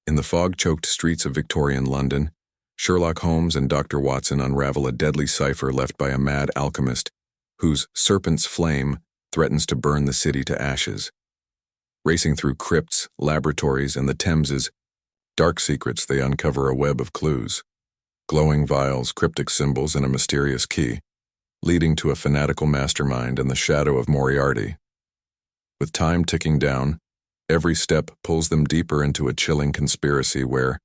In the fog-choked streets of Victorian London, Sherlock Holmes and Dr. Watson unravel a deadly cipher left by a mad alchemist whose serpent's flame threatens to burn the city to ashes. Racing through crypts, laboratories, and the Thameses, dark secrets, they uncover a web of clues. Glowing vials, cryptic symbols, and a mysterious key, leading to a fanatical mastermind and the shadow of Moriarty. With time ticking down, every step pulls them deeper into a chilling conspiracy where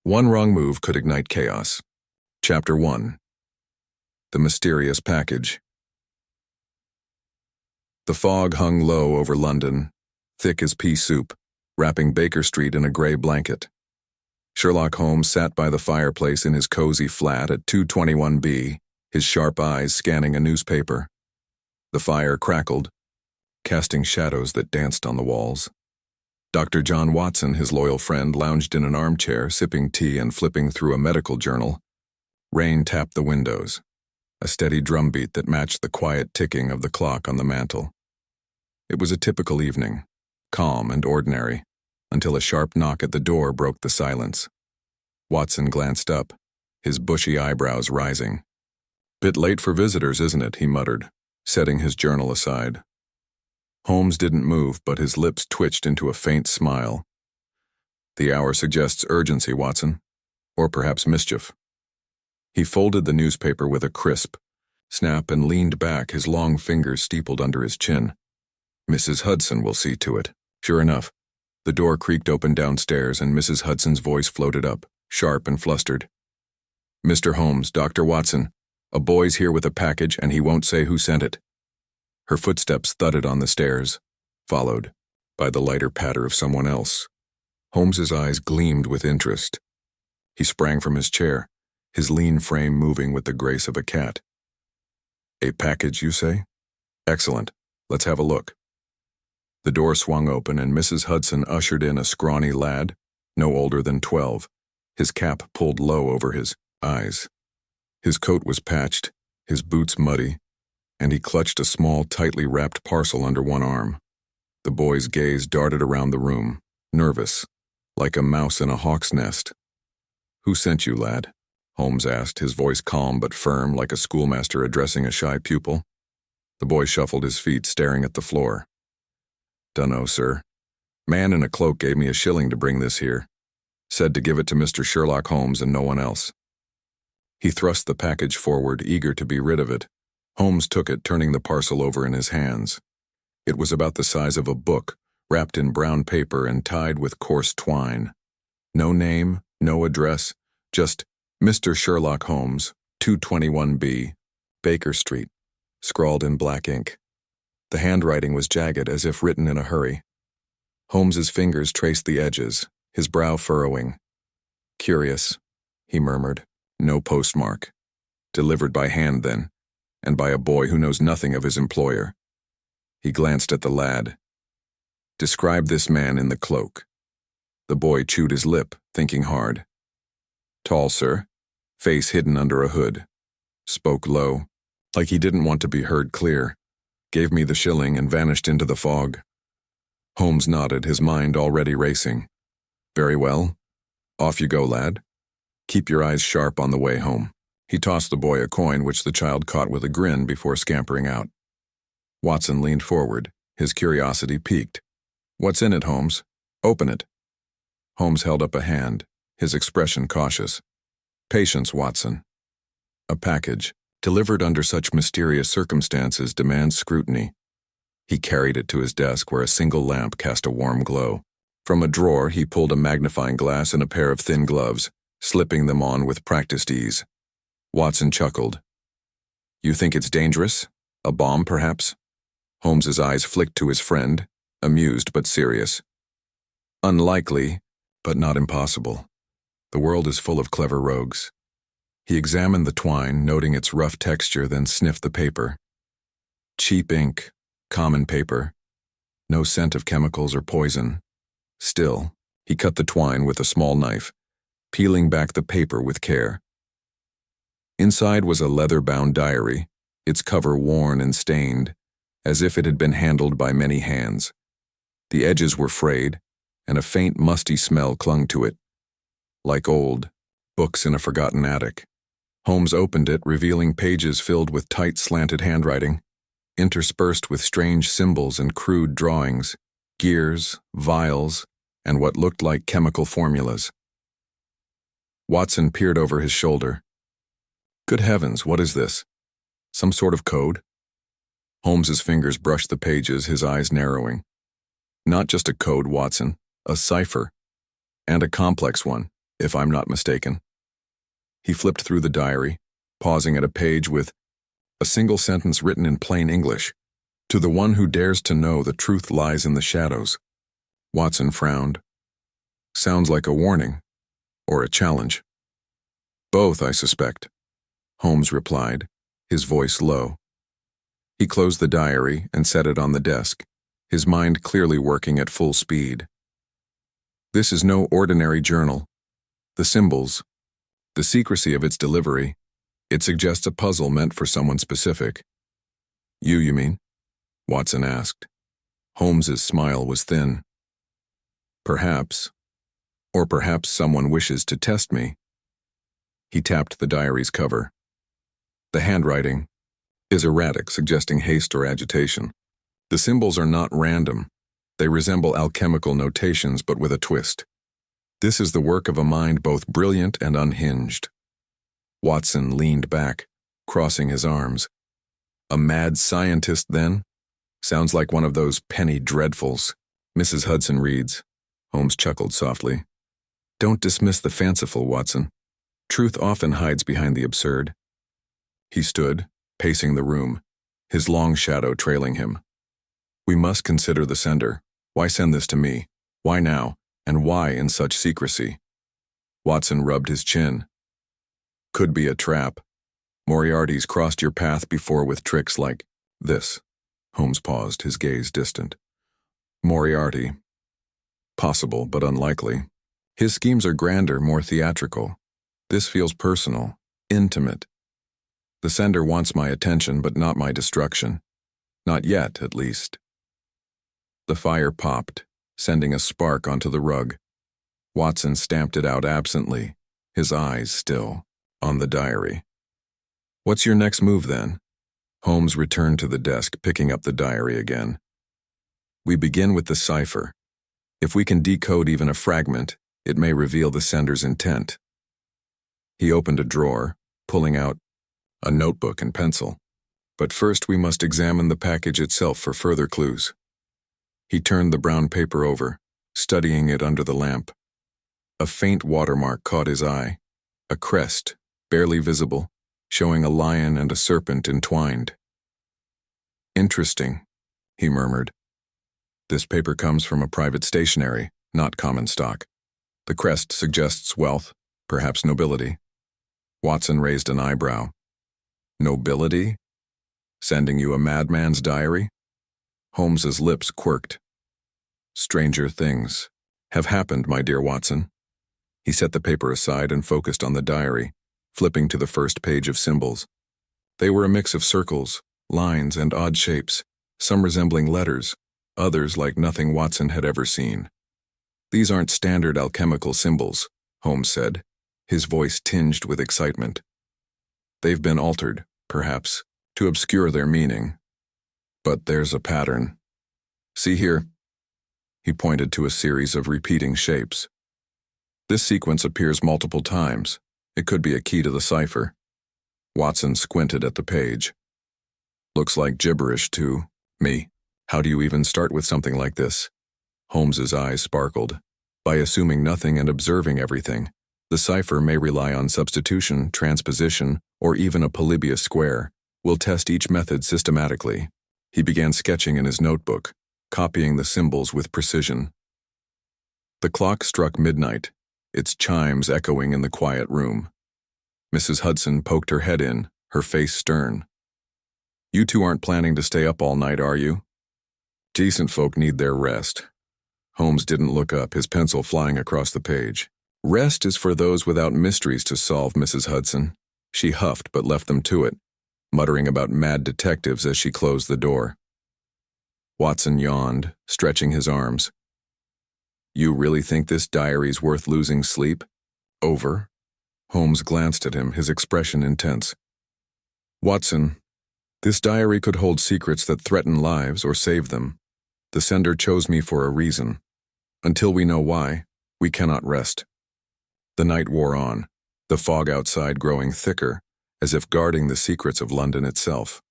one wrong move could ignite chaos. Chapter 1. The Mysterious Package. The fog hung low over London, thick as pea soup, wrapping Baker Street in a gray blanket. Sherlock Holmes sat by the fireplace in his cozy flat at 221B, his sharp eyes scanning a newspaper. The fire crackled, casting shadows that danced on the walls. Dr. John Watson, his loyal friend, lounged in an armchair, sipping tea and flipping through a medical journal. Rain tapped the windows, a steady drumbeat that matched the quiet ticking of the clock on the mantel. It was a typical evening, calm and ordinary, until a sharp knock at the door broke the silence. Watson glanced up, his bushy eyebrows rising. "Bit late for visitors, isn't it?" he muttered, setting his journal aside. Holmes didn't move, but his lips twitched into a faint smile. "The hour suggests urgency, Watson, or perhaps mischief." He folded the newspaper with a crisp snap and leaned back, his long fingers steepled under his chin. "Mrs. Hudson will see to it." Sure enough, the door creaked open downstairs and Mrs. Hudson's voice floated up, sharp and flustered. "Mr. Holmes, Dr. Watson, a boy's here with a package and he won't say who sent it." Her footsteps thudded on the stairs, followed by the lighter patter of someone else. Holmes's eyes gleamed with interest. He sprang from his chair, his lean frame moving with the grace of a cat. "A package, you say? Excellent. Let's have a look." The door swung open and Mrs. Hudson ushered in a scrawny lad, no older than 12, his cap pulled low over his eyes. His coat was patched, his boots muddy, and he clutched a small, tightly wrapped parcel under one arm. The boy's gaze darted around the room, nervous, like a mouse in a hawk's nest. "Who sent you, lad?" Holmes asked, his voice calm but firm, like a schoolmaster addressing a shy pupil. The boy shuffled his feet, staring at the floor. "Dunno, sir. Man in a cloak gave me a shilling to bring this here. Said to give it to Mr. Sherlock Holmes and no one else." He thrust the package forward, eager to be rid of it. Holmes took it, turning the parcel over in his hands. It was about the size of a book, wrapped in brown paper and tied with coarse twine. No name, no address, just Mr. Sherlock Holmes, 221B, Baker Street, scrawled in black ink. The handwriting was jagged, as if written in a hurry. Holmes's fingers traced the edges, his brow furrowing. "Curious," he murmured. "No postmark. Delivered by hand, then, and by a boy who knows nothing of his employer." He glanced at the lad. "Describe this man in the cloak." The boy chewed his lip, thinking hard. "Tall, sir, face hidden under a hood. Spoke low, like he didn't want to be heard clear. Gave me the shilling and vanished into the fog." Holmes nodded, his mind already racing. "Very well. Off you go, lad. Keep your eyes sharp on the way home." He tossed the boy a coin, which the child caught with a grin before scampering out. Watson leaned forward, his curiosity piqued. "What's in it, Holmes? Open it." Holmes held up a hand, his expression cautious. "Patience, Watson. A package, delivered under such mysterious circumstances, demands scrutiny." He carried it to his desk, where a single lamp cast a warm glow. From a drawer, he pulled a magnifying glass and a pair of thin gloves, slipping them on with practiced ease. Watson chuckled. "You think it's dangerous? A bomb, perhaps?" Holmes's eyes flicked to his friend, amused but serious. "Unlikely, but not impossible. The world is full of clever rogues." He examined the twine, noting its rough texture, then sniffed the paper. Cheap ink, common paper. No scent of chemicals or poison. Still, he cut the twine with a small knife, peeling back the paper with care. Inside was a leather-bound diary, its cover worn and stained, as if it had been handled by many hands. The edges were frayed, and a faint musty smell clung to it, like old books in a forgotten attic. Holmes opened it, revealing pages filled with tight, slanted handwriting, interspersed with strange symbols and crude drawings, gears, vials, and what looked like chemical formulas. Watson peered over his shoulder. Good heavens, what is this? Some sort of code? Holmes's fingers brushed the pages, his eyes narrowing. Not just a code, Watson, a cipher. And a complex one, if I'm not mistaken. He flipped through the diary, pausing at a page with a single sentence written in plain English. To the one who dares to know, the truth lies in the shadows. Watson frowned. Sounds like a warning, or a challenge. Both, I suspect, Holmes replied, his voice low. He closed the diary and set it on the desk, his mind clearly working at full speed. This is no ordinary journal. The symbols, the secrecy of its delivery, it suggests a puzzle meant for someone specific. You mean? Watson asked. Holmes's smile was thin. Perhaps. Or perhaps someone wishes to test me. He tapped the diary's cover. The handwriting is erratic, suggesting haste or agitation. The symbols are not random. They resemble alchemical notations, but with a twist. This is the work of a mind both brilliant and unhinged. Watson leaned back, crossing his arms. A mad scientist, then? Sounds like one of those penny dreadfuls. Mrs. Hudson reads. Holmes chuckled softly. Don't dismiss the fanciful, Watson. Truth often hides behind the absurd. He stood, pacing the room, his long shadow trailing him. We must consider the sender. Why send this to me? Why now? And why in such secrecy? Watson rubbed his chin. Could be a trap. Moriarty's crossed your path before with tricks like this. Holmes paused, his gaze distant. Moriarty. Possible, but unlikely. His schemes are grander, more theatrical. This feels personal, intimate. The sender wants my attention, but not my destruction. Not yet, at least. The fire popped, sending a spark onto the rug. Watson stamped it out absently, his eyes still on the diary. What's your next move, then? Holmes returned to the desk, picking up the diary again. We begin with the cipher. If we can decode even a fragment, it may reveal the sender's intent. He opened a drawer, pulling out a notebook and pencil. But first we must examine the package itself for further clues. He turned the brown paper over, studying it under the lamp. A faint watermark caught his eye, a crest, barely visible, showing a lion and a serpent entwined. Interesting, he murmured. This paper comes from a private stationery, not common stock. The crest suggests wealth, perhaps nobility. Watson raised an eyebrow. Nobility? Sending you a madman's diary? Holmes's lips quirked. Stranger things have happened, my dear Watson. He set the paper aside and focused on the diary, flipping to the first page of symbols. They were a mix of circles, lines, and odd shapes, some resembling letters, others like nothing Watson had ever seen. These aren't standard alchemical symbols, Holmes said, his voice tinged with excitement. They've been altered, perhaps, to obscure their meaning. But there's a pattern. See here? He pointed to a series of repeating shapes. This sequence appears multiple times. It could be a key to the cipher. Watson squinted at the page. Looks like gibberish to me. How do you even start with something like this? Holmes's eyes sparkled. By assuming nothing and observing everything, the cipher may rely on substitution, transposition, or even a Polybius square. We'll test each method systematically. He began sketching in his notebook, copying the symbols with precision. The clock struck midnight, its chimes echoing in the quiet room. Mrs. Hudson poked her head in, her face stern. You two aren't planning to stay up all night, are you? Decent folk need their rest. Holmes didn't look up, his pencil flying across the page. Rest is for those without mysteries to solve, Mrs. Hudson. She huffed but left them to it, muttering about mad detectives as she closed the door. Watson yawned, stretching his arms. You really think this diary's worth losing sleep? Over? Holmes glanced at him, his expression intense. Watson, this diary could hold secrets that threaten lives or save them. The sender chose me for a reason. Until we know why, we cannot rest. The night wore on, the fog outside growing thicker, as if guarding the secrets of London itself.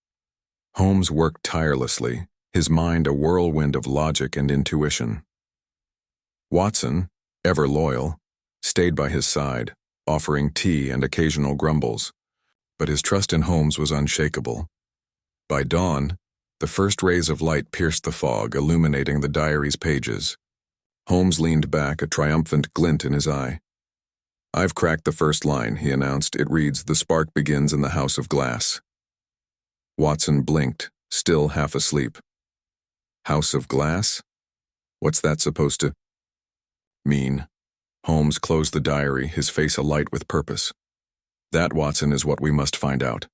Holmes worked tirelessly, his mind a whirlwind of logic and intuition. Watson, ever loyal, stayed by his side, offering tea and occasional grumbles. But his trust in Holmes was unshakable. By dawn, the first rays of light pierced the fog, illuminating the diary's pages. Holmes leaned back, a triumphant glint in his eye. I've cracked the first line, he announced. It reads, "The spark begins in the house of glass." Watson blinked, still half asleep. House of glass? What's that supposed to mean? Holmes closed the diary, his face alight with purpose. That, Watson, is what we must find out.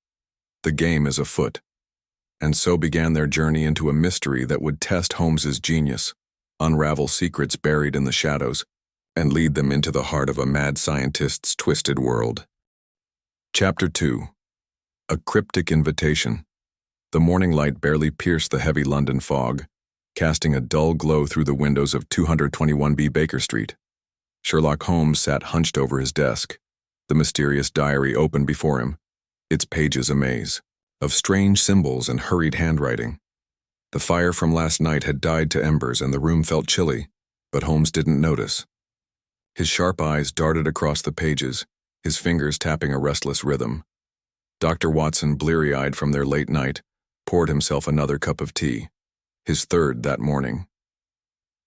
The game is afoot. And so began their journey into a mystery that would test Holmes's genius, unravel secrets buried in the shadows, and lead them into the heart of a mad scientist's twisted world. Chapter 2. A Cryptic Invitation. The morning light barely pierced the heavy London fog, casting a dull glow through the windows of 221B Baker Street. Sherlock Holmes sat hunched over his desk, the mysterious diary open before him, its pages a maze of strange symbols and hurried handwriting. The fire from last night had died to embers and the room felt chilly, but Holmes didn't notice. His sharp eyes darted across the pages, his fingers tapping a restless rhythm. Dr. Watson, bleary-eyed from their late night, poured himself another cup of tea, his third that morning.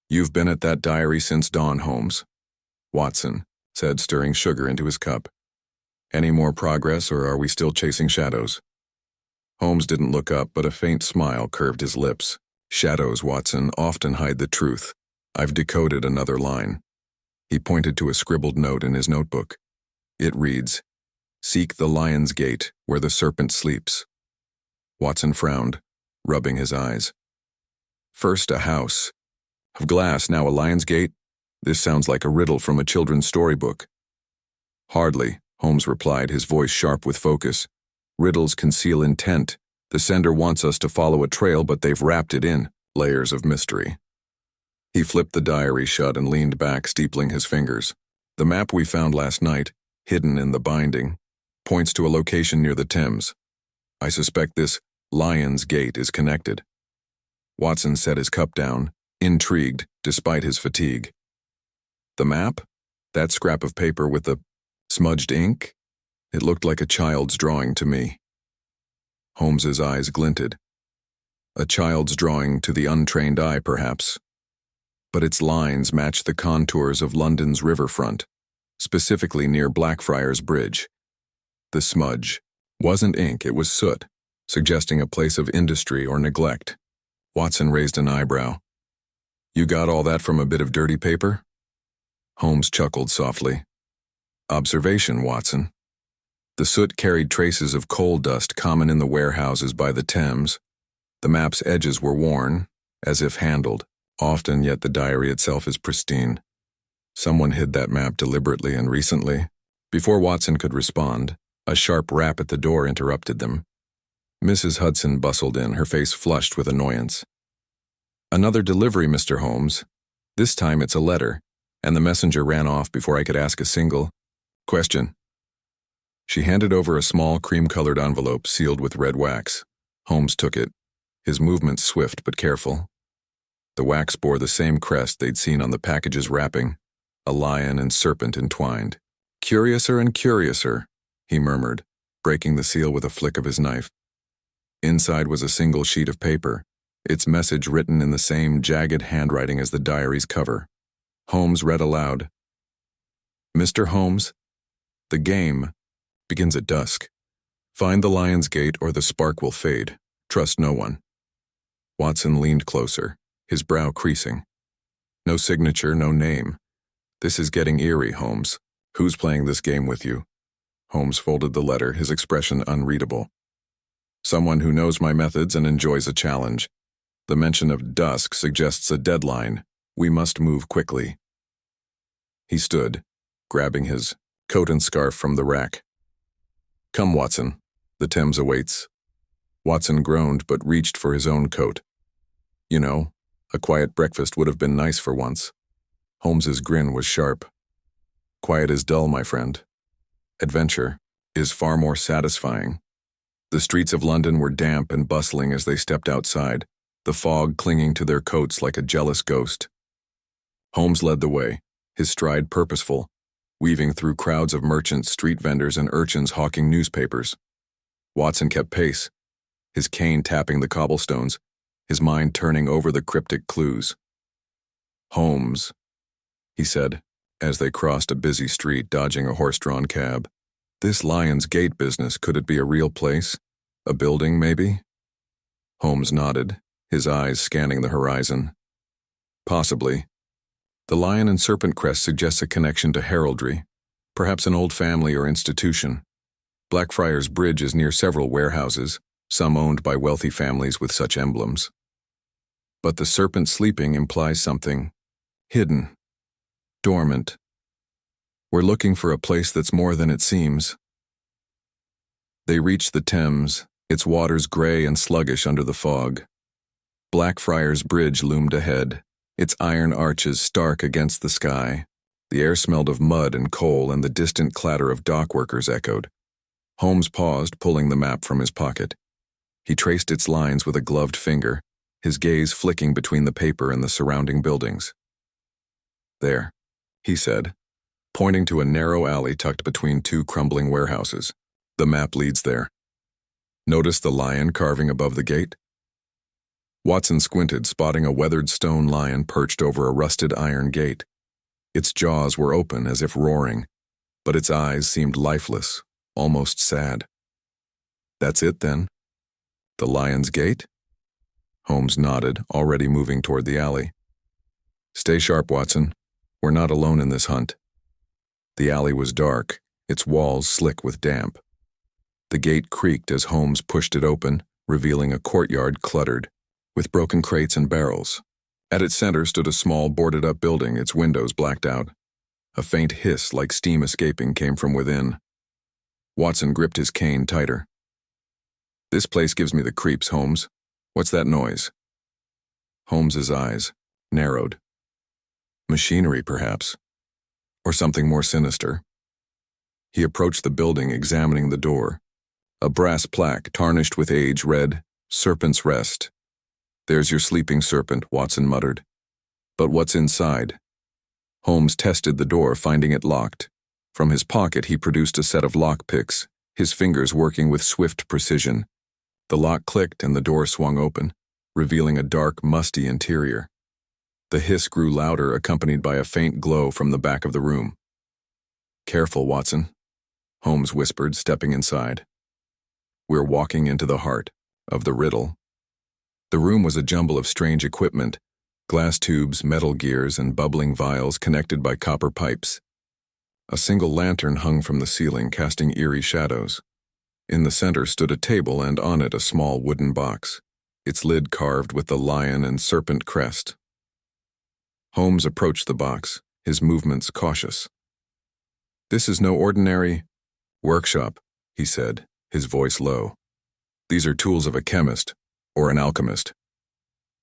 "You've been at that diary since dawn, Holmes," Watson said, stirring sugar into his cup. "Any more progress, or are we still chasing shadows?" Holmes didn't look up, but a faint smile curved his lips. "Shadows, Watson, often hide the truth. I've decoded another line." He pointed to a scribbled note in his notebook. It reads, "Seek the lion's gate, where the serpent sleeps." Watson frowned, rubbing his eyes. "First a house of glass, now a lion's gate? This sounds like a riddle from a children's storybook." "Hardly," Holmes replied, his voice sharp with focus. "Riddles conceal intent. The sender wants us to follow a trail, but they've wrapped it in layers of mystery." He flipped the diary shut and leaned back, steepling his fingers. "The map we found last night, hidden in the binding, points to a location near the Thames. I suspect this Lion's Gate is connected." Watson set his cup down, intrigued despite his fatigue. "The map? That scrap of paper with the smudged ink? It looked like a child's drawing to me." Holmes's eyes glinted. A child's drawing to the untrained eye, perhaps. But its lines matched the contours of London's riverfront, specifically near Blackfriars Bridge. The smudge wasn't ink, it was soot, suggesting a place of industry or neglect. Watson raised an eyebrow. "You got all that from a bit of dirty paper?" Holmes chuckled softly. "Observation, Watson. The soot carried traces of coal dust common in the warehouses by the Thames. The map's edges were worn, as if handled, often, yet the diary itself is pristine. Someone hid that map deliberately and recently." Before Watson could respond, a sharp rap at the door interrupted them. Mrs. Hudson bustled in, her face flushed with annoyance. "Another delivery, Mr. Holmes. This time it's a letter, and the messenger ran off before I could ask a single question." She handed over a small cream-colored envelope sealed with red wax. Holmes took it, his movements swift but careful. The wax bore the same crest they'd seen on the package's wrapping, a lion and serpent entwined. "Curiouser and curiouser," he murmured, breaking the seal with a flick of his knife. Inside was a single sheet of paper, its message written in the same jagged handwriting as the diary's cover. Holmes read aloud, "Mr. Holmes, the game begins at dusk. Find the Lion's Gate or the spark will fade. Trust no one." Watson leaned closer, his brow creasing. "No signature, no name. This is getting eerie, Holmes. Who's playing this game with you?" Holmes folded the letter, his expression unreadable. "Someone who knows my methods and enjoys a challenge. The mention of dusk suggests a deadline. We must move quickly." He stood, grabbing his coat and scarf from the rack. Come, Watson. The Thames awaits. Watson groaned but reached for his own coat. You know, a quiet breakfast would have been nice for once. Holmes's grin was sharp. Quiet is dull, my friend. Adventure is far more satisfying. The streets of London were damp and bustling as they stepped outside, the fog clinging to their coats like a jealous ghost. Holmes led the way, his stride purposeful, weaving through crowds of merchants, street vendors, and urchins hawking newspapers. Watson kept pace, his cane tapping the cobblestones, his mind turning over the cryptic clues. Holmes, he said, as they crossed a busy street dodging a horse-drawn cab. This Lion's Gate business, could it be a real place? A building, maybe? Holmes nodded, his eyes scanning the horizon. Possibly. The lion and serpent crest suggests a connection to heraldry, perhaps an old family or institution. Blackfriars Bridge is near several warehouses, some owned by wealthy families with such emblems. But the serpent sleeping implies something hidden, dormant. We're looking for a place that's more than it seems. They reached the Thames, its waters gray and sluggish under the fog. Blackfriars Bridge loomed ahead, its iron arches stark against the sky. The air smelled of mud and coal, and the distant clatter of dock workers echoed. Holmes paused, pulling the map from his pocket. He traced its lines with a gloved finger, his gaze flicking between the paper and the surrounding buildings. There, he said, pointing to a narrow alley tucked between two crumbling warehouses. The map leads there. Notice the lion carving above the gate? Watson squinted, spotting a weathered stone lion perched over a rusted iron gate. Its jaws were open as if roaring, but its eyes seemed lifeless, almost sad. That's it, then? The Lion's Gate? Holmes nodded, already moving toward the alley. Stay sharp, Watson. We're not alone in this hunt. The alley was dark, its walls slick with damp. The gate creaked as Holmes pushed it open, revealing a courtyard cluttered, with broken crates and barrels. At its center stood a small boarded-up building, its windows blacked out. A faint hiss like steam escaping came from within. Watson gripped his cane tighter. This place gives me the creeps, Holmes. What's that noise? Holmes's eyes narrowed. Machinery, perhaps. Or something more sinister. He approached the building, examining the door. A brass plaque, tarnished with age, read, Serpent's Rest. There's your sleeping serpent, Watson muttered. But what's inside? Holmes tested the door, finding it locked. From his pocket, he produced a set of lockpicks, his fingers working with swift precision. The lock clicked and the door swung open, revealing a dark, musty interior. The hiss grew louder, accompanied by a faint glow from the back of the room. Careful, Watson, Holmes whispered, stepping inside. We're walking into the heart of the riddle. The room was a jumble of strange equipment, glass tubes, metal gears, and bubbling vials connected by copper pipes. A single lantern hung from the ceiling, casting eerie shadows. In the center stood a table, and on it a small wooden box, its lid carved with the lion and serpent crest. Holmes approached the box, his movements cautious. This is no ordinary workshop, he said, his voice low. These are tools of a chemist, or an alchemist.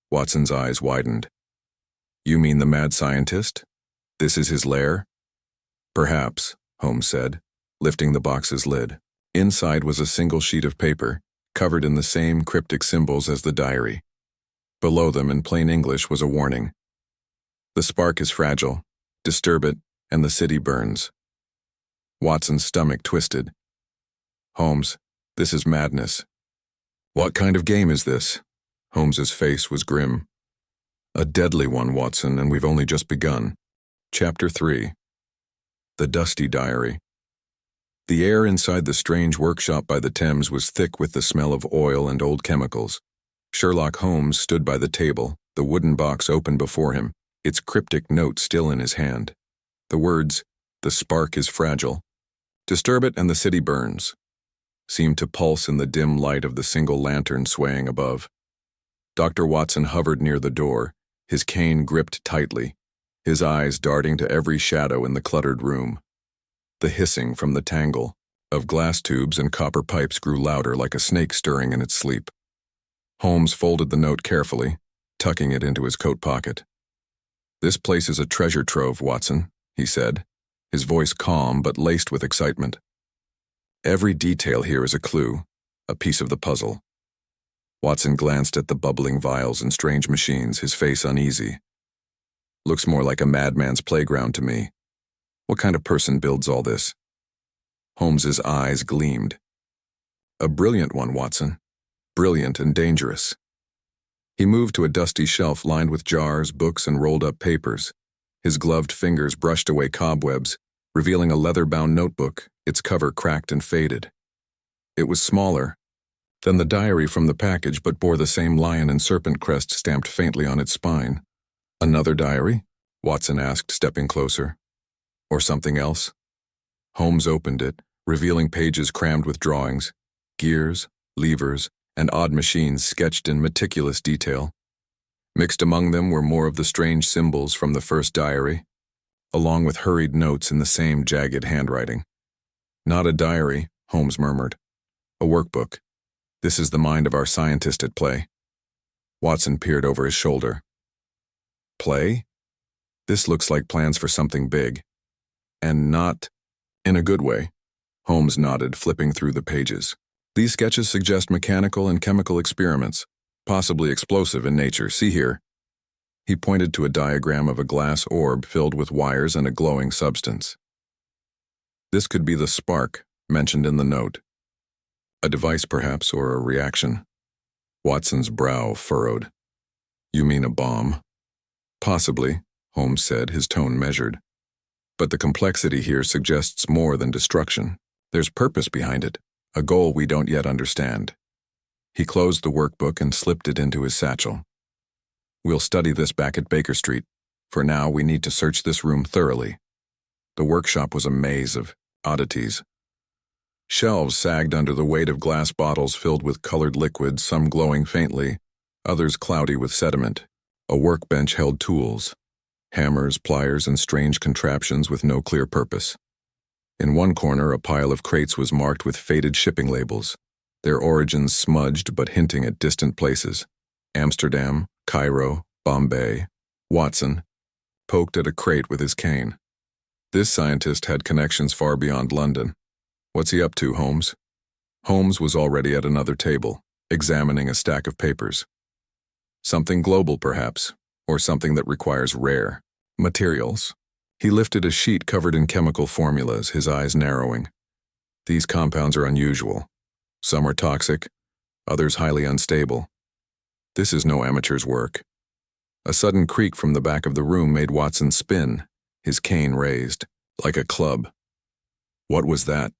Watson's eyes widened. You mean the mad scientist? This is his lair? Perhaps, Holmes said, lifting the box's lid. Inside was a single sheet of paper, covered in the same cryptic symbols as the diary. Below them, in plain English, was a warning. The spark is fragile. Disturb it, and the city burns. Watson's stomach twisted. Holmes, this is madness. What kind of game is this? Holmes's face was grim. A deadly one, Watson, and we've only just begun. Chapter 3. The Dusty Diary. The air inside the strange workshop by the Thames was thick with the smell of oil and old chemicals. Sherlock Holmes stood by the table, the wooden box open before him, its cryptic note still in his hand. The words, "The spark is fragile. Disturb it and the city burns," seemed to pulse in the dim light of the single lantern swaying above. Dr. Watson hovered near the door, his cane gripped tightly, his eyes darting to every shadow in the cluttered room. The hissing from the tangle of glass tubes and copper pipes grew louder like a snake stirring in its sleep. Holmes folded the note carefully, tucking it into his coat pocket. "This place is a treasure trove, Watson," he said, his voice calm but laced with excitement. "Every detail here is a clue, a piece of the puzzle." Watson glanced at the bubbling vials and strange machines, his face uneasy. "Looks more like a madman's playground to me. What kind of person builds all this?" Holmes's eyes gleamed. "A brilliant one, Watson. Brilliant and dangerous." He moved to a dusty shelf lined with jars, books, and rolled-up papers. His gloved fingers brushed away cobwebs, revealing a leather-bound notebook, its cover cracked and faded. It was smaller than the diary from the package, but bore the same lion and serpent crest stamped faintly on its spine. "Another diary?" Watson asked, stepping closer. "Or something else?" Holmes opened it, revealing pages crammed with drawings, gears, levers, and odd machines sketched in meticulous detail. Mixed among them were more of the strange symbols from the first diary, along with hurried notes in the same jagged handwriting. "Not a diary," Holmes murmured. "A workbook. This is the mind of our scientist at play." Watson peered over his shoulder. "Play? This looks like plans for something big. And not in a good way." Holmes nodded, flipping through the pages. "These sketches suggest mechanical and chemical experiments, possibly explosive in nature. See here." He pointed to a diagram of a glass orb filled with wires and a glowing substance. "This could be the spark mentioned in the note. A device, perhaps, or a reaction." Watson's brow furrowed. "You mean a bomb?" "Possibly," Holmes said, his tone measured. "But the complexity here suggests more than destruction. There's purpose behind it, a goal we don't yet understand." He closed the workbook and slipped it into his satchel. "We'll study this back at Baker Street. For now, we need to search this room thoroughly." The workshop was a maze of oddities. Shelves sagged under the weight of glass bottles filled with colored liquids, some glowing faintly, others cloudy with sediment. A workbench held tools, hammers, pliers, and strange contraptions with no clear purpose. In one corner, a pile of crates was marked with faded shipping labels, their origins smudged but hinting at distant places. Amsterdam, Cairo, Bombay. Watson poked at a crate with his cane. This scientist had connections far beyond London. "What's he up to, Holmes?" Holmes was already at another table, examining a stack of papers. "Something global, perhaps, or something that requires rare materials." He lifted a sheet covered in chemical formulas, his eyes narrowing. "These compounds are unusual. Some are toxic, others highly unstable. This is no amateur's work." A sudden creak from the back of the room made Watson spin, his cane raised, like a club. "What was that?"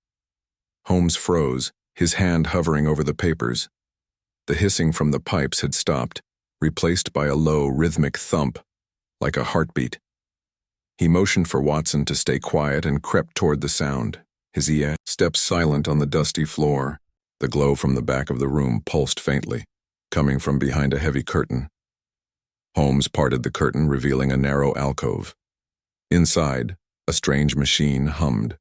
Holmes froze, his hand hovering over the papers. The hissing from the pipes had stopped, replaced by a low, rhythmic thump, like a heartbeat. He motioned for Watson to stay quiet and crept toward the sound, his ear stepped silent on the dusty floor. The glow from the back of the room pulsed faintly, coming from behind a heavy curtain. Holmes parted the curtain, revealing a narrow alcove. Inside, a strange machine hummed,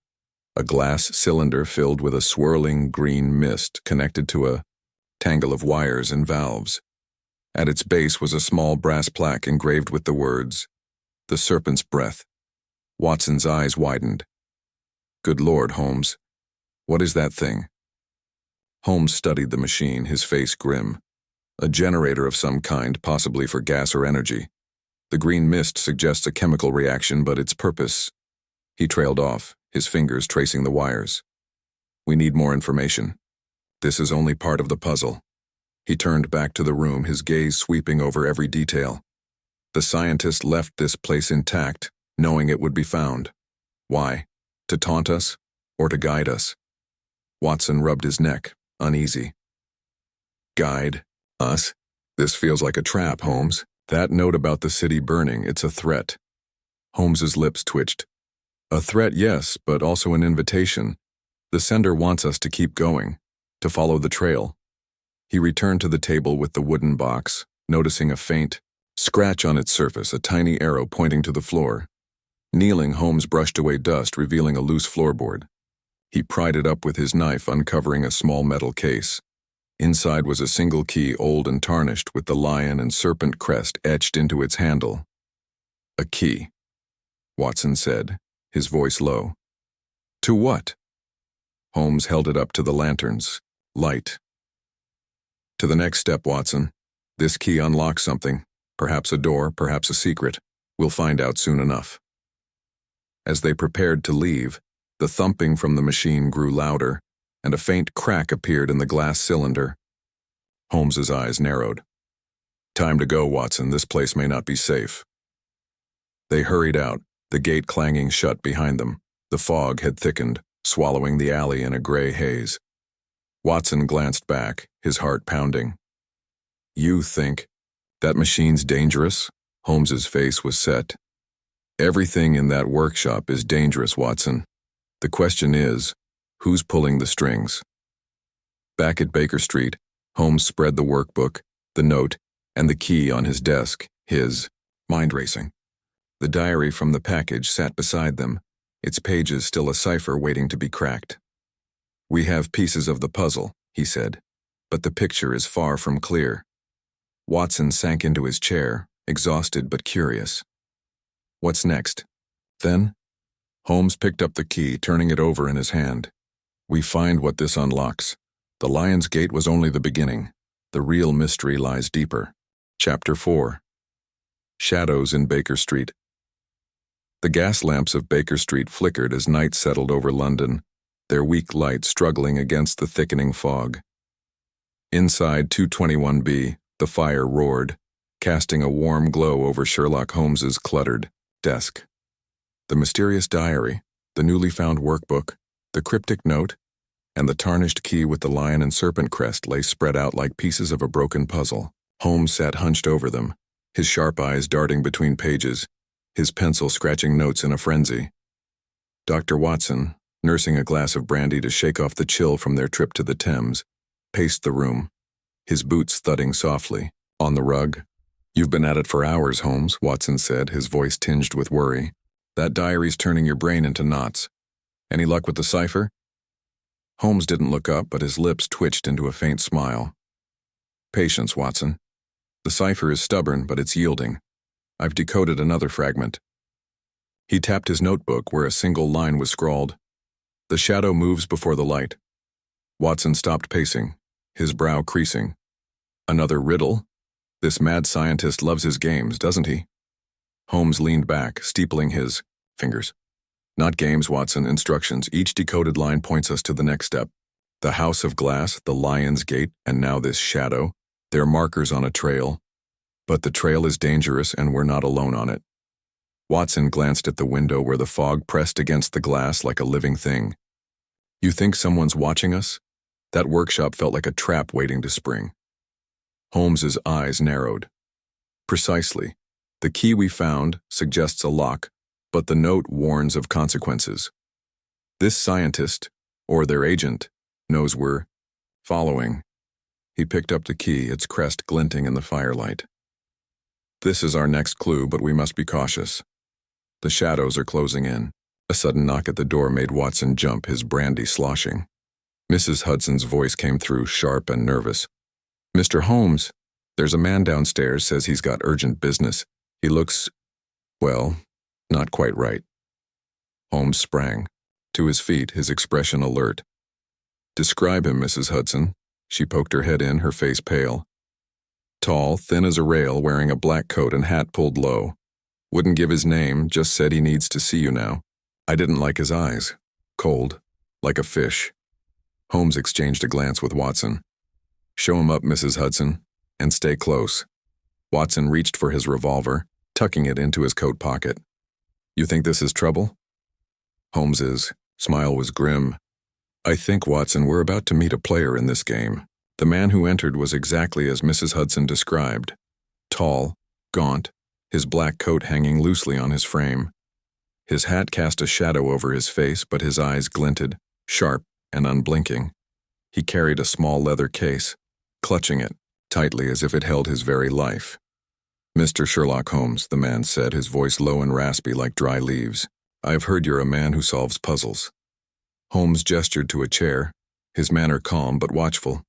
a glass cylinder filled with a swirling green mist connected to a tangle of wires and valves. At its base was a small brass plaque engraved with the words, "The Serpent's Breath." Watson's eyes widened. "Good Lord, Holmes. What is that thing?" Holmes studied the machine, his face grim. A generator of some kind, possibly for gas or energy. The green mist suggests a chemical reaction, but its purpose... He trailed off, his fingers tracing the wires. "We need more information. This is only part of the puzzle." He turned back to the room, his gaze sweeping over every detail. The scientist left this place intact, knowing it would be found. Why? To taunt us? Or to guide us? Watson rubbed his neck, uneasy. "Guide? Us? This feels like a trap, Holmes. That note about the city burning, it's a threat." Holmes's lips twitched. "A threat, yes, but also an invitation. The sender wants us to keep going, to follow the trail." He returned to the table with the wooden box, noticing a faint scratch on its surface, a tiny arrow pointing to the floor. Kneeling, Holmes brushed away dust, revealing a loose floorboard. He pried it up with his knife, uncovering a small metal case. Inside was a single key, old and tarnished, with the lion and serpent crest etched into its handle. "A key," Watson said, his voice low. "To what?" Holmes held it up to the lanterns. "Light." "To the next step, Watson. This key unlocks something. Perhaps a door, perhaps a secret. We'll find out soon enough." As they prepared to leave, the thumping from the machine grew louder, and a faint crack appeared in the glass cylinder. Holmes's eyes narrowed. "Time to go, Watson. This place may not be safe." They hurried out, the gate clanging shut behind them. The fog had thickened, swallowing the alley in a gray haze. Watson glanced back, his heart pounding. "You think that machine's dangerous?" Holmes's face was set. "Everything in that workshop is dangerous, Watson. The question is, who's pulling the strings?" Back at Baker Street, Holmes spread the workbook, the note, and the key on his desk, his mind racing. The diary from the package sat beside them, its pages still a cipher waiting to be cracked. "We have pieces of the puzzle," he said, "but the picture is far from clear." Watson sank into his chair, exhausted but curious. "What's next?" Then, Holmes picked up the key, turning it over in his hand. "We find what this unlocks. The Lion's Gate was only the beginning. The real mystery lies deeper." Chapter 4. Shadows in Baker Street. The gas lamps of Baker Street flickered as night settled over London, their weak light struggling against the thickening fog. Inside 221B, the fire roared, casting a warm glow over Sherlock Holmes's cluttered desk. The mysterious diary, the newly found workbook, the cryptic note, and the tarnished key with the lion and serpent crest lay spread out like pieces of a broken puzzle. Holmes sat hunched over them, his sharp eyes darting between pages, his pencil scratching notes in a frenzy. Dr. Watson, nursing a glass of brandy to shake off the chill from their trip to the Thames, paced the room, his boots thudding softly on the rug. "You've been at it for hours, Holmes," Watson said, his voice tinged with worry. "That diary's turning your brain into knots. Any luck with the cipher?" Holmes didn't look up, but his lips twitched into a faint smile. "Patience, Watson. The cipher is stubborn, but it's yielding. I've decoded another fragment." He tapped his notebook where a single line was scrawled. "The shadow moves before the light." Watson stopped pacing, his brow creasing. "Another riddle? This mad scientist loves his games, doesn't he?" Holmes leaned back, steepling his fingers. "Not games, Watson, instructions. Each decoded line points us to the next step. The house of glass, the Lion's Gate, and now this shadow. They're markers on a trail. But the trail is dangerous, and we're not alone on it." Watson glanced at the window where the fog pressed against the glass like a living thing. "You think someone's watching us?" That workshop felt like a trap waiting to spring. Holmes's eyes narrowed. "Precisely. The key we found suggests a lock, but the note warns of consequences. This scientist, or their agent, knows we're following." He picked up the key, its crest glinting in the firelight. "This is our next clue, but we must be cautious. The shadows are closing in." A sudden knock at the door made Watson jump, his brandy sloshing. Mrs. Hudson's voice came through, sharp and nervous. "Mr. Holmes, there's a man downstairs, says he's got urgent business. He looks, well, not quite right." Holmes sprang to his feet, his expression alert. "Describe him, Mrs. Hudson." She poked her head in, her face pale. "Tall, thin as a rail, wearing a black coat and hat pulled low. Wouldn't give his name, just said he needs to see you now. I didn't like his eyes. Cold, like a fish." Holmes exchanged a glance with Watson. "Show him up, Mrs. Hudson, and stay close." Watson reached for his revolver, tucking it into his coat pocket. "You think this is trouble?" Holmes's smile was grim. "I think, Watson, we're about to meet a player in this game." The man who entered was exactly as Mrs. Hudson described. Tall, gaunt, his black coat hanging loosely on his frame. His hat cast a shadow over his face, but his eyes glinted, sharp and unblinking. He carried a small leather case, clutching it tightly as if it held his very life. Mr. Sherlock Holmes, the man said, his voice low and raspy like dry leaves. I have heard you're a man who solves puzzles. Holmes gestured to a chair, his manner calm but watchful.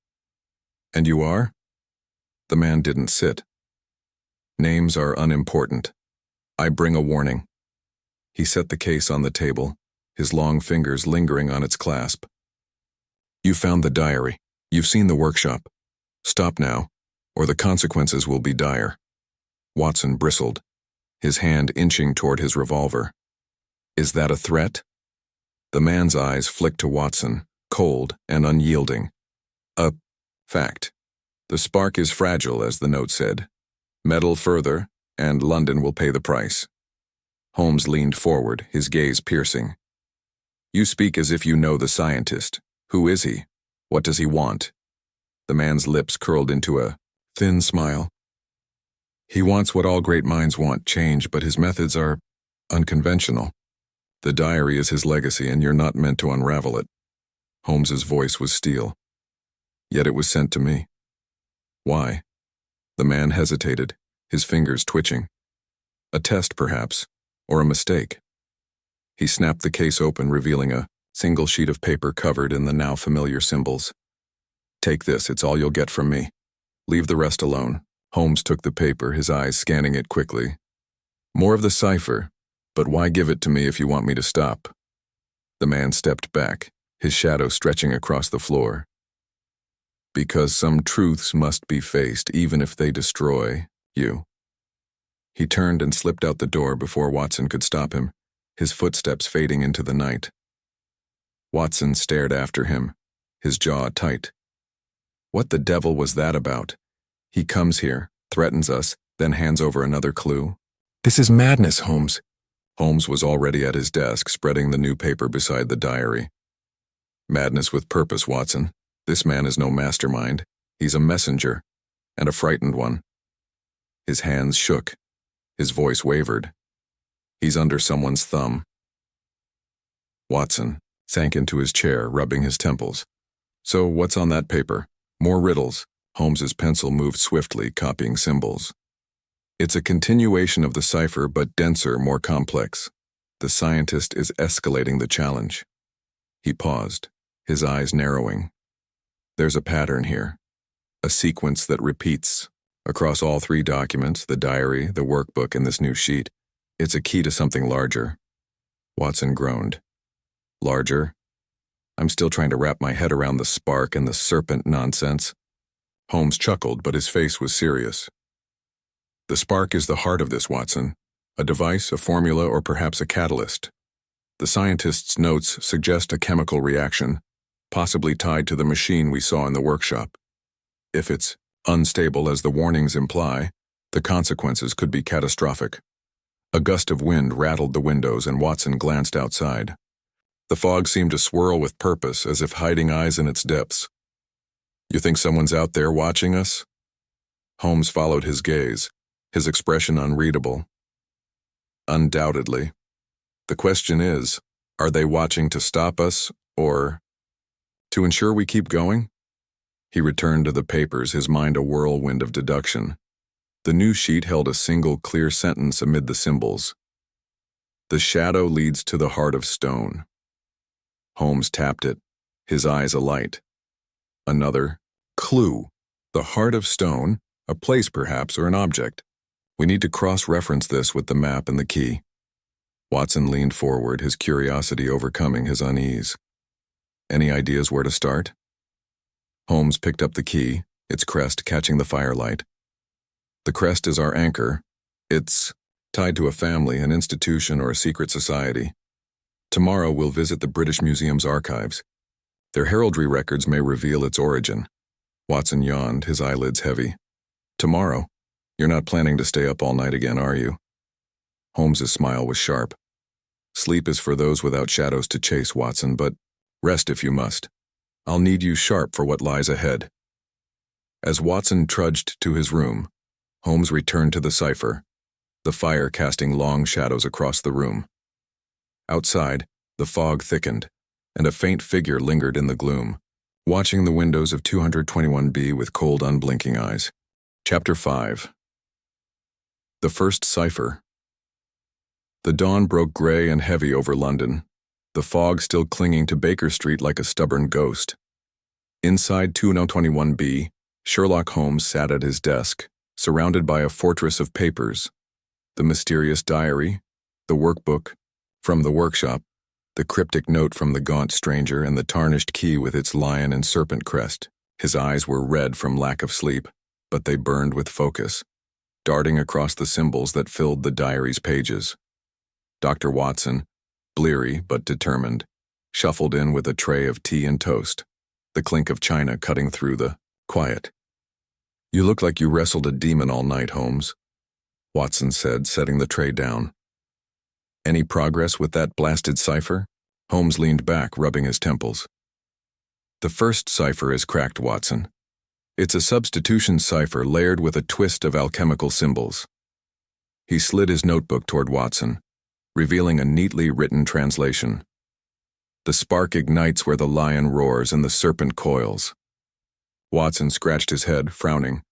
And you are? The man didn't sit. Names are unimportant. I bring a warning. He set the case on the table, his long fingers lingering on its clasp. You found the diary. You've seen the workshop. Stop now, or the consequences will be dire. Watson bristled, his hand inching toward his revolver. Is that a threat? The man's eyes flicked to Watson, cold and unyielding. A fact. The spark is fragile, as the note said. Meddle further, and London will pay the price. Holmes leaned forward, his gaze piercing. You speak as if you know the scientist. Who is he? What does he want? The man's lips curled into a thin smile. He wants what all great minds want, change, but his methods are unconventional. The diary is his legacy, and you're not meant to unravel it. Holmes's voice was steel. Yet it was sent to me. Why? The man hesitated, his fingers twitching. A test, perhaps, or a mistake. He snapped the case open, revealing a single sheet of paper covered in the now familiar symbols. Take this, it's all you'll get from me. Leave the rest alone. Holmes took the paper, his eyes scanning it quickly. More of the cipher, but why give it to me if you want me to stop? The man stepped back, his shadow stretching across the floor. Because some truths must be faced, even if they destroy you. He turned and slipped out the door before Watson could stop him, his footsteps fading into the night. Watson stared after him, his jaw tight. What the devil was that about? He comes here, threatens us, then hands over another clue. This is madness, Holmes. Holmes was already at his desk, spreading the new paper beside the diary. Madness with purpose, Watson. This man is no mastermind. He's a messenger, and a frightened one. His hands shook. His voice wavered. He's under someone's thumb. Watson sank into his chair, rubbing his temples. So what's on that paper? More riddles. Holmes's pencil moved swiftly, copying symbols. It's a continuation of the cipher, but denser, more complex. The scientist is escalating the challenge. He paused, his eyes narrowing. There's a pattern here, a sequence that repeats across all three documents, the diary, the workbook, and this new sheet. It's a key to something larger. Watson groaned. Larger? I'm still trying to wrap my head around the spark and the serpent nonsense. Holmes chuckled, but his face was serious. The spark is the heart of this, Watson. A device, a formula, or perhaps a catalyst. The scientist's notes suggest a chemical reaction, possibly tied to the machine we saw in the workshop. If it's unstable, as the warnings imply, the consequences could be catastrophic. A gust of wind rattled the windows, and Watson glanced outside. The fog seemed to swirl with purpose, as if hiding eyes in its depths. You think someone's out there watching us? Holmes followed his gaze, his expression unreadable. Undoubtedly. The question is, are they watching to stop us, or to ensure we keep going? He returned to the papers, his mind a whirlwind of deduction. The new sheet held a single clear sentence amid the symbols. The shadow leads to the heart of stone. Holmes tapped it, his eyes alight. Another clue. The heart of stone, a place perhaps, or an object. We need to cross-reference this with the map and the key. Watson leaned forward, his curiosity overcoming his unease. Any ideas where to start? Holmes picked up the key, its crest catching the firelight. The crest is our anchor. It's tied to a family, an institution, or a secret society. Tomorrow we'll visit the British Museum's archives. Their heraldry records may reveal its origin. Watson yawned, his eyelids heavy. Tomorrow? You're not planning to stay up all night again, are you? Holmes's smile was sharp. Sleep is for those without shadows to chase, Watson, but rest if you must. I'll need you sharp for what lies ahead. As Watson trudged to his room, Holmes returned to the cipher, the fire casting long shadows across the room. Outside, the fog thickened, and a faint figure lingered in the gloom, watching the windows of 221B with cold, unblinking eyes. Chapter 5. The first cipher. The dawn broke gray and heavy over London, the fog still clinging to Baker Street like a stubborn ghost. Inside 2021B, Sherlock Holmes sat at his desk, surrounded by a fortress of papers. The mysterious diary, the workbook from the workshop, the cryptic note from the gaunt stranger, and the tarnished key with its lion and serpent crest. His eyes were red from lack of sleep, but they burned with focus, darting across the symbols that filled the diary's pages. Dr. Watson, bleary but determined, shuffled in with a tray of tea and toast, the clink of china cutting through the quiet. "You look like you wrestled a demon all night, Holmes," Watson said, setting the tray down. "Any progress with that blasted cipher?" Holmes leaned back, rubbing his temples. "The first cipher is cracked, Watson. It's a substitution cipher layered with a twist of alchemical symbols." He slid his notebook toward Watson, revealing a neatly written translation. "The spark ignites where the lion roars and the serpent coils." Watson scratched his head, frowning.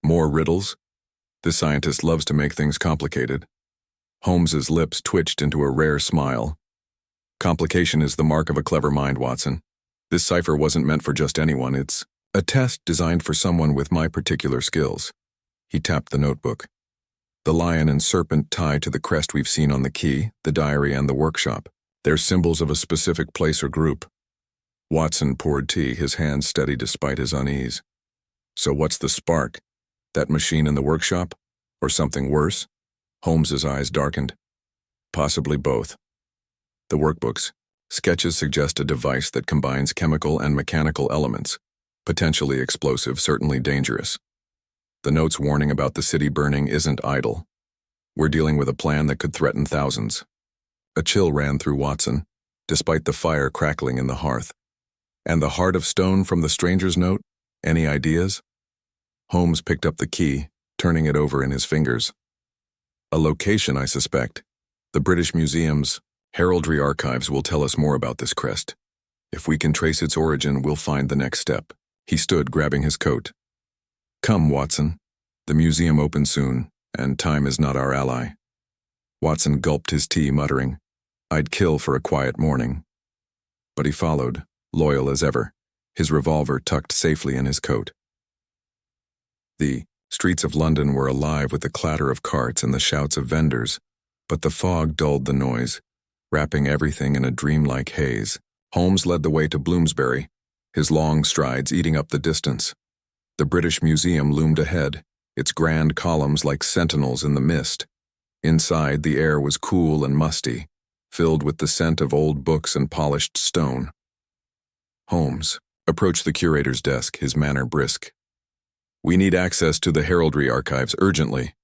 "More riddles? This scientist loves to make things complicated." Holmes's lips twitched into a rare smile. "Complication is the mark of a clever mind, Watson. This cipher wasn't meant for just anyone. It's a test designed for someone with my particular skills." He tapped the notebook. "The lion and serpent tie to the crest we've seen on the key, the diary, and the workshop. They're symbols of a specific place or group." Watson poured tea, his hands steady despite his unease. "So what's the spark? That machine in the workshop? Or something worse?" Holmes's eyes darkened. "Possibly both. The workbooks, sketches suggest a device that combines chemical and mechanical elements, potentially explosive, certainly dangerous. The note's warning about the city burning isn't idle. We're dealing with a plan that could threaten thousands." A chill ran through Watson, despite the fire crackling in the hearth. "And the heart of stone from the stranger's note? Any ideas?" Holmes picked up the key, turning it over in his fingers. "A location, I suspect. The British Museum's heraldry archives will tell us more about this crest. If we can trace its origin, we'll find the next step." He stood, grabbing his coat. "Come, Watson. The museum opens soon, and time is not our ally." Watson gulped his tea, muttering, "I'd kill for a quiet morning." But he followed, loyal as ever, his revolver tucked safely in his coat. The streets of London were alive with the clatter of carts and the shouts of vendors, but the fog dulled the noise, wrapping everything in a dreamlike haze. Holmes led the way to Bloomsbury, his long strides eating up the distance. The British Museum loomed ahead, its grand columns like sentinels in the mist. Inside, the air was cool and musty, filled with the scent of old books and polished stone. Holmes approached the curator's desk, his manner brisk. "We need access to the heraldry archives urgently."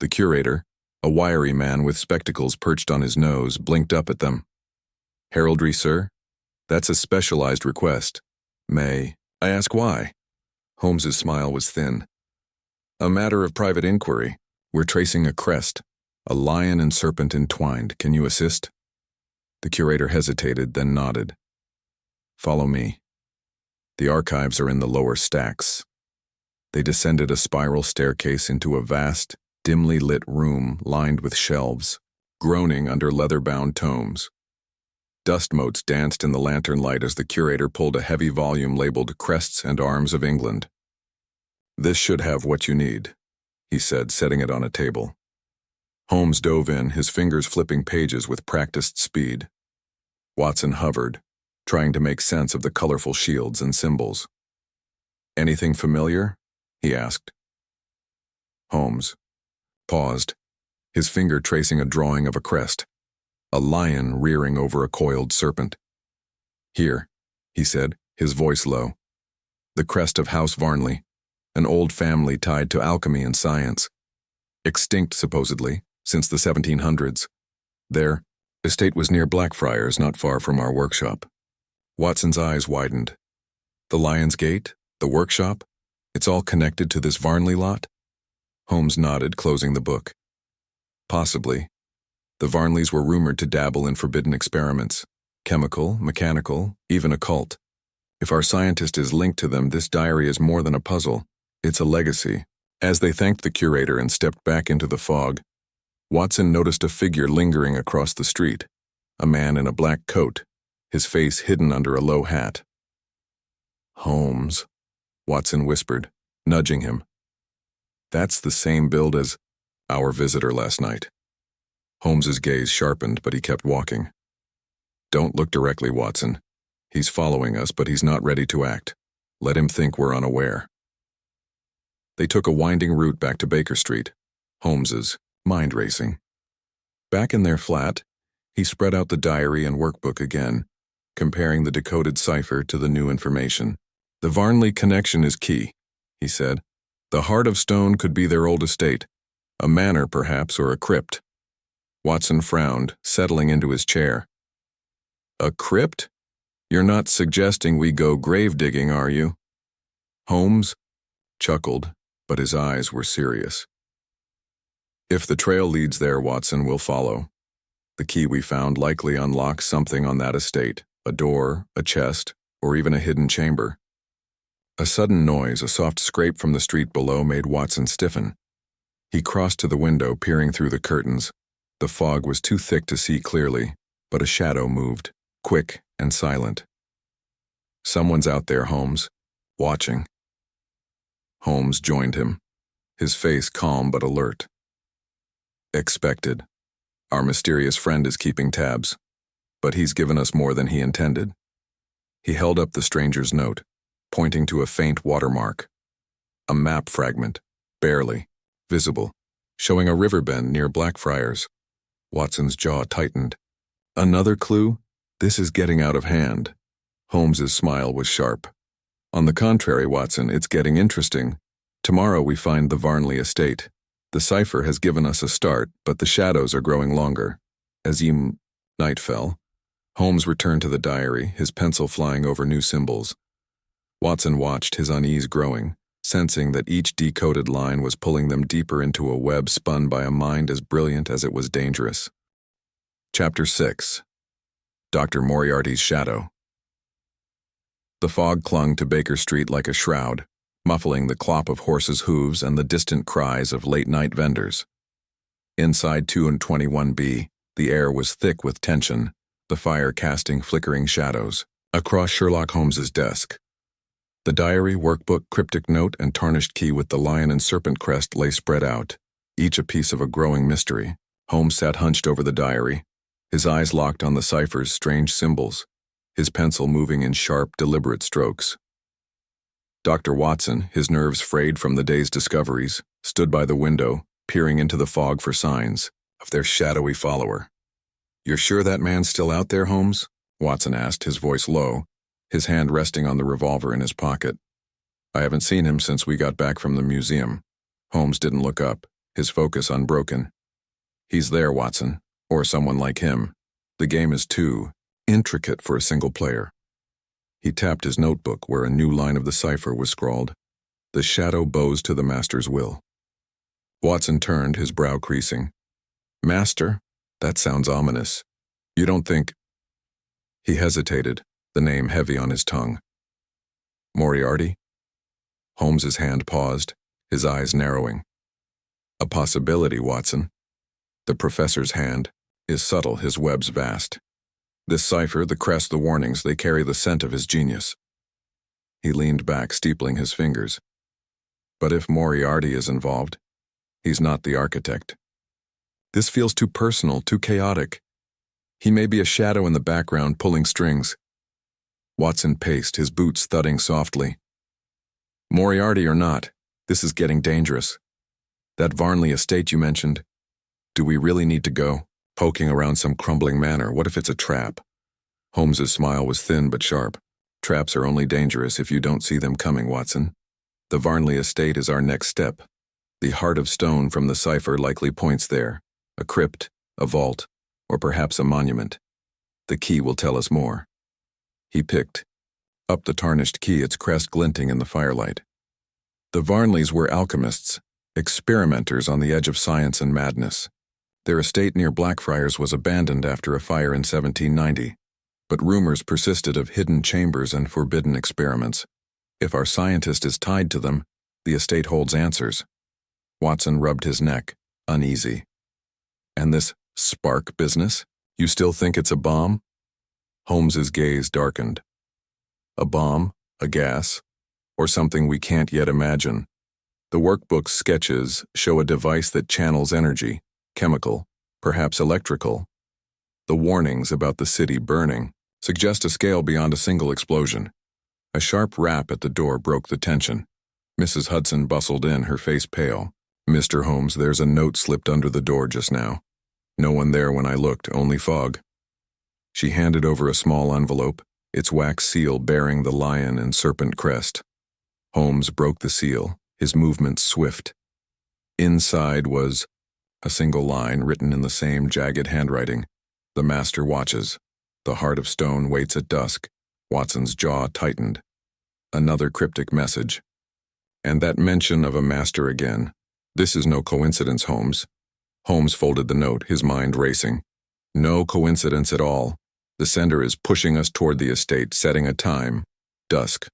The curator, a wiry man with spectacles perched on his nose, blinked up at them. "Heraldry, sir? That's a specialized request. May I ask why?" Holmes's smile was thin. "A matter of private inquiry. We're tracing a crest, a lion and serpent entwined. Can you assist?" The curator hesitated, then nodded. "Follow me." The archives are in the lower stacks. They descended a spiral staircase into a vast, dimly lit room lined with shelves, groaning under leather-bound tomes. Dust motes danced in the lantern light as the curator pulled a heavy volume labeled Crests and Arms of England. "This should have what you need," he said, setting it on a table. Holmes dove in, his fingers flipping pages with practiced speed. Watson hovered, trying to make sense of the colorful shields and symbols. "Anything familiar?" he asked. Holmes paused, his finger tracing a drawing of a crest, a lion rearing over a coiled serpent. "Here," he said, his voice low. "The crest of House Varnley, an old family tied to alchemy and science. Extinct, supposedly, since the 1700s. Their estate was near Blackfriars, not far from our workshop." Watson's eyes widened. "The Lion's Gate? The workshop? It's all connected to this Varnley lot?" Holmes nodded, closing the book. "Possibly. The Varnleys were rumored to dabble in forbidden experiments, chemical, mechanical, even occult. If our scientist is linked to them, this diary is more than a puzzle. It's a legacy, As they thanked the curator and stepped back into the fog, Watson noticed a figure lingering across the street, a man in a black coat, his face hidden under a low hat. "Holmes," Watson whispered, nudging him. "That's the same build as our visitor last night." Holmes's gaze sharpened, but he kept walking. "Don't look directly, Watson. He's following us, but he's not ready to act. Let him think we're unaware." They took a winding route back to Baker Street, Holmes's mind racing. Back in their flat, he spread out the diary and workbook again, comparing the decoded cipher to the new information. "The Varnley connection is key," he said. "The Heart of Stone could be their old estate, a manor perhaps, or a crypt." Watson frowned, settling into his chair. "A crypt? You're not suggesting we go grave digging, are you?" Holmes chuckled, but his eyes were serious. "If the trail leads there, Watson, we'll follow. The key we found likely unlocks something on that estate, a door, a chest, or even a hidden chamber." A sudden noise, a soft scrape from the street below, made Watson stiffen. He crossed to the window, peering through the curtains. The fog was too thick to see clearly, but a shadow moved, quick and silent. "Someone's out there, Holmes, watching." Holmes joined him, his face calm but alert. "Expected. Our mysterious friend is keeping tabs, but he's given us more than he intended." He held up the stranger's note, pointing to a faint watermark. A map fragment, barely visible, showing a river bend near Blackfriars. Watson's jaw tightened. "Another clue? This is getting out of hand." Holmes's smile was sharp. "On the contrary, Watson, it's getting interesting. Tomorrow we find the Varnley estate. The cipher has given us a start, but the shadows are growing longer." As night fell, Holmes returned to the diary, his pencil flying over new symbols. Watson watched, his unease growing, sensing that each decoded line was pulling them deeper into a web spun by a mind as brilliant as it was dangerous. Chapter 6. Dr. Moriarty's Shadow. The fog clung to Baker Street like a shroud, muffling the clop of horses' hooves and the distant cries of late-night vendors. Inside 221B, the air was thick with tension, the fire casting flickering shadows. Across Sherlock Holmes's desk, the diary, workbook, cryptic note, and tarnished key with the lion and serpent crest lay spread out, each a piece of a growing mystery. Holmes sat hunched over the diary, his eyes locked on the cipher's strange symbols, his pencil moving in sharp, deliberate strokes. Dr. Watson, his nerves frayed from the day's discoveries, stood by the window, peering into the fog for signs of their shadowy follower. "You're sure that man's still out there, Holmes?" Watson asked, his voice low, his hand resting on the revolver in his pocket. "I haven't seen him since we got back from the museum." Holmes didn't look up, his focus unbroken. "He's there, Watson, or someone like him. The game is too intricate for a single player." He tapped his notebook where a new line of the cipher was scrawled. "The shadow bows to the master's will." Watson turned, his brow creasing. "Master? That sounds ominous. You don't think—" He hesitated, the name heavy on his tongue. "Moriarty?" Holmes's hand paused, his eyes narrowing. "A possibility, Watson. The professor's hand is subtle, his web's vast. This cipher, the crest, the warnings, they carry the scent of his genius." He leaned back, steepling his fingers. "But if Moriarty is involved, he's not the architect. This feels too personal, too chaotic. He may be a shadow in the background pulling strings." Watson paced, his boots thudding softly. "Moriarty or not, this is getting dangerous. That Varnley estate you mentioned, do we really need to go poking around some crumbling manor? What if it's a trap?" Holmes's smile was thin but sharp. "Traps are only dangerous if you don't see them coming, Watson. The Varnley estate is our next step. The Heart of Stone from the cipher likely points there. A crypt, a vault, or perhaps a monument. The key will tell us more." He picked up the tarnished key, its crest glinting in the firelight. The Varnleys were alchemists, experimenters on the edge of science and madness. Their estate near Blackfriars was abandoned after a fire in 1790, but rumors persisted of hidden chambers and forbidden experiments. If our scientist is tied to them, the estate holds answers. Watson rubbed his neck, uneasy. And this spark business? You still think it's a bomb? Holmes's gaze darkened. A bomb, a gas, or something we can't yet imagine. The workbook's sketches show a device that channels energy, chemical, perhaps electrical. The warnings about the city burning suggest a scale beyond a single explosion. A sharp rap at the door broke the tension. Mrs. Hudson bustled in, her face pale. "Mr. Holmes, there's a note slipped under the door just now. No one there when I looked, only fog." She handed over a small envelope, its wax seal bearing the lion and serpent crest. Holmes broke the seal, his movements swift. Inside was a single line written in the same jagged handwriting. "The master watches. The heart of stone waits at dusk." Watson's jaw tightened. Another cryptic message. And that mention of a master again. "This is no coincidence, Holmes." Holmes folded the note, his mind racing. "No coincidence at all. The sender is pushing us toward the estate, setting a time. Dusk.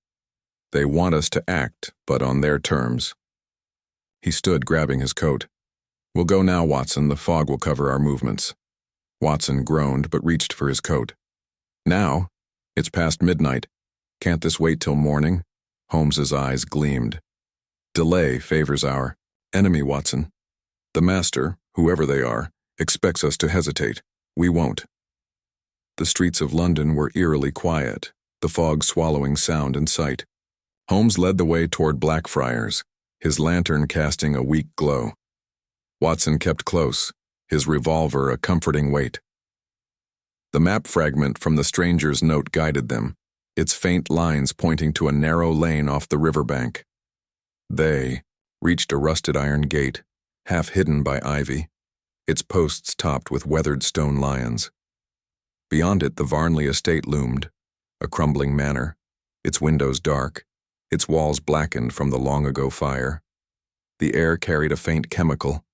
They want us to act, but on their terms." He stood, grabbing his coat. "We'll go now, Watson. The fog will cover our movements." Watson groaned, but reached for his coat. "Now? It's past midnight. Can't this wait till morning?" Holmes's eyes gleamed. "Delay favors our enemy, Watson. The master, whoever they are, expects us to hesitate. We won't." The streets of London were eerily quiet, the fog swallowing sound and sight. Holmes led the way toward Blackfriars, his lantern casting a weak glow. Watson kept close, his revolver a comforting weight. The map fragment from the stranger's note guided them, its faint lines pointing to a narrow lane off the riverbank. They reached a rusted iron gate, half hidden by ivy, its posts topped with weathered stone lions. Beyond it, the Varnley estate loomed, a crumbling manor, its windows dark, its walls blackened from the long-ago fire. The air carried a faint chemical,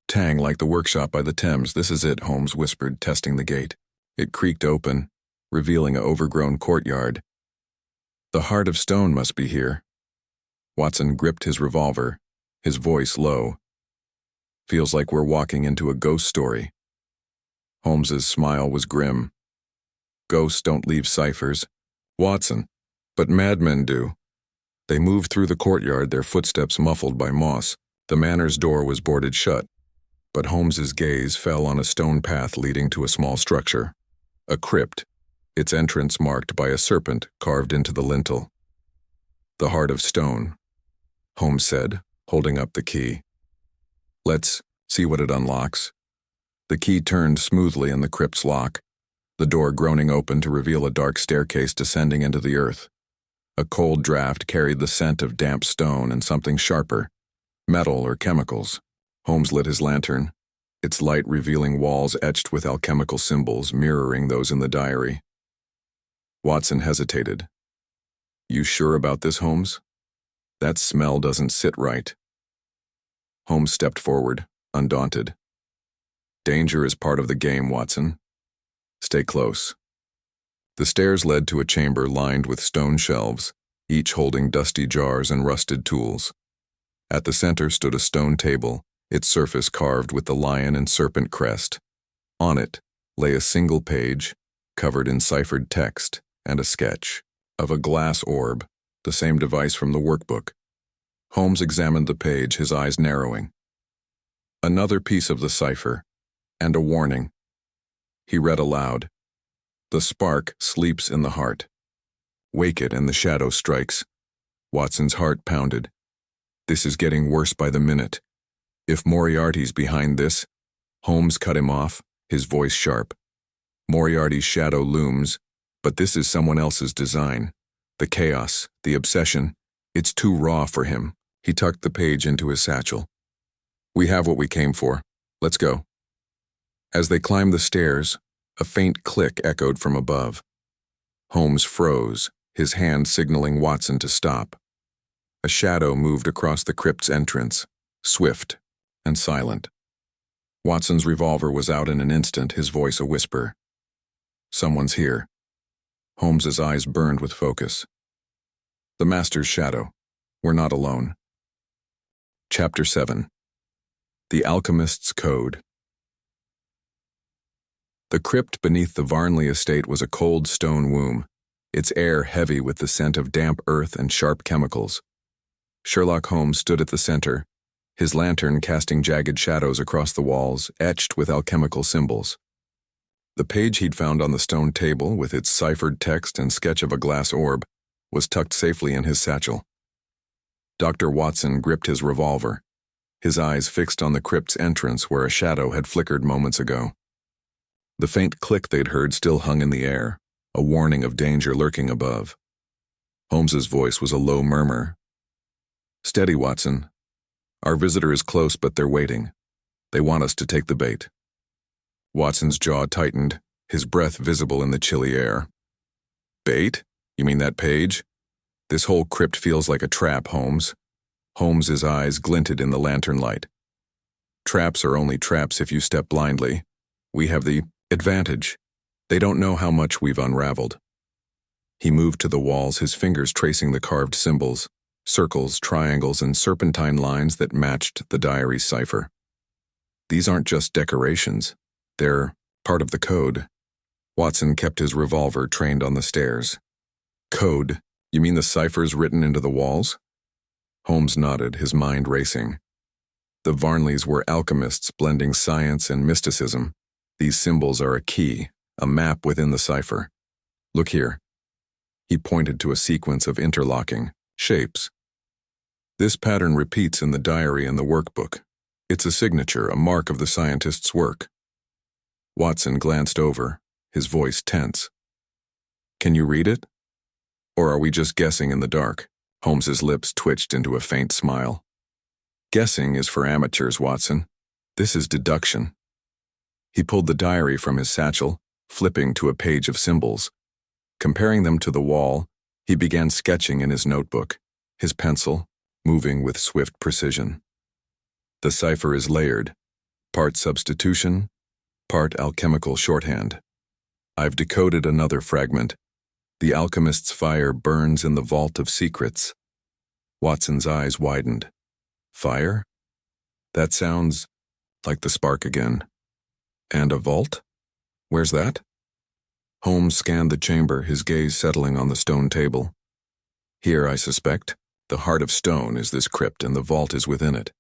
tang like the workshop by the Thames. "This is it," Holmes whispered, testing the gate. It creaked open, revealing an overgrown courtyard. "The heart of stone must be here." Watson gripped his revolver, his voice low. "Feels like we're walking into a ghost story." Holmes's smile was grim. "Ghosts don't leave ciphers, Watson, but madmen do." They moved through the courtyard, their footsteps muffled by moss. The manor's door was boarded shut, but Holmes's gaze fell on a stone path leading to a small structure. A crypt, its entrance marked by a serpent carved into the lintel. "The heart of stone," Holmes said, holding up the key. "Let's see what it unlocks." The key turned smoothly in the crypt's lock, the door groaning open to reveal a dark staircase descending into the earth. A cold draft carried the scent of damp stone and something sharper, metal or chemicals. Holmes lit his lantern, its light revealing walls etched with alchemical symbols mirroring those in the diary. Watson hesitated. "You sure about this, Holmes? That smell doesn't sit right." Holmes stepped forward, undaunted. "Danger is part of the game, Watson. Stay close." The stairs led to a chamber lined with stone shelves, each holding dusty jars and rusted tools. At the center stood a stone table, its surface carved with the lion and serpent crest. On it lay a single page, covered in ciphered text, and a sketch of a glass orb, the same device from the workbook. Holmes examined the page, his eyes narrowing. Another piece of the cipher, and a warning. He read aloud. "The spark sleeps in the heart. Wake it and the shadow strikes." Watson's heart pounded. This is getting worse by the minute. If Moriarty's behind this, Holmes cut him off, his voice sharp. Moriarty's shadow looms, but this is someone else's design. The chaos, the obsession, it's too raw for him. He tucked the page into his satchel. "We have what we came for. Let's go." As they climbed the stairs, a faint click echoed from above. Holmes froze, his hand signaling Watson to stop. A shadow moved across the crypt's entrance, swift and silent. Watson's revolver was out in an instant, his voice a whisper. "Someone's here." Holmes's eyes burned with focus. "The master's shadow. We're not alone." Chapter 7. The Alchemist's Code. The crypt beneath the Varnley estate was a cold stone womb, its air heavy with the scent of damp earth and sharp chemicals. Sherlock Holmes stood at the center, his lantern casting jagged shadows across the walls, etched with alchemical symbols. The page he'd found on the stone table, with its ciphered text and sketch of a glass orb, was tucked safely in his satchel. Dr. Watson gripped his revolver, his eyes fixed on the crypt's entrance where a shadow had flickered moments ago. The faint click they'd heard still hung in the air, a warning of danger lurking above. Holmes's voice was a low murmur. "Steady, Watson. Our visitor is close, but they're waiting. They want us to take the bait." Watson's jaw tightened, his breath visible in the chilly air. "Bait? You mean that page? This whole crypt feels like a trap, Holmes." Holmes's eyes glinted in the lantern light. "Traps are only traps if you step blindly. We have the advantage. They don't know how much we've unraveled." He moved to the walls, his fingers tracing the carved symbols, circles, triangles, and serpentine lines that matched the diary's cipher. "These aren't just decorations. They're part of the code." Watson kept his revolver trained on the stairs. "Code? You mean the ciphers written into the walls?" Holmes nodded, his mind racing. The Varnleys were alchemists blending science and mysticism. These symbols are a key, a map within the cipher. "Look here." He pointed to a sequence of interlocking shapes. "This pattern repeats in the diary and the workbook. It's a signature, a mark of the scientist's work." Watson glanced over, his voice tense. "Can you read it? Or are we just guessing in the dark?" Holmes's lips twitched into a faint smile. "Guessing is for amateurs, Watson. This is deduction." He pulled the diary from his satchel, flipping to a page of symbols. Comparing them to the wall, he began sketching in his notebook, his pencil moving with swift precision. The cipher is layered, part substitution, part alchemical shorthand. I've decoded another fragment. The alchemist's fire burns in the vault of secrets. Watson's eyes widened. Fire? That sounds like the spark again. And a vault? Where's that? Holmes scanned the chamber, his gaze settling on the stone table. Here, I suspect, the heart of stone is this crypt and the vault is within it.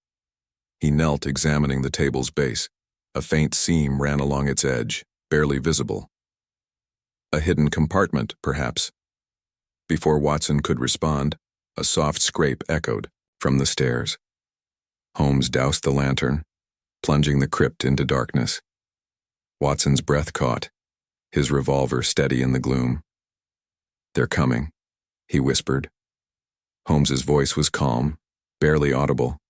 He knelt, examining the table's base. A faint seam ran along its edge, barely visible. A hidden compartment, perhaps. Before Watson could respond, a soft scrape echoed from the stairs. Holmes doused the lantern, plunging the crypt into darkness. Watson's breath caught, his revolver steady in the gloom. "They're coming," he whispered. Holmes's voice was calm, barely audible.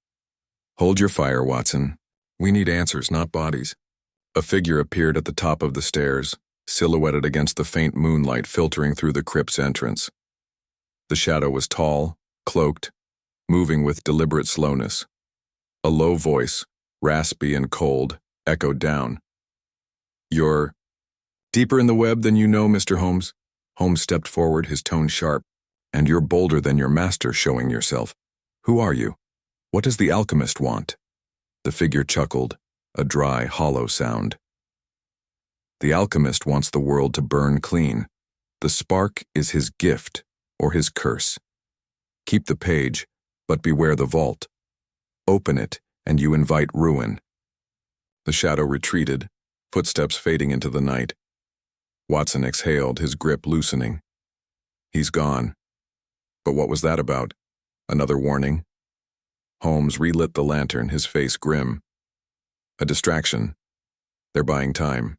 "Hold your fire, Watson. We need answers, not bodies." A figure appeared at the top of the stairs, silhouetted against the faint moonlight filtering through the crypt's entrance. The shadow was tall, cloaked, moving with deliberate slowness. A low voice, raspy and cold, echoed down. "You're deeper in the web than you know, Mr. Holmes." Holmes stepped forward, his tone sharp. "And you're bolder than your master showing yourself. Who are you? What does the alchemist want?" The figure chuckled, a dry, hollow sound. "The alchemist wants the world to burn clean. The spark is his gift or his curse. Keep the page, but beware the vault. Open it, and you invite ruin." The shadow retreated, footsteps fading into the night. Watson exhaled, his grip loosening. He's gone. But what was that about? Another warning? Holmes relit the lantern, his face grim. A distraction. They're buying time,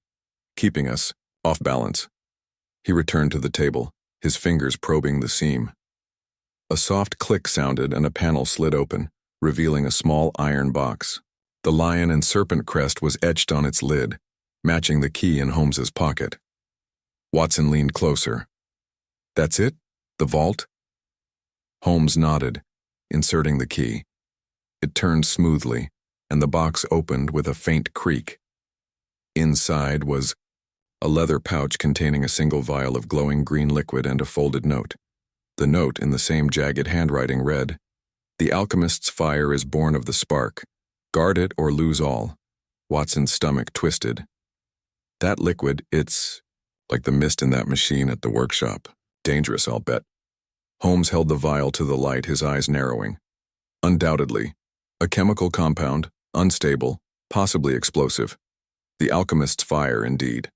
keeping us off balance. He returned to the table, his fingers probing the seam. A soft click sounded and a panel slid open, revealing a small iron box. The lion and serpent crest was etched on its lid, matching the key in Holmes's pocket. Watson leaned closer. "That's it? The vault?" Holmes nodded, inserting the key. It turned smoothly, and the box opened with a faint creak. Inside was a leather pouch containing a single vial of glowing green liquid and a folded note. The note, in the same jagged handwriting, read, "The alchemist's fire is born of the spark. Guard it or lose all. Watson's stomach twisted. That liquid, it's like the mist in that machine at the workshop. Dangerous, I'll bet. Holmes held the vial to the light, his eyes narrowing. Undoubtedly. A chemical compound, unstable, possibly explosive. The alchemist's fire, indeed.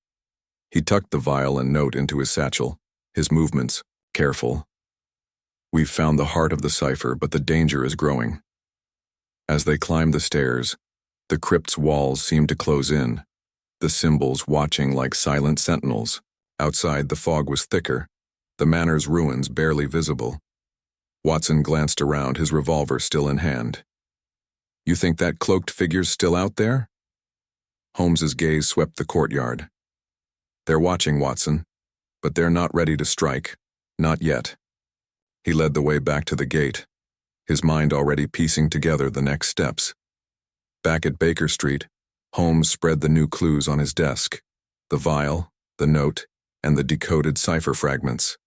He tucked the vial and note into his satchel, his movements careful. We've found the heart of the cipher, but the danger is growing. As they climbed the stairs, the crypt's walls seemed to close in, the symbols watching like silent sentinels. Outside, the fog was thicker, the manor's ruins barely visible. Watson glanced around, his revolver still in hand. You think that cloaked figure's still out there? Holmes's gaze swept the courtyard. They're watching, Watson, but they're not ready to strike. Not yet. He led the way back to the gate, his mind already piecing together the next steps. Back at Baker Street, Holmes spread the new clues on his desk, the vial, the note, and the decoded cipher fragments.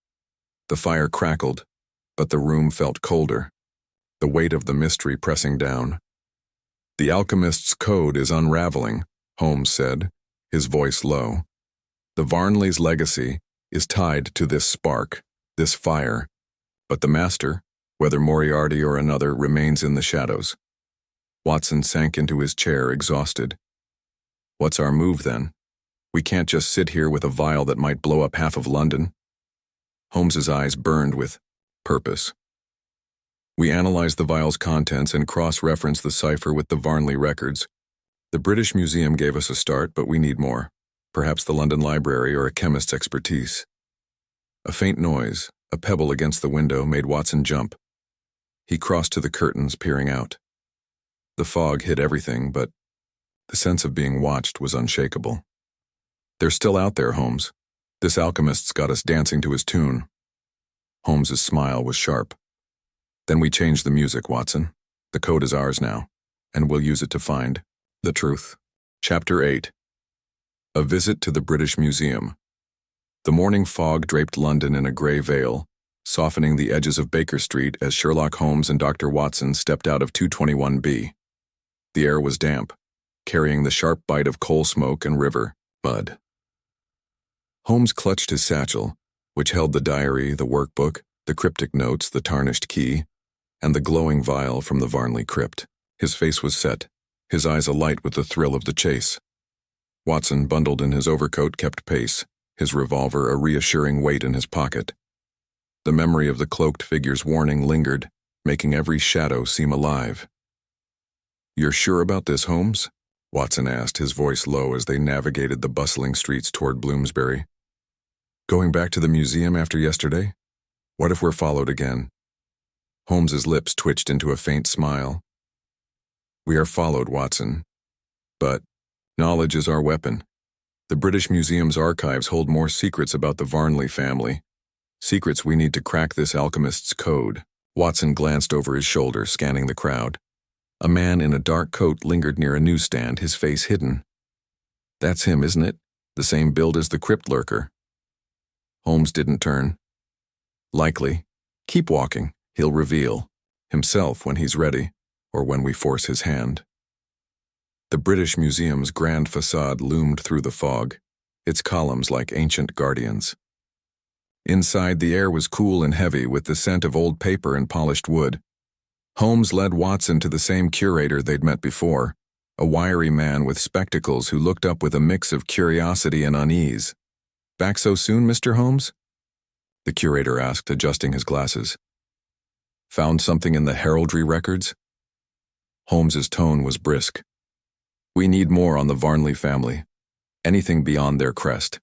The fire crackled, but the room felt colder, the weight of the mystery pressing down. The alchemist's code is unraveling, Holmes said, his voice low. The Varnley's legacy is tied to this spark, this fire, but the master, whether Moriarty or another, remains in the shadows. Watson sank into his chair, exhausted. What's our move, then? We can't just sit here with a vial that might blow up half of London. Holmes's eyes burned with purpose. We analyzed the vial's contents and cross-referenced the cipher with the Varnley records. The British Museum gave us a start, but we need more. Perhaps the London Library or a chemist's expertise. A faint noise, a pebble against the window, made Watson jump. He crossed to the curtains, peering out. The fog hid everything, but the sense of being watched was unshakable. They're still out there, Holmes. This alchemist's got us dancing to his tune. Holmes's smile was sharp. Then we change the music, Watson. The code is ours now, and we'll use it to find the truth. Chapter 8. A visit to the British Museum. The morning fog draped London in a grey veil, softening the edges of Baker Street as Sherlock Holmes and Dr. Watson stepped out of 221B. The air was damp, carrying the sharp bite of coal smoke and river mud. Holmes clutched his satchel, which held the diary, the workbook, the cryptic notes, the tarnished key, and the glowing vial from the Varnley crypt. His face was set, his eyes alight with the thrill of the chase. Watson, bundled in his overcoat, kept pace, his revolver a reassuring weight in his pocket. The memory of the cloaked figure's warning lingered, making every shadow seem alive. "You're sure about this, Holmes?" Watson asked, his voice low as they navigated the bustling streets toward Bloomsbury. "Going back to the museum after yesterday? What if we're followed again?" Holmes's lips twitched into a faint smile. "We are followed, Watson. But knowledge is our weapon. The British Museum's archives hold more secrets about the Varnley family. Secrets we need to crack this alchemist's code." Watson glanced over his shoulder, scanning the crowd. A man in a dark coat lingered near a newsstand, his face hidden. "That's him, isn't it? The same build as the crypt lurker." Holmes didn't turn. "Likely. Keep walking. He'll reveal himself when he's ready, or when we force his hand." The British Museum's grand facade loomed through the fog, its columns like ancient guardians. Inside, the air was cool and heavy with the scent of old paper and polished wood. Holmes led Watson to the same curator they'd met before, a wiry man with spectacles who looked up with a mix of curiosity and unease. "Back so soon, Mr. Holmes?" the curator asked, adjusting his glasses. "Found something in the heraldry records?" Holmes's tone was brisk. "We need more on the Varnley family. Anything beyond their crest.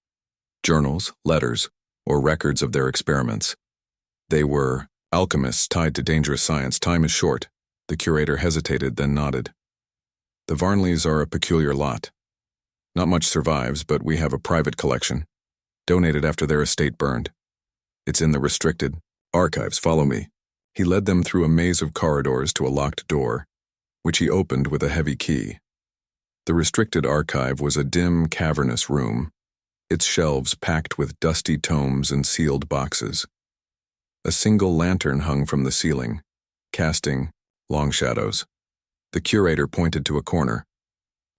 Journals, letters, or records of their experiments. They were alchemists tied to dangerous science. Time is short." The curator hesitated, then nodded. "The Varnleys are a peculiar lot. Not much survives, but we have a private collection, donated after their estate burned. It's in the restricted archives. Follow me." He led them through a maze of corridors to a locked door, which he opened with a heavy key. The restricted archive was a dim, cavernous room, its shelves packed with dusty tomes and sealed boxes. A single lantern hung from the ceiling, casting long shadows. The curator pointed to a corner.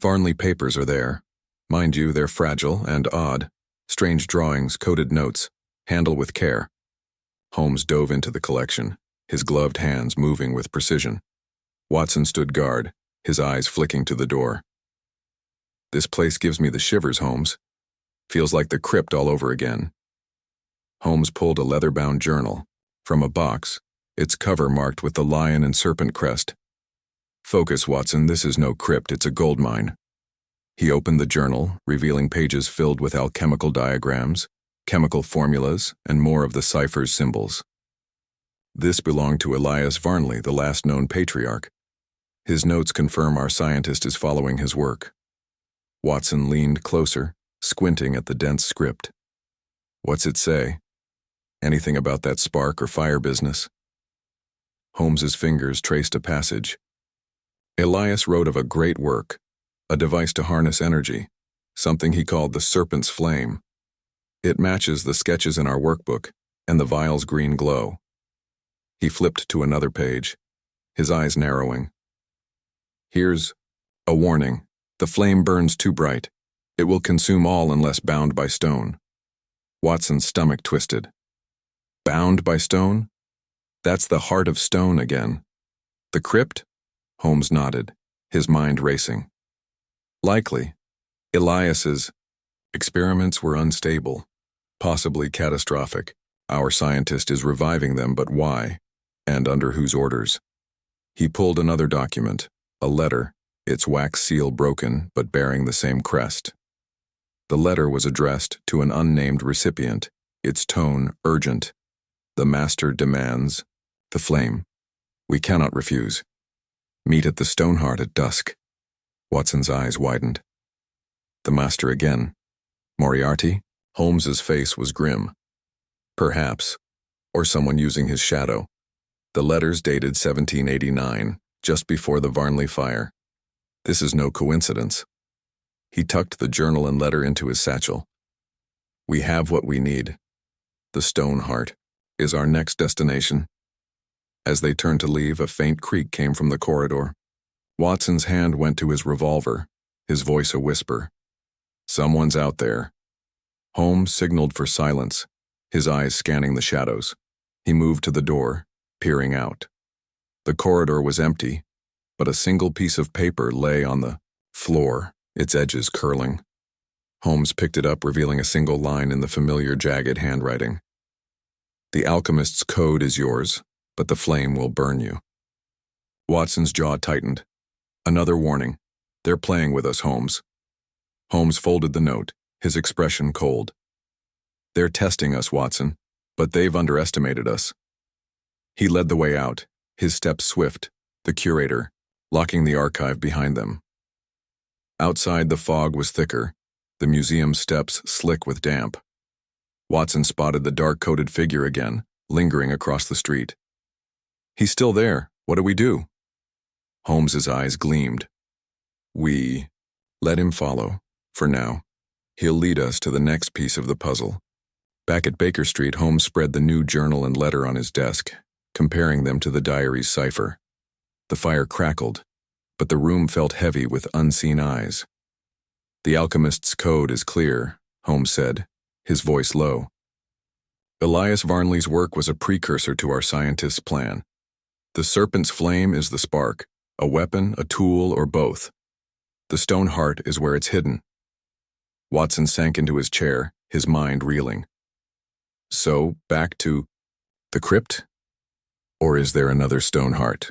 Varnley papers are there. Mind you, they're fragile and odd. Strange drawings, coded notes. Handle with care. Holmes dove into the collection, his gloved hands moving with precision. Watson stood guard, his eyes flicking to the door. This place gives me the shivers, Holmes. Feels like the crypt all over again. Holmes pulled a leather-bound journal from a box, its cover marked with the lion and serpent crest. Focus, Watson, this is no crypt, it's a gold mine. He opened the journal, revealing pages filled with alchemical diagrams, chemical formulas, and more of the cipher's symbols. This belonged to Elias Varnley, the last known patriarch. His notes confirm our scientist is following his work. Watson leaned closer, squinting at the dense script. What's it say? Anything about that spark or fire business? Holmes's fingers traced a passage. Elias wrote of a great work, a device to harness energy, something he called the serpent's flame. It matches the sketches in our workbook and the vial's green glow. He flipped to another page, his eyes narrowing. Here's a warning. The flame burns too bright. It will consume all unless bound by stone. Watson's stomach twisted. Bound by stone? That's the heart of stone again. The crypt? Holmes nodded, his mind racing. Likely. Elias's experiments were unstable, possibly catastrophic. Our scientist is reviving them, but why? And under whose orders? He pulled another document, a letter, its wax seal broken but bearing the same crest. The letter was addressed to an unnamed recipient, its tone urgent. The master demands the flame. We cannot refuse. Meet at the Stoneheart at dusk. Watson's eyes widened. The master again. Moriarty? Holmes's face was grim. Perhaps. Or someone using his shadow. The letters dated 1789, just before the Varnley fire. This is no coincidence. He tucked the journal and letter into his satchel. We have what we need. The Stoneheart is our next destination. As they turned to leave, a faint creak came from the corridor. Watson's hand went to his revolver, his voice a whisper. Someone's out there. Holmes signaled for silence, his eyes scanning the shadows. He moved to the door, peering out. The corridor was empty, but a single piece of paper lay on the floor, its edges curling. Holmes picked it up, revealing a single line in the familiar jagged handwriting. The alchemist's code is yours, but the flame will burn you. Watson's jaw tightened. Another warning. They're playing with us, Holmes. Holmes folded the note, his expression cold. They're testing us, Watson, but they've underestimated us. He led the way out, his steps swift, the curator, locking the archive behind them. Outside, the fog was thicker, the museum steps slick with damp. Watson spotted the dark-coated figure again, lingering across the street. He's still there. What do we do? Holmes's eyes gleamed. We let him follow, for now. He'll lead us to the next piece of the puzzle. Back at Baker Street, Holmes spread the new journal and letter on his desk, comparing them to the diary's cipher. The fire crackled, but the room felt heavy with unseen eyes. The alchemist's code is clear, Holmes said, his voice low. Elias Varnley's work was a precursor to our scientist's plan. The serpent's flame is the spark, a weapon, a tool, or both. The Stoneheart is where it's hidden. Watson sank into his chair, his mind reeling. So, back to the crypt? Or is there another Stoneheart?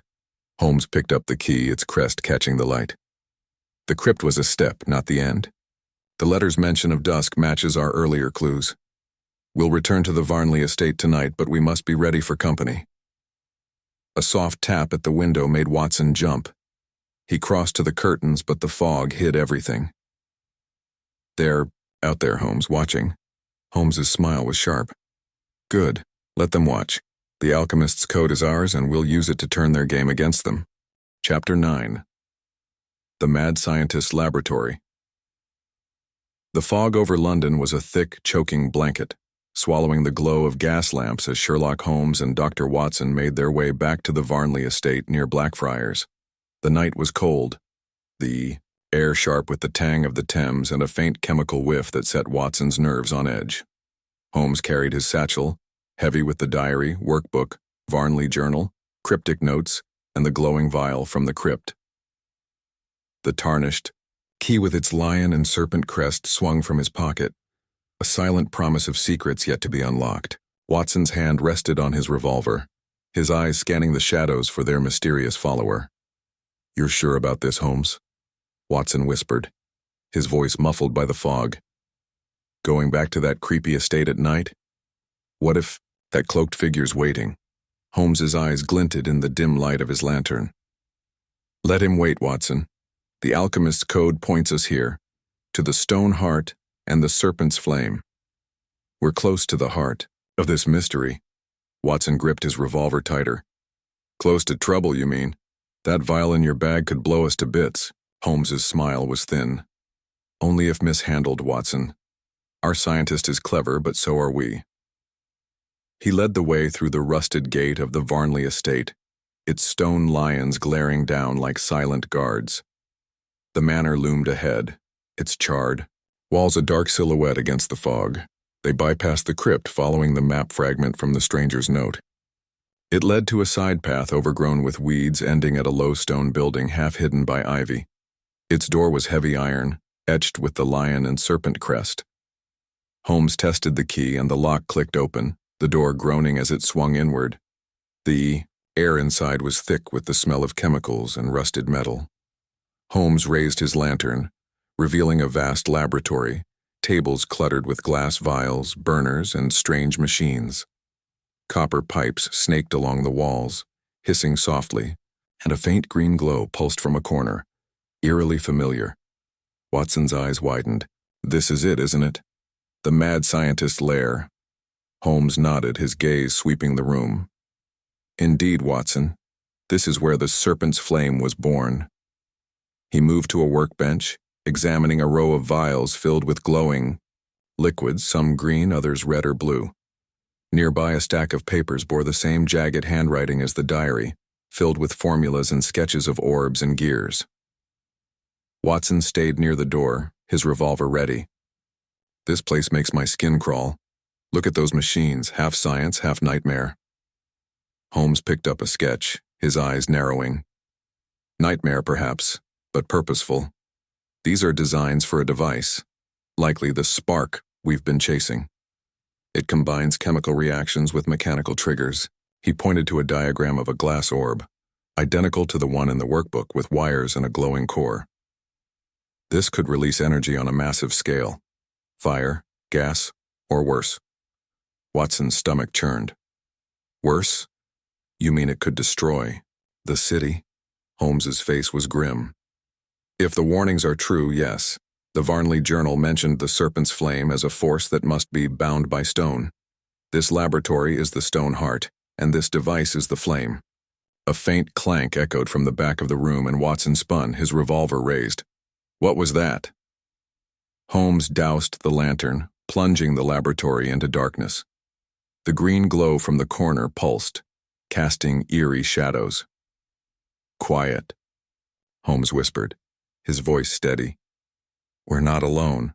Holmes picked up the key, its crest catching the light. The crypt was a step, not the end. The letter's mention of dusk matches our earlier clues. We'll return to the Varnley estate tonight, but we must be ready for company. A soft tap at the window made Watson jump. He crossed to the curtains, but the fog hid everything. They're out there, Holmes, watching. Holmes's smile was sharp. Good. Let them watch. The alchemist's code is ours, and we'll use it to turn their game against them. Chapter 9. The Mad Scientist's Laboratory. The fog over London was a thick, choking blanket, swallowing the glow of gas lamps as Sherlock Holmes and Dr. Watson made their way back to the Varnley estate near Blackfriars. The night was cold, the air sharp with the tang of the Thames and a faint chemical whiff that set Watson's nerves on edge. Holmes carried his satchel, heavy with the diary, workbook, Varnley journal, cryptic notes, and the glowing vial from the crypt. The tarnished key with its lion and serpent crest swung from his pocket, a silent promise of secrets yet to be unlocked. Watson's hand rested on his revolver, his eyes scanning the shadows for their mysterious follower. "You're sure about this, Holmes?" Watson whispered, his voice muffled by the fog. "Going back to that creepy estate at night? What if that cloaked figure's waiting?" Holmes's eyes glinted in the dim light of his lantern. "Let him wait, Watson. The alchemist's code points us here, to the stone heart and the serpent's flame. We're close to the heart of this mystery." Watson gripped his revolver tighter. "Close to trouble, you mean? That vial in your bag could blow us to bits." Holmes's smile was thin. "Only if mishandled, Watson. Our scientist is clever, but so are we." He led the way through the rusted gate of the Varnley estate, its stone lions glaring down like silent guards. The manor loomed ahead, its charred walls a dark silhouette against the fog. They bypassed the crypt, following the map fragment from the stranger's note. It led to a side path overgrown with weeds, ending at a low stone building half hidden by ivy. Its door was heavy iron, etched with the lion and serpent crest. Holmes tested the key and the lock clicked open, the door groaning as it swung inward. The air inside was thick with the smell of chemicals and rusted metal. Holmes raised his lantern, revealing a vast laboratory, tables cluttered with glass vials, burners, and strange machines. Copper pipes snaked along the walls, hissing softly, and a faint green glow pulsed from a corner, eerily familiar. Watson's eyes widened. "This is it, isn't it? The mad scientist's lair." Holmes nodded, his gaze sweeping the room. "Indeed, Watson. This is where the serpent's flame was born." He moved to a workbench, examining a row of vials filled with glowing liquids, some green, others red or blue. Nearby, a stack of papers bore the same jagged handwriting as the diary, filled with formulas and sketches of orbs and gears. Watson stayed near the door, his revolver ready. "This place makes my skin crawl. Look at those machines, half science, half nightmare." Holmes picked up a sketch, his eyes narrowing. "Nightmare, perhaps, but purposeful. These are designs for a device, likely the spark we've been chasing. It combines chemical reactions with mechanical triggers." He pointed to a diagram of a glass orb, identical to the one in the workbook with wires and a glowing core. "This could release energy on a massive scale. Fire, gas, or worse." Watson's stomach churned. "Worse? You mean it could destroy the city?" Holmes's face was grim. "If the warnings are true, yes. The Varnley Journal mentioned the serpent's flame as a force that must be bound by stone. This laboratory is the stone heart, and this device is the flame." A faint clank echoed from the back of the room, and Watson spun, his revolver raised. "What was that?" Holmes doused the lantern, plunging the laboratory into darkness. The green glow from the corner pulsed, casting eerie shadows. "Quiet," Holmes whispered, his voice steady. "We're not alone."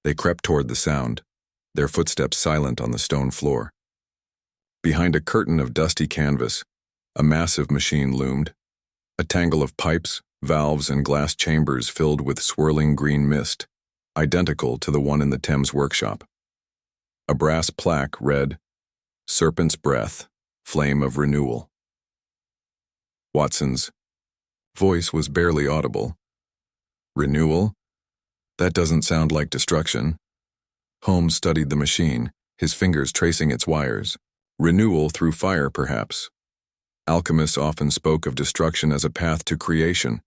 They crept toward the sound, their footsteps silent on the stone floor. Behind a curtain of dusty canvas, a massive machine loomed, a tangle of pipes, valves, and glass chambers filled with swirling green mist, identical to the one in the Thames workshop. A brass plaque read, "Serpent's Breath, Flame of Renewal." Watson's voice was barely audible. "Renewal? That doesn't sound like destruction." Holmes studied the machine, his fingers tracing its wires. Renewal through fire, perhaps. Alchemists often spoke of destruction as a path to creation.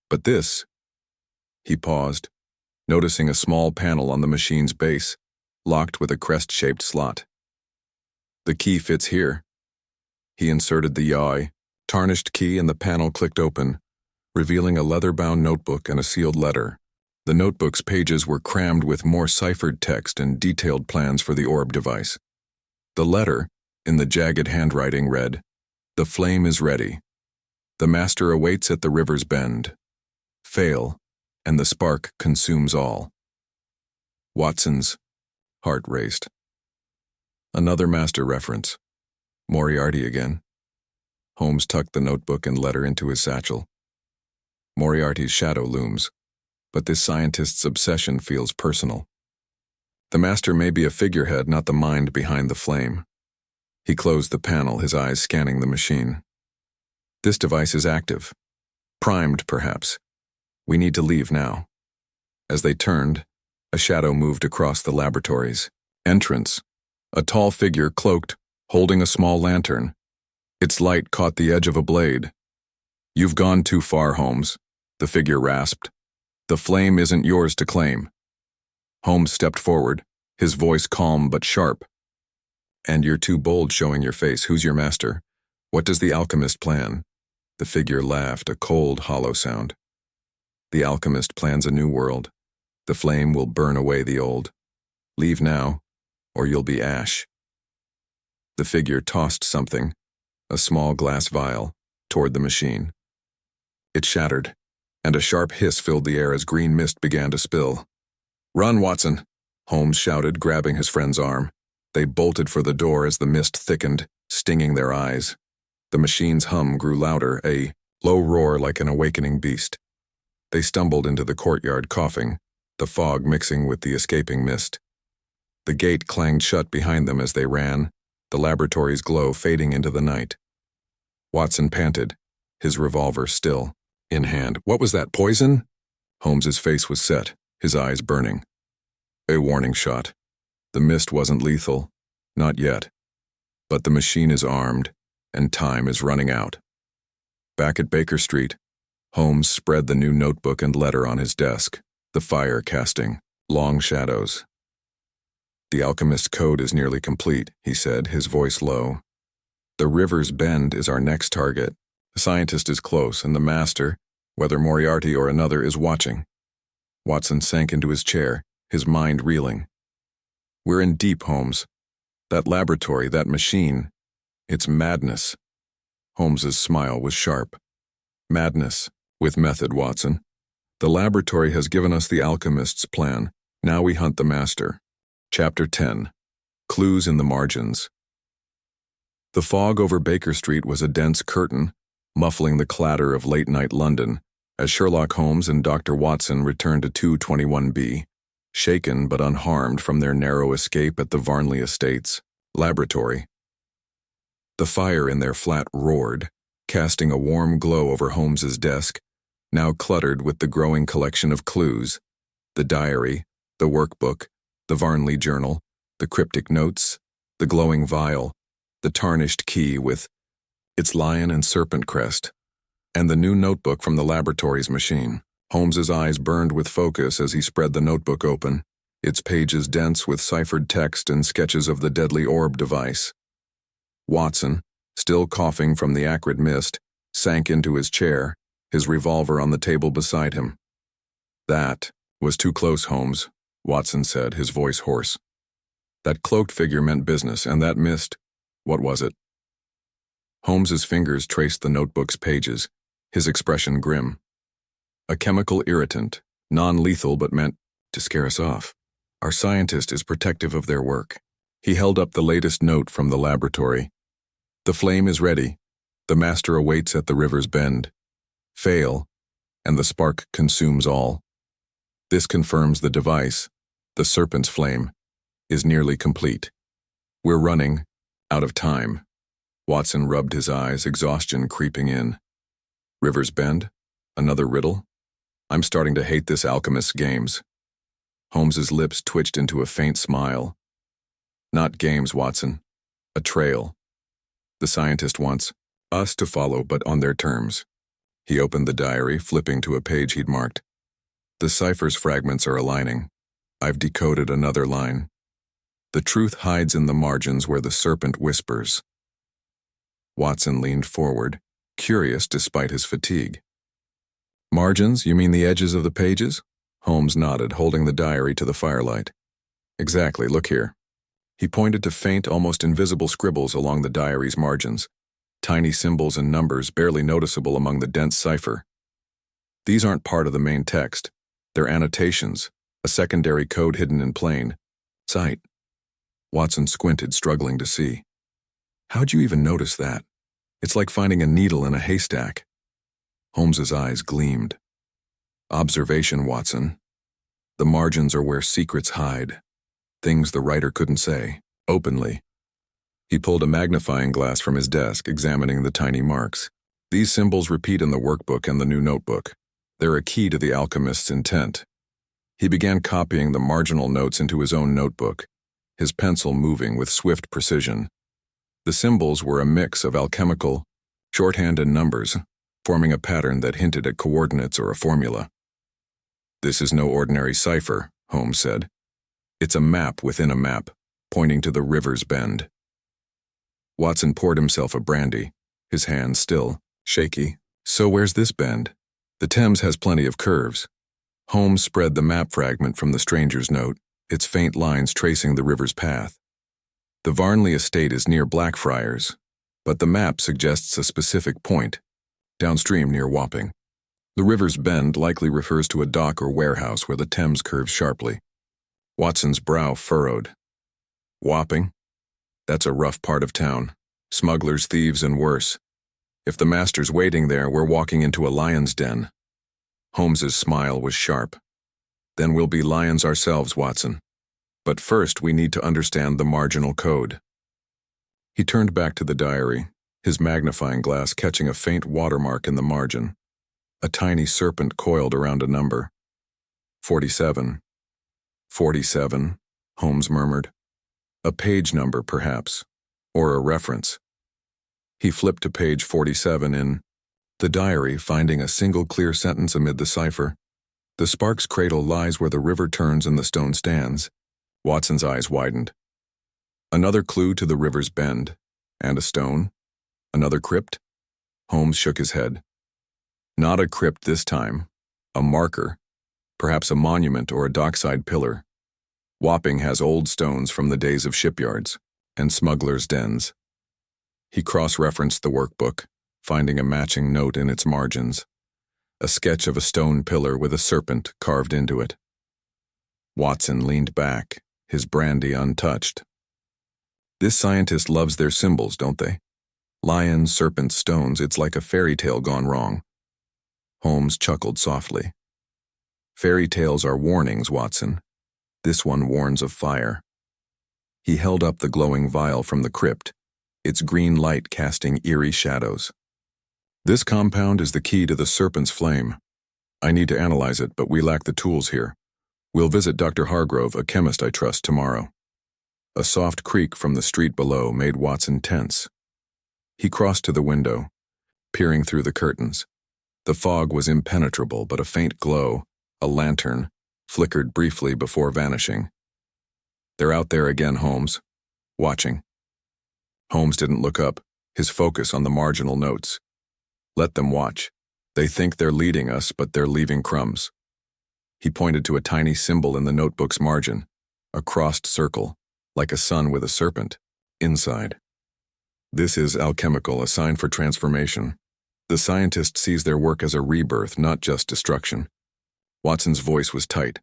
But this... He paused, noticing a small panel on the machine's base, locked with a crest-shaped slot. "The key fits here." He inserted the yaoi, tarnished key, and the panel clicked open, revealing a leather-bound notebook and a sealed letter. The notebook's pages were crammed with more ciphered text and detailed plans for the orb device. The letter, in the jagged handwriting, read, "The flame is ready. The master awaits at the river's bend. Fail, and the spark consumes all. Watson's heart raced. Another master reference. Moriarty again. Holmes tucked the notebook and letter into his satchel. Moriarty's shadow looms, but this scientist's obsession feels personal. The master may be a figurehead, not the mind behind the flame. He closed the panel, his eyes scanning the machine. This device is active. Primed, perhaps. We need to leave now. As they turned, a shadow moved across the laboratory's entrance. A tall figure cloaked, holding a small lantern. Its light caught the edge of a blade. "You've gone too far, Holmes," the figure rasped. "The flame isn't yours to claim." Holmes stepped forward, his voice calm but sharp. "And you're too bold showing your face. Who's your master? What does the alchemist plan?" The figure laughed, a cold, hollow sound. "The alchemist plans a new world. The flame will burn away the old. Leave now, or you'll be ash." The figure tossed something, a small glass vial, toward the machine. It shattered, and a sharp hiss filled the air as green mist began to spill. "Run, Watson!" Holmes shouted, grabbing his friend's arm. They bolted for the door as the mist thickened, stinging their eyes. The machine's hum grew louder, a low roar like an awakening beast. They stumbled into the courtyard, coughing, the fog mixing with the escaping mist. The gate clanged shut behind them as they ran, the laboratory's glow fading into the night. Watson panted, his revolver still in hand. "What was that, poison?" Holmes's face was set, his eyes burning. "A warning shot. The mist wasn't lethal. Not yet. But the machine is armed, and time is running out." Back at Baker Street, Holmes spread the new notebook and letter on his desk, the fire casting long shadows. "The alchemist's code is nearly complete," he said, his voice low. "The river's bend is our next target. The scientist is close, and the master, whether Moriarty or another, is watching." Watson sank into his chair, his mind reeling. "We're in deep, Holmes. That laboratory, that machine, it's madness." Holmes's smile was sharp. "Madness, with method, Watson. The laboratory has given us the alchemist's plan. Now we hunt the master." Chapter 10. Clues in the Margins. The fog over Baker Street was a dense curtain, muffling the clatter of late-night London, as Sherlock Holmes and Dr. Watson returned to 221B, shaken but unharmed from their narrow escape at the Varnley Estates laboratory. The fire in their flat roared, casting a warm glow over Holmes's desk, now cluttered with the growing collection of clues: the diary, the workbook, the Varnley journal, the cryptic notes, the glowing vial, the tarnished key with its lion and serpent crest, and the new notebook from the laboratory's machine. Holmes's eyes burned with focus as he spread the notebook open, its pages dense with ciphered text and sketches of the deadly orb device. Watson, still coughing from the acrid mist, sank into his chair, his revolver on the table beside him. "That was too close, Holmes," Watson said, his voice hoarse. "That cloaked figure meant business, and that mist, what was it?" Holmes's fingers traced the notebook's pages, his expression grim. "A chemical irritant, non-lethal but meant to scare us off. Our scientist is protective of their work." He held up the latest note from the laboratory. "The flame is ready. The master awaits at the river's bend. Fail, and the spark consumes all. This confirms the device, the serpent's flame, is nearly complete. We're running out of time." Watson rubbed his eyes, exhaustion creeping in. "River's bend? Another riddle? I'm starting to hate this alchemist's games." Holmes's lips twitched into a faint smile. "Not games, Watson. A trail. The scientist wants us to follow, but on their terms." He opened the diary, flipping to a page he'd marked. "The cipher's fragments are aligning. I've decoded another line. The truth hides in the margins where the serpent whispers." Watson leaned forward, curious despite his fatigue. "Margins, you mean the edges of the pages?" Holmes nodded, holding the diary to the firelight. "Exactly, look here." He pointed to faint, almost invisible scribbles along the diary's margins. tiny symbols and numbers barely noticeable among the dense cipher. These aren't part of the main text. They're annotations, a secondary code hidden in plain sight. Watson squinted, struggling to see. How'd you even notice that? It's like finding a needle in a haystack. Holmes's eyes gleamed. Observation, Watson. The margins are where secrets hide. Things the writer couldn't say, openly. He pulled a magnifying glass from his desk, examining the tiny marks. These symbols repeat in the workbook and the new notebook. They're a key to the alchemist's intent. He began copying the marginal notes into his own notebook, his pencil moving with swift precision. The symbols were a mix of alchemical, shorthand and numbers, forming a pattern that hinted at coordinates or a formula. "This is no ordinary cipher," Holmes said. "It's a map within a map, pointing to the river's bend." Watson poured himself a brandy, his hands still shaky. "So where's this bend? The Thames has plenty of curves." Holmes spread the map fragment from the stranger's note, its faint lines tracing the river's path. "The Varnley estate is near Blackfriars, but the map suggests a specific point, downstream near Wapping. The river's bend likely refers to a dock or warehouse where the Thames curves sharply." Watson's brow furrowed. "Wapping? That's a rough part of town. Smugglers, thieves, and worse. If the master's waiting there, we're walking into a lion's den." Holmes's smile was sharp. "Then we'll be lions ourselves, Watson. But first we need to understand the marginal code." He turned back to the diary, his magnifying glass catching a faint watermark in the margin. A tiny serpent coiled around a number. 47. 47, Holmes murmured. A page number, perhaps, or a reference. He flipped to page 47 in the diary, finding a single clear sentence amid the cipher. "The Sparks cradle lies where the river turns and the stone stands." Watson's eyes widened. Another clue to the river's bend. And a stone? Another crypt? Holmes shook his head. Not a crypt this time. A marker. Perhaps a monument or a dockside pillar. Wapping has old stones from the days of shipyards and smugglers' dens. He cross-referenced the workbook, finding a matching note in its margins. A sketch of a stone pillar with a serpent carved into it. Watson leaned back, his brandy untouched. "This scientist loves their symbols, don't they? Lions, serpents, stones, it's like a fairy tale gone wrong." Holmes chuckled softly. "Fairy tales are warnings, Watson. This one warns of fire." He held up the glowing vial from the crypt, its green light casting eerie shadows. "This compound is the key to the serpent's flame. I need to analyze it, but we lack the tools here. We'll visit Dr. Hargrove, a chemist I trust, tomorrow." A soft creak from the street below made Watson tense. He crossed to the window, peering through the curtains. The fog was impenetrable, but a faint glow, a lantern, flickered briefly before vanishing. "They're out there again, Holmes. Watching." Holmes didn't look up, his focus on the marginal notes. "Let them watch. They think they're leading us, but they're leaving crumbs." He pointed to a tiny symbol in the notebook's margin, a crossed circle, like a sun with a serpent, inside. "This is alchemical, a sign for transformation. The scientist sees their work as a rebirth, not just destruction." Watson's voice was tight.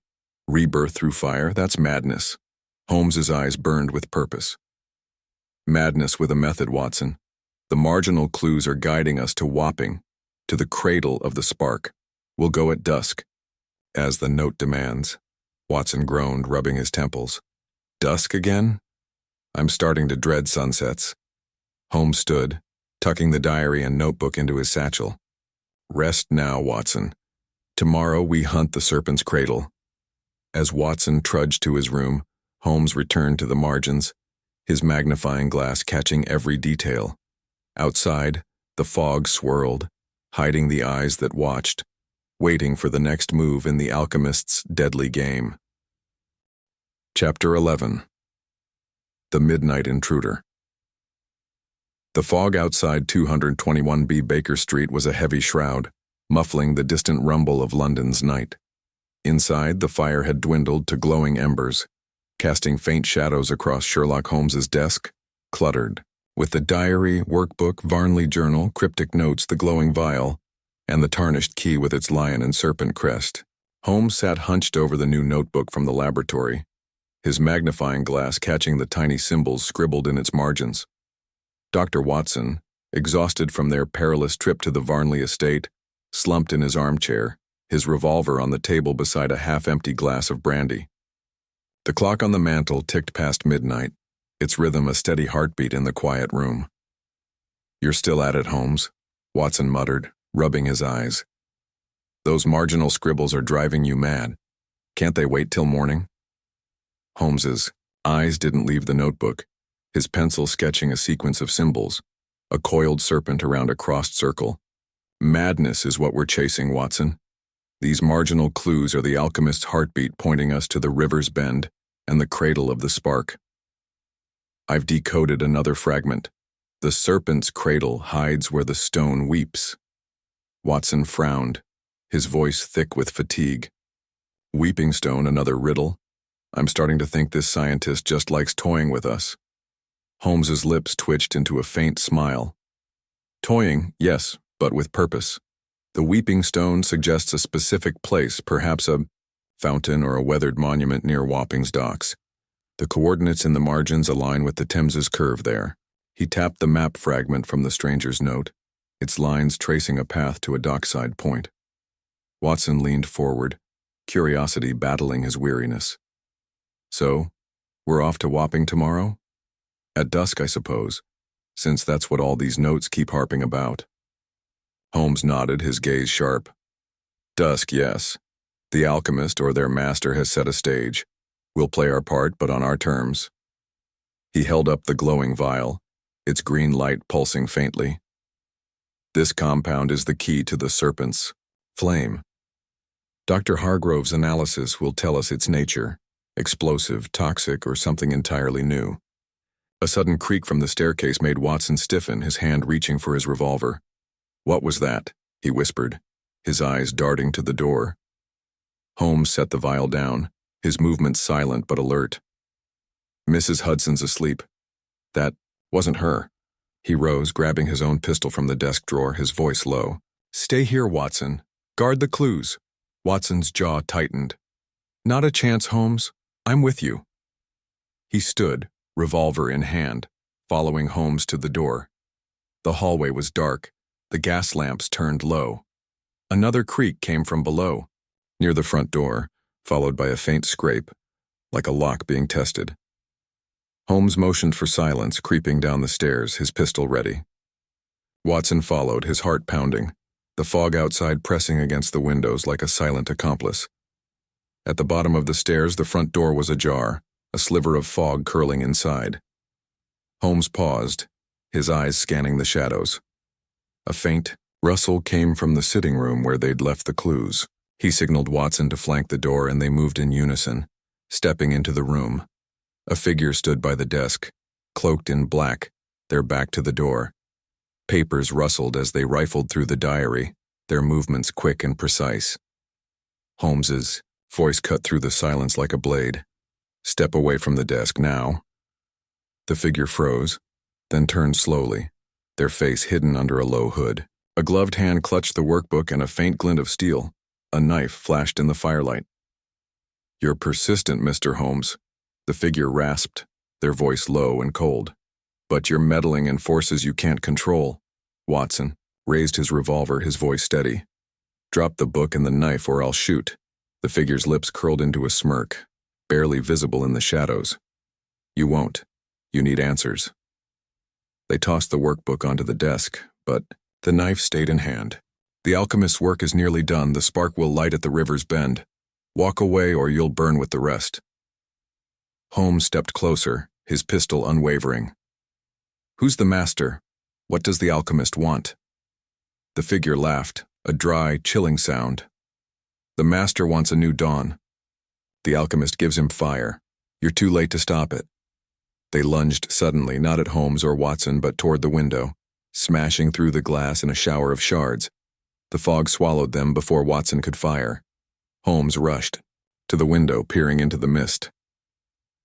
"Rebirth through fire? That's madness." Holmes's eyes burned with purpose. "Madness with a method, Watson. The marginal clues are guiding us to Wapping, to the cradle of the spark. We'll go at dusk, as the note demands." Watson groaned, rubbing his temples. "Dusk again? I'm starting to dread sunsets." Holmes stood, tucking the diary and notebook into his satchel. "Rest now, Watson. Tomorrow we hunt the serpent's cradle." As Watson trudged to his room, Holmes returned to the margins, his magnifying glass catching every detail. Outside, the fog swirled, hiding the eyes that watched, waiting for the next move in the alchemist's deadly game. Chapter 11. The Midnight Intruder. The fog outside 221B Baker Street was a heavy shroud, muffling the distant rumble of London's night. Inside, the fire had dwindled to glowing embers, casting faint shadows across Sherlock Holmes's desk, cluttered, with the diary, workbook, Varnley journal, cryptic notes, the glowing vial, and the tarnished key with its lion and serpent crest. Holmes sat hunched over the new notebook from the laboratory, his magnifying glass catching the tiny symbols scribbled in its margins. Dr. Watson, exhausted from their perilous trip to the Varnley estate, slumped in his armchair, his revolver on the table beside a half-empty glass of brandy. The clock on the mantel ticked past midnight, its rhythm a steady heartbeat in the quiet room. "You're still at it, Holmes," Watson muttered, rubbing his eyes. "Those marginal scribbles are driving you mad. Can't they wait till morning?" Holmes's eyes didn't leave the notebook, his pencil sketching a sequence of symbols, a coiled serpent around a crossed circle. "Madness is what we're chasing, Watson. These marginal clues are the alchemist's heartbeat pointing us to the river's bend and the cradle of the spark. I've decoded another fragment. The serpent's cradle hides where the stone weeps." Watson frowned, his voice thick with fatigue. "Weeping stone, another riddle? I'm starting to think this scientist just likes toying with us." Holmes's lips twitched into a faint smile. "Toying, yes, but with purpose. The weeping stone suggests a specific place, perhaps a fountain or a weathered monument near Wapping's docks. The coordinates in the margins align with the Thames's curve there." He tapped the map fragment from the stranger's note, its lines tracing a path to a dockside point. Watson leaned forward, curiosity battling his weariness. "So, we're off to Wapping tomorrow? At dusk, I suppose, since that's what all these notes keep harping about." Holmes nodded, his gaze sharp. "Dusk, yes. The alchemist or their master has set a stage. We'll play our part, but on our terms." He held up the glowing vial, its green light pulsing faintly. "This compound is the key to the serpent's flame. Dr. Hargrove's analysis will tell us its nature, explosive, toxic, or something entirely new." A sudden creak from the staircase made Watson stiffen, his hand reaching for his revolver. "What was that?" he whispered, his eyes darting to the door. Holmes set the vial down, his movements silent but alert. "Mrs. Hudson's asleep. That wasn't her." He rose, grabbing his own pistol from the desk drawer, his voice low. "Stay here, Watson. Guard the clues." Watson's jaw tightened. "Not a chance, Holmes. I'm with you." He stood, revolver in hand, following Holmes to the door. The hallway was dark, the gas lamps turned low. Another creak came from below, near the front door, followed by a faint scrape, like a lock being tested. Holmes motioned for silence, creeping down the stairs, his pistol ready. Watson followed, his heart pounding, the fog outside pressing against the windows like a silent accomplice. At the bottom of the stairs, the front door was ajar, a sliver of fog curling inside. Holmes paused, his eyes scanning the shadows. A faint rustle came from the sitting room where they'd left the clues. He signaled Watson to flank the door and they moved in unison, stepping into the room. A figure stood by the desk, cloaked in black, their back to the door. Papers rustled as they rifled through the diary, their movements quick and precise. Holmes's voice cut through the silence like a blade. "Step away from the desk now." The figure froze, then turned slowly, their face hidden under a low hood. A gloved hand clutched the workbook and a faint glint of steel. A knife flashed in the firelight. "You're persistent, Mr. Holmes," the figure rasped, their voice low and cold. "But you're meddling in forces you can't control." Watson raised his revolver, his voice steady. "Drop the book and the knife or I'll shoot." The figure's lips curled into a smirk, barely visible in the shadows. "You won't. You need answers." They tossed the workbook onto the desk, but the knife stayed in hand. "The alchemist's work is nearly done. The spark will light at the river's bend. Walk away or you'll burn with the rest." Holmes stepped closer, his pistol unwavering. "Who's the master? What does the alchemist want?" The figure laughed, a dry, chilling sound. "The master wants a new dawn. The alchemist gives him fire. You're too late to stop it." They lunged suddenly, not at Holmes or Watson, but toward the window, smashing through the glass in a shower of shards. The fog swallowed them before Watson could fire. Holmes rushed to the window, peering into the mist.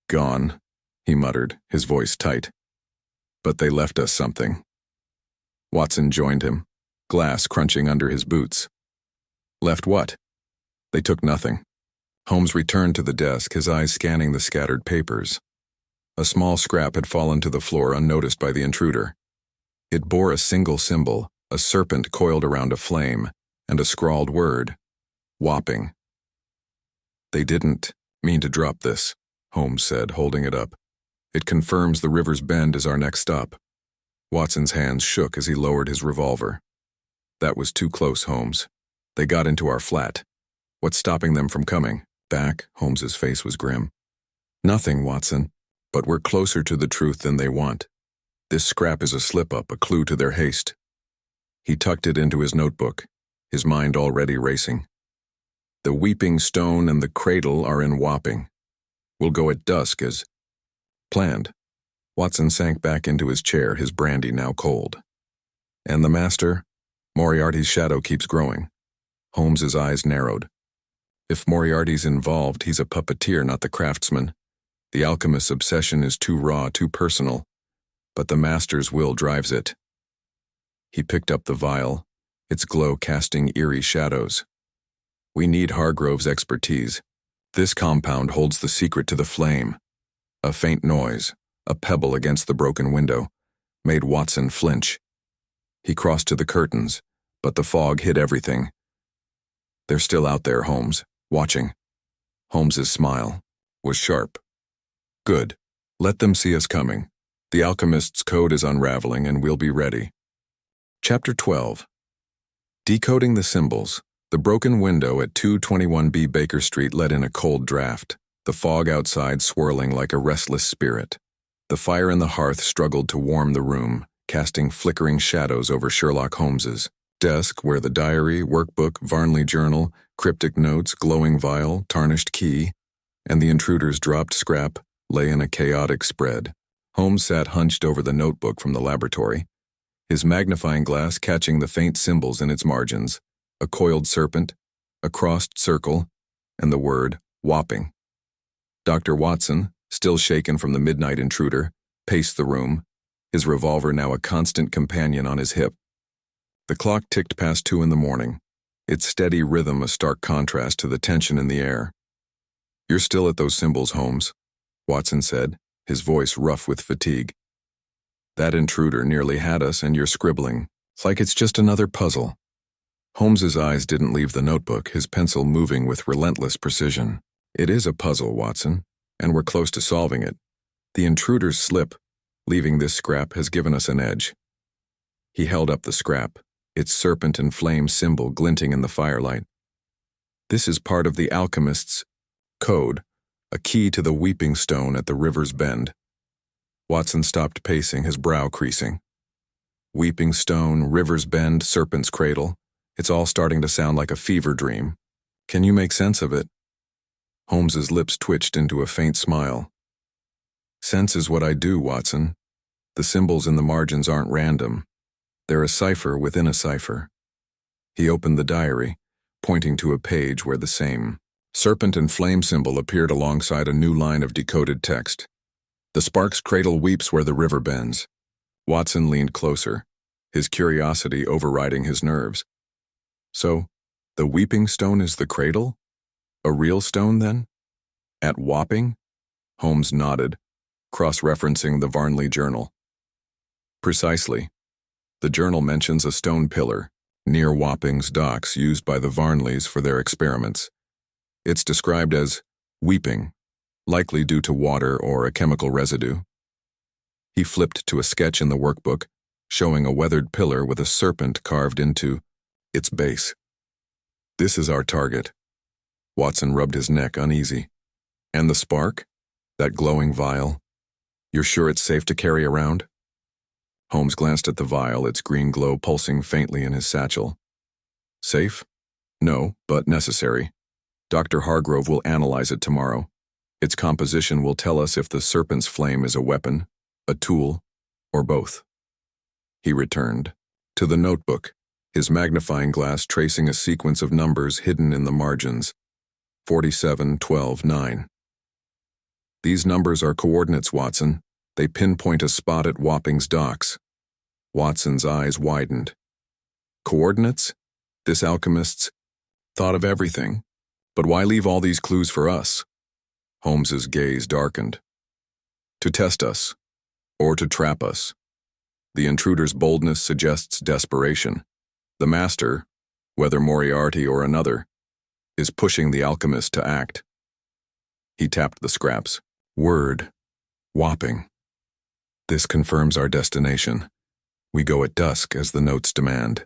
"Gone," he muttered, his voice tight. But they left us something. Watson joined him, glass crunching under his boots. Left what? They took nothing. Holmes returned to the desk, his eyes scanning the scattered papers. A small scrap had fallen to the floor unnoticed by the intruder. It bore a single symbol, a serpent coiled around a flame, and a scrawled word, whopping. They didn't mean to drop this, Holmes said, holding it up. It confirms the river's bend is our next stop. Watson's hands shook as he lowered his revolver. That was too close, Holmes. They got into our flat. What's stopping them from coming? Back? Holmes's face was grim. Nothing, Watson, but we're closer to the truth than they want. This scrap is a slip-up, a clue to their haste. He tucked it into his notebook, his mind already racing. The weeping stone and the cradle are in Wapping. We'll go at dusk as planned. Watson sank back into his chair, his brandy now cold. And the master? Moriarty's shadow keeps growing. Holmes's eyes narrowed. If Moriarty's involved, he's a puppeteer, not the craftsman. The alchemist's obsession is too raw, too personal. But the master's will drives it. He picked up the vial, its glow casting eerie shadows. We need Hargrove's expertise. This compound holds the secret to the flame. A faint noise, a pebble against the broken window, made Watson flinch. He crossed to the curtains, but the fog hid everything. They're still out there, Holmes, watching. Holmes's smile was sharp. Good. Let them see us coming. The alchemist's code is unraveling and we'll be ready. Chapter 12. Decoding the symbols. The broken window at 221B Baker Street let in a cold draft, the fog outside swirling like a restless spirit. The fire in the hearth struggled to warm the room, casting flickering shadows over Sherlock Holmes's desk where the diary, workbook, Varnley journal, cryptic notes, glowing vial, tarnished key, and the intruder's dropped scrap lay in a chaotic spread. Holmes sat hunched over the notebook from the laboratory, his magnifying glass catching the faint symbols in its margins, a coiled serpent, a crossed circle, and the word whopping. Dr. Watson, still shaken from the midnight intruder, paced the room, his revolver now a constant companion on his hip. The clock ticked past 2 in the morning, its steady rhythm a stark contrast to the tension in the air. You're still at those symbols, Holmes, Watson said, his voice rough with fatigue. That intruder nearly had us and you're scribbling. It's like it's just another puzzle. Holmes's eyes didn't leave the notebook, his pencil moving with relentless precision. It is a puzzle, Watson, and we're close to solving it. The intruder's slip, leaving this scrap, has given us an edge. He held up the scrap, its serpent and flame symbol glinting in the firelight. This is part of the alchemist's code, a key to the weeping stone at the river's bend. Watson stopped pacing, his brow creasing. Weeping stone, river's bend, serpent's cradle. It's all starting to sound like a fever dream. Can you make sense of it? Holmes's lips twitched into a faint smile. Sense is what I do, Watson. The symbols in the margins aren't random. They're a cipher within a cipher. He opened the diary, pointing to a page where the same serpent and flame symbol appeared alongside a new line of decoded text. The spark's cradle weeps where the river bends. Watson leaned closer, his curiosity overriding his nerves. So, the weeping stone is the cradle? A real stone, then? At Wapping? Holmes nodded, cross-referencing the Varnley journal. Precisely. The journal mentions a stone pillar, near Wapping's docks used by the Varnleys for their experiments. It's described as weeping, likely due to water or a chemical residue. He flipped to a sketch in the workbook, showing a weathered pillar with a serpent carved into its base. This is our target. Watson rubbed his neck uneasy. And the spark? That glowing vial? You're sure it's safe to carry around? Holmes glanced at the vial, its green glow pulsing faintly in his satchel. Safe? No, but necessary. Dr. Hargrove will analyze it tomorrow. Its composition will tell us if the serpent's flame is a weapon, a tool, or both. He returned to the notebook, his magnifying glass tracing a sequence of numbers hidden in the margins. 47, 12, 9. These numbers are coordinates, Watson, They pinpoint a spot at Wapping's docks. Watson's eyes widened. Coordinates? This alchemist's thought of everything. But why leave all these clues for us? Holmes's gaze darkened. To test us, or to trap us. The intruder's boldness suggests desperation. The master, whether Moriarty or another, is pushing the alchemist to act. He tapped the scraps. Word. Wapping. This confirms our destination. We go at dusk as the notes demand.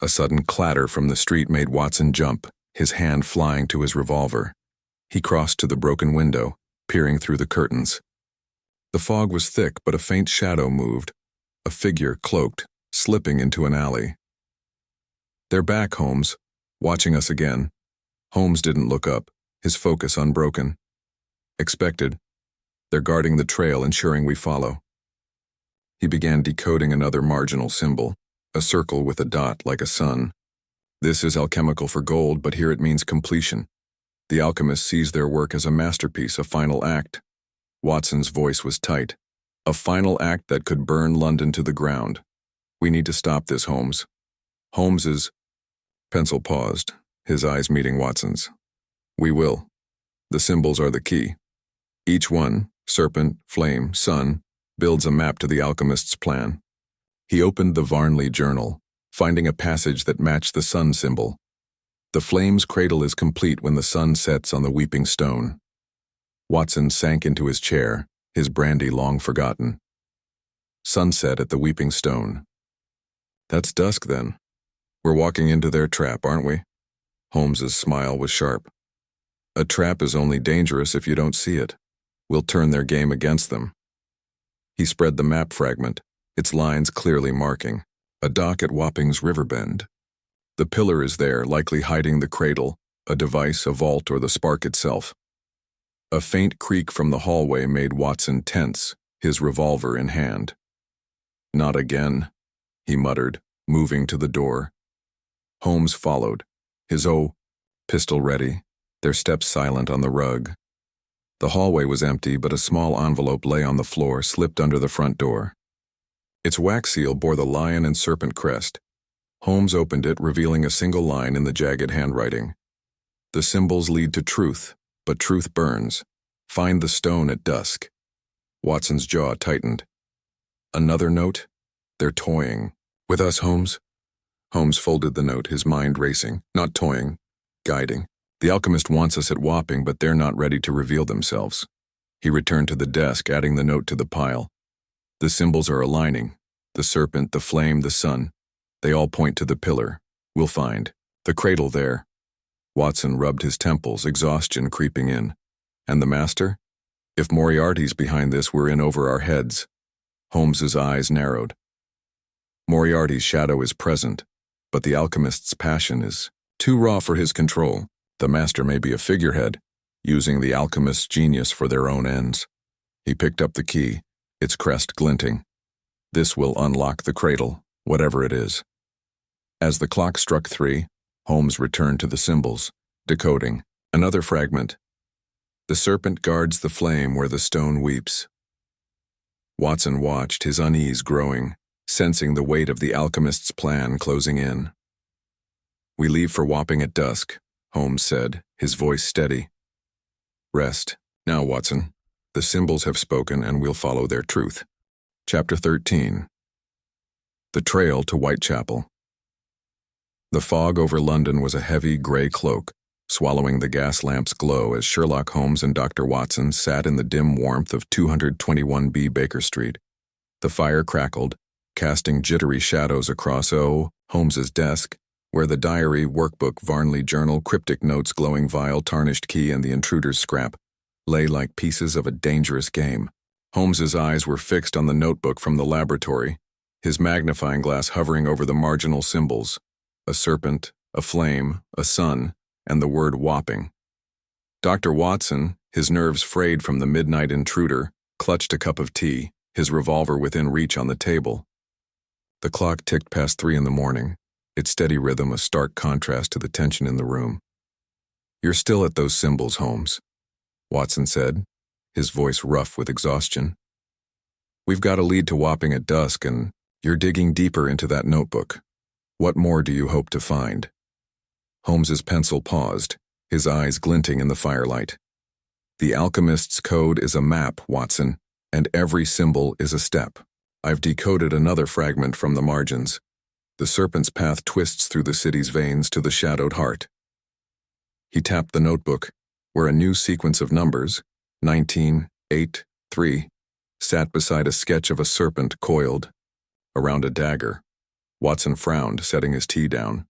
A sudden clatter from the street made Watson jump, his hand flying to his revolver. He crossed to the broken window, peering through the curtains. The fog was thick, but a faint shadow moved, a figure cloaked, slipping into an alley. They're back, Holmes, watching us again. Holmes didn't look up, his focus unbroken. Expected. They're guarding the trail, ensuring we follow. He began decoding another marginal symbol, a circle with a dot like a sun. This is alchemical for gold, but here it means completion. The alchemist sees their work as a masterpiece, a final act. Watson's voice was tight. A final act that could burn London to the ground. We need to stop this, Holmes. Holmes's pencil paused, his eyes meeting Watson's. We will. The symbols are the key. Each one, serpent, flame, sun, builds a map to the alchemist's plan. He opened the Varnley journal, finding a passage that matched the sun symbol. The flame's cradle is complete when the sun sets on the weeping stone. Watson sank into his chair, his brandy long forgotten. Sunset at the weeping stone. That's dusk, then. We're walking into their trap, aren't we? Holmes's smile was sharp. A trap is only dangerous if you don't see it. We'll turn their game against them. He spread the map fragment, its lines clearly marking a dock at Wapping's river bend. The pillar is there, likely hiding the cradle, a device, a vault, or the spark itself. A faint creak from the hallway made Watson tense, his revolver in hand. Not again, he muttered, moving to the door. Holmes followed, his pistol ready, their steps silent on the rug. The hallway was empty, but a small envelope lay on the floor, slipped under the front door. Its wax seal bore the lion and serpent crest. Holmes opened it, revealing a single line in the jagged handwriting. The symbols lead to truth, but truth burns. Find the stone at dusk. Watson's jaw tightened. Another note? They're toying. With us, Holmes? Holmes folded the note, his mind racing. Not toying, guiding. The alchemist wants us at Wapping, but they're not ready to reveal themselves. He returned to the desk, adding the note to the pile. The symbols are aligning. The serpent, the flame, the sun. They all point to the pillar. We'll find. The cradle there. Watson rubbed his temples, exhaustion creeping in. And the master? If Moriarty's behind this, we're in over our heads. Holmes's eyes narrowed. Moriarty's shadow is present, but the alchemist's passion is too raw for his control. The master may be a figurehead, using the alchemist's genius for their own ends. He picked up the key, its crest glinting. This will unlock the cradle, whatever it is. As the clock struck 3, Holmes returned to the symbols, decoding. Another fragment. The serpent guards the flame where the stone weeps. Watson watched, his unease growing, sensing the weight of the alchemist's plan closing in. We leave for Wapping at dusk, Holmes said, his voice steady. Rest. Now, Watson. The symbols have spoken and we'll follow their truth. Chapter 13. The Trail to Whitechapel. The fog over London was a heavy gray cloak, swallowing the gas lamp's glow as Sherlock Holmes and Dr. Watson sat in the dim warmth of 221B Baker Street. The fire crackled, casting jittery shadows across Holmes's desk, where the diary, workbook, Varnley journal, cryptic notes, glowing vial, tarnished key, and the intruder's scrap lay like pieces of a dangerous game. Holmes's eyes were fixed on the notebook from the laboratory, his magnifying glass hovering over the marginal symbols, a serpent, a flame, a sun, and the word Wapping. Dr. Watson, his nerves frayed from the midnight intruder, clutched a cup of tea, his revolver within reach on the table. The clock ticked past 3 in the morning, its steady rhythm a stark contrast to the tension in the room. You're still at those symbols, Holmes, Watson said, his voice rough with exhaustion. We've got a lead to Wapping at dusk, and you're digging deeper into that notebook. What more do you hope to find? Holmes's pencil paused, his eyes glinting in the firelight. The alchemist's code is a map, Watson, and every symbol is a step. I've decoded another fragment from the margins. The serpent's path twists through the city's veins to the shadowed heart. He tapped the notebook, where a new sequence of numbers, 19, 8, 3, sat beside a sketch of a serpent coiled around a dagger. Watson frowned, setting his tea down.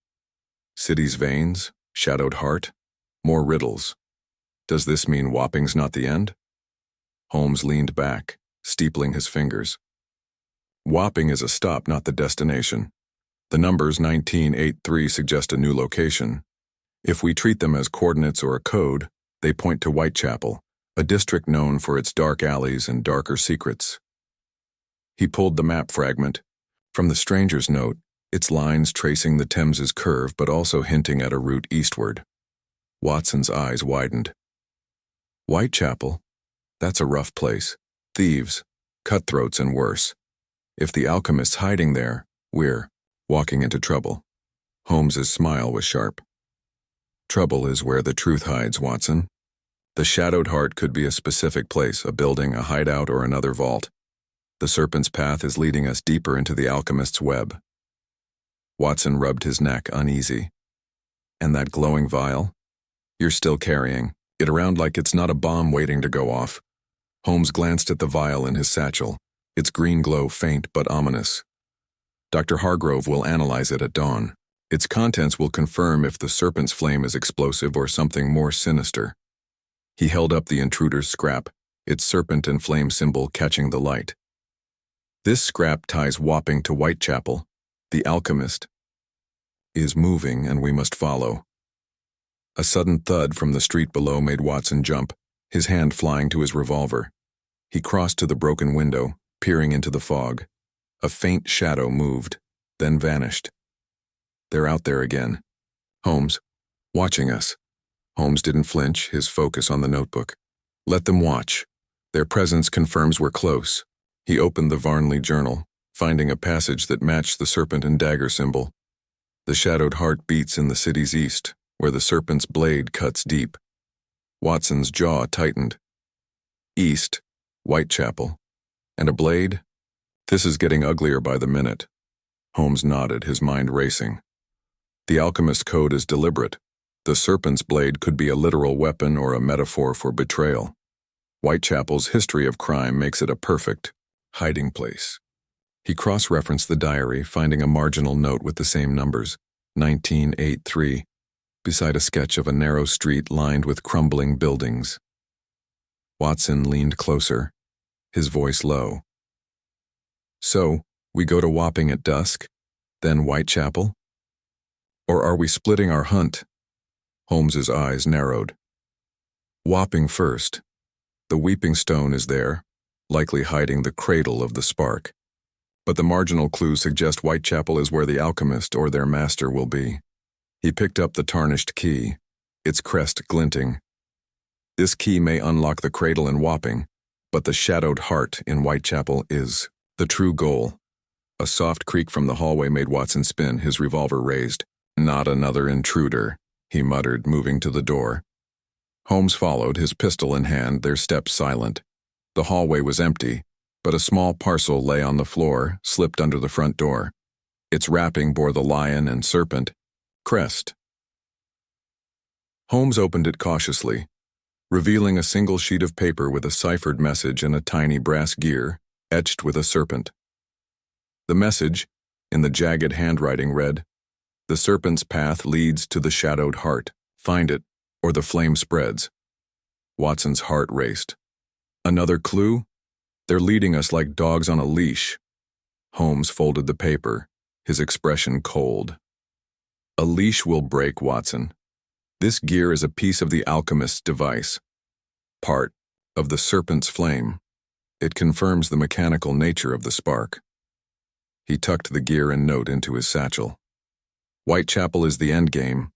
City's veins, shadowed heart, more riddles. Does this mean Wapping's not the end? Holmes leaned back, steepling his fingers. Wapping is a stop, not the destination. The numbers 1983 suggest a new location. If we treat them as coordinates or a code, they point to Whitechapel, a district known for its dark alleys and darker secrets. He pulled the map fragment. From the stranger's note, its lines tracing the Thames's curve but also hinting at a route eastward. Watson's eyes widened. Whitechapel? That's a rough place. Thieves, cutthroats, and worse. If the alchemist's hiding there, we're walking into trouble. Holmes's smile was sharp. Trouble is where the truth hides, Watson. The shadowed heart could be a specific place, a building, a hideout, or another vault. The serpent's path is leading us deeper into the alchemist's web. Watson rubbed his neck, uneasy. And that glowing vial? You're still carrying it around like it's not a bomb waiting to go off. Holmes glanced at the vial in his satchel, its green glow faint but ominous. Dr. Hargrove will analyze it at dawn. Its contents will confirm if the serpent's flame is explosive or something more sinister. He held up the intruder's scrap, its serpent and flame symbol catching the light. This scrap ties Wapping to Whitechapel. The alchemist is moving, and we must follow. A sudden thud from the street below made Watson jump, his hand flying to his revolver. He crossed to the broken window, peering into the fog. A faint shadow moved, then vanished. They're out there again. Holmes, watching us. Holmes didn't flinch, his focus on the notebook. Let them watch. Their presence confirms we're close. He opened the Varnley journal, finding a passage that matched the serpent and dagger symbol. The shadowed heart beats in the city's east, where the serpent's blade cuts deep. Watson's jaw tightened. East, Whitechapel. And a blade? This is getting uglier by the minute. Holmes nodded, his mind racing. The alchemist's code is deliberate. The serpent's blade could be a literal weapon or a metaphor for betrayal. Whitechapel's history of crime makes it a perfect hiding place. He cross-referenced the diary, finding a marginal note with the same numbers, 1983, beside a sketch of a narrow street lined with crumbling buildings. Watson leaned closer, his voice low. So, we go to Wapping at dusk, then Whitechapel? Or are we splitting our hunt? Holmes's eyes narrowed. Wapping first. The weeping stone is there, likely hiding the cradle of the spark. But the marginal clues suggest Whitechapel is where the alchemist or their master will be. He picked up the tarnished key, its crest glinting. This key may unlock the cradle in Wapping, but the shadowed heart in Whitechapel is the true goal. A soft creak from the hallway made Watson spin, his revolver raised. Not another intruder, he muttered, moving to the door. Holmes followed, his pistol in hand, their steps silent. The hallway was empty, but a small parcel lay on the floor, slipped under the front door. Its wrapping bore the lion and serpent crest. Holmes opened it cautiously, revealing a single sheet of paper with a ciphered message and a tiny brass gear, etched with a serpent. The message, in the jagged handwriting, read, "The serpent's path leads to the shadowed heart. Find it, or the flame spreads." Watson's heart raced. Another clue? They're leading us like dogs on a leash. Holmes folded the paper, his expression cold. A leash will break, Watson. This gear is a piece of the alchemist's device, part of the serpent's flame. It confirms the mechanical nature of the spark. He tucked the gear and note into his satchel. Whitechapel is the endgame,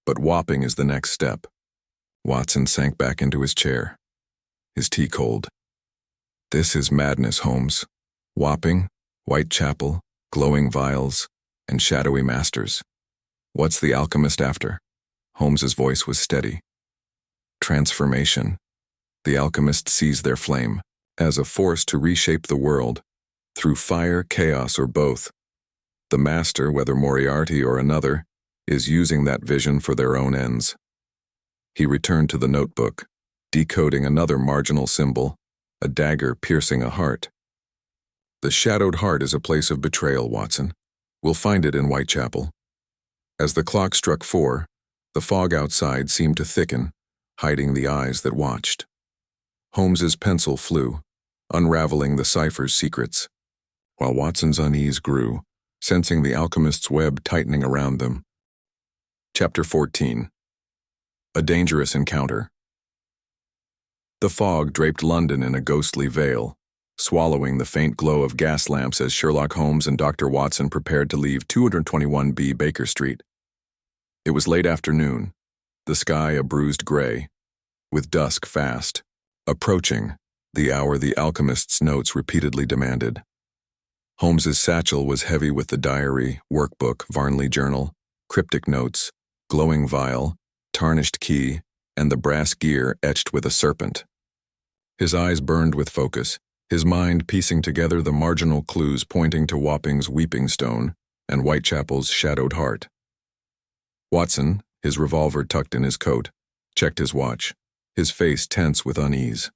but Wapping is the next step. Watson sank back into his chair, his tea cold. This is madness, Holmes. Wapping, Whitechapel, glowing vials, and shadowy masters. What's the alchemist after? Holmes's voice was steady. Transformation. The alchemist sees their flame as a force to reshape the world, through fire, chaos, or both. The master, whether Moriarty or another, is using that vision for their own ends. He returned to the notebook, decoding another marginal symbol, a dagger piercing a heart. The shadowed heart is a place of betrayal, Watson. We'll find it in Whitechapel. As the clock struck 4, the fog outside seemed to thicken, hiding the eyes that watched. Holmes's pencil flew, unraveling the cipher's secrets, while Watson's unease grew, sensing the alchemist's web tightening around them. Chapter 14. A dangerous encounter. The fog draped London in a ghostly veil, swallowing the faint glow of gas lamps as Sherlock Holmes and Dr. Watson prepared to leave 221B Baker Street. It was late afternoon, the sky a bruised gray, with dusk fast approaching, the hour the alchemist's notes repeatedly demanded. Holmes's satchel was heavy with the diary, workbook, Varnley journal, cryptic notes, glowing vial, tarnished key, and the brass gear etched with a serpent. His eyes burned with focus, his mind piecing together the marginal clues pointing to Wapping's weeping stone and Whitechapel's shadowed heart. Watson, his revolver tucked in his coat, checked his watch, his face tense with unease.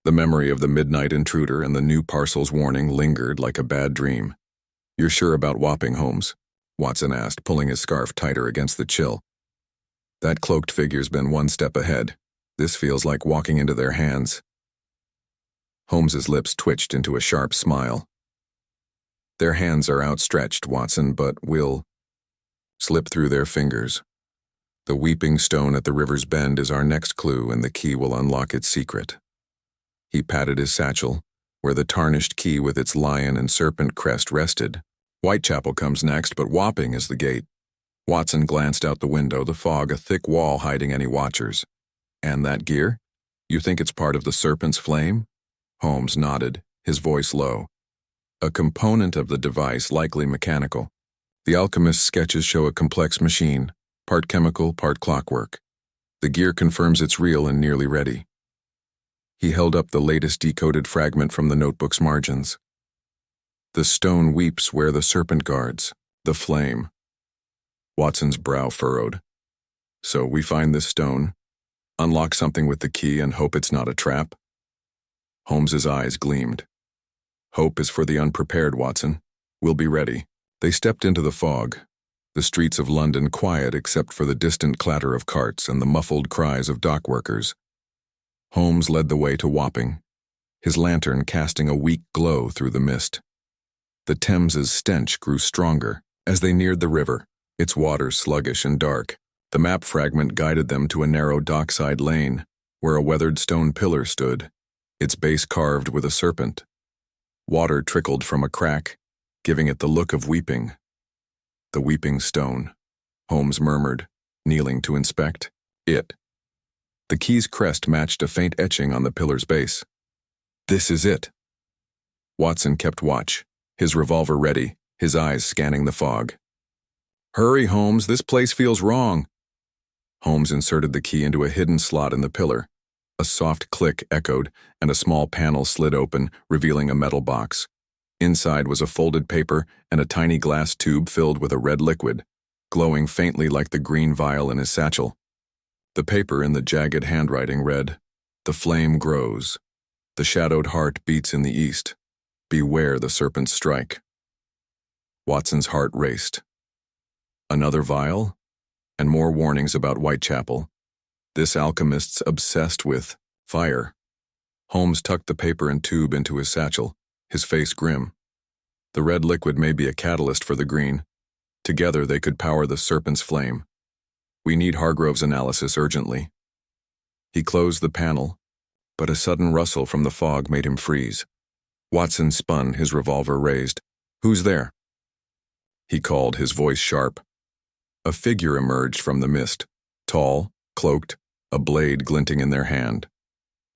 The memory of the midnight intruder and the new parcel's warning lingered like a bad dream. "You're sure about Wapping, Holmes?" Watson asked, pulling his scarf tighter against the chill. "That cloaked figure's been one step ahead. This feels like walking into their hands." Holmes's lips twitched into a sharp smile. "Their hands are outstretched, Watson, but we'll slip through their fingers. The weeping stone at the river's bend is our next clue, and the key will unlock its secret." He patted his satchel, where the tarnished key with its lion and serpent crest rested. "Whitechapel comes next, but Wapping is the gate." Watson glanced out the window, the fog a thick wall hiding any watchers. "And that gear? You think it's part of the serpent's flame?" Holmes nodded, his voice low. "A component of the device, likely mechanical. The alchemist's sketches show a complex machine, part chemical, part clockwork. The gear confirms it's real and nearly ready." He held up the latest decoded fragment from the notebook's margins. "The stone weeps where the serpent guards, the flame." Watson's brow furrowed. "So we find this stone, unlock something with the key, and hope it's not a trap?" Holmes's eyes gleamed. "Hope is for the unprepared, Watson. We'll be ready." They stepped into the fog, the streets of London quiet except for the distant clatter of carts and the muffled cries of dock workers. Holmes led the way to Wapping, his lantern casting a weak glow through the mist. The Thames's stench grew stronger as they neared the river, its waters sluggish and dark. The map fragment guided them to a narrow dockside lane, where a weathered stone pillar stood, its base carved with a serpent. Water trickled from a crack, giving it the look of weeping. "The weeping stone," Holmes murmured, kneeling to inspect it. The key's crest matched a faint etching on the pillar's base. "This is it." Watson kept watch, his revolver ready, his eyes scanning the fog. "Hurry, Holmes, this place feels wrong." Holmes inserted the key into a hidden slot in the pillar. A soft click echoed, and a small panel slid open, revealing a metal box. Inside was a folded paper and a tiny glass tube filled with a red liquid, glowing faintly like the green vial in his satchel. The paper in the jagged handwriting read, "The flame grows. The shadowed heart beats in the east. Beware the serpent's strike." Watson's heart raced. Another vial? And more warnings about Whitechapel. This alchemist's obsessed with fire. Holmes tucked the paper and tube into his satchel, his face grim. The red liquid may be a catalyst for the green. Together they could power the serpent's flame. "We need Hargrove's analysis urgently." He closed the panel, but a sudden rustle from the fog made him freeze. Watson spun, his revolver raised. "Who's there?" He called, his voice sharp. A figure emerged from the mist, tall, cloaked, a blade glinting in their hand.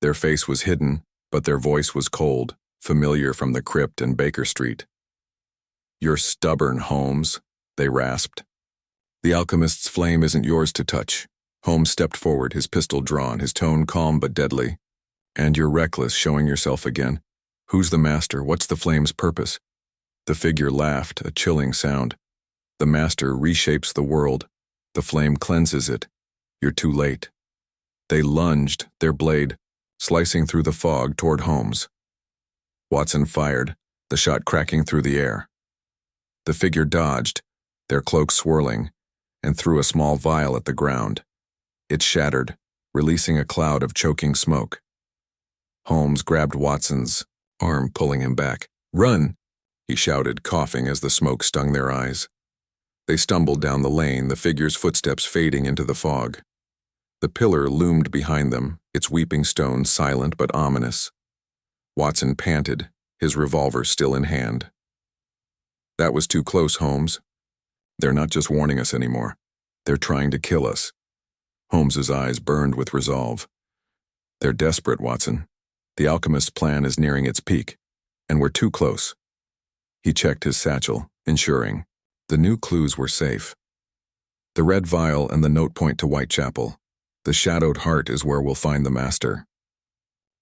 Their face was hidden, but their voice was cold, familiar from the crypt in Baker Street. "You're stubborn, Holmes," they rasped. "The alchemist's flame isn't yours to touch." Holmes stepped forward, his pistol drawn, his tone calm but deadly. "And you're reckless, showing yourself again. Who's the master? What's the flame's purpose?" The figure laughed, a chilling sound. "The master reshapes the world. The flame cleanses it. You're too late." They lunged, their blade slicing through the fog toward Holmes. Watson fired, the shot cracking through the air. The figure dodged, their cloaks swirling, and threw a small vial at the ground. It shattered, releasing a cloud of choking smoke. Holmes grabbed Watson's arm, pulling him back. "Run!" he shouted, coughing as the smoke stung their eyes. They stumbled down the lane, the figure's footsteps fading into the fog. The pillar loomed behind them, its weeping stone silent but ominous. Watson panted, his revolver still in hand. "That was too close, Holmes. They're not just warning us anymore. They're trying to kill us." Holmes's eyes burned with resolve. "They're desperate, Watson. The alchemist's plan is nearing its peak, and we're too close." He checked his satchel, ensuring the new clues were safe. The red vial and the note point to Whitechapel. The shadowed heart is where we'll find the master.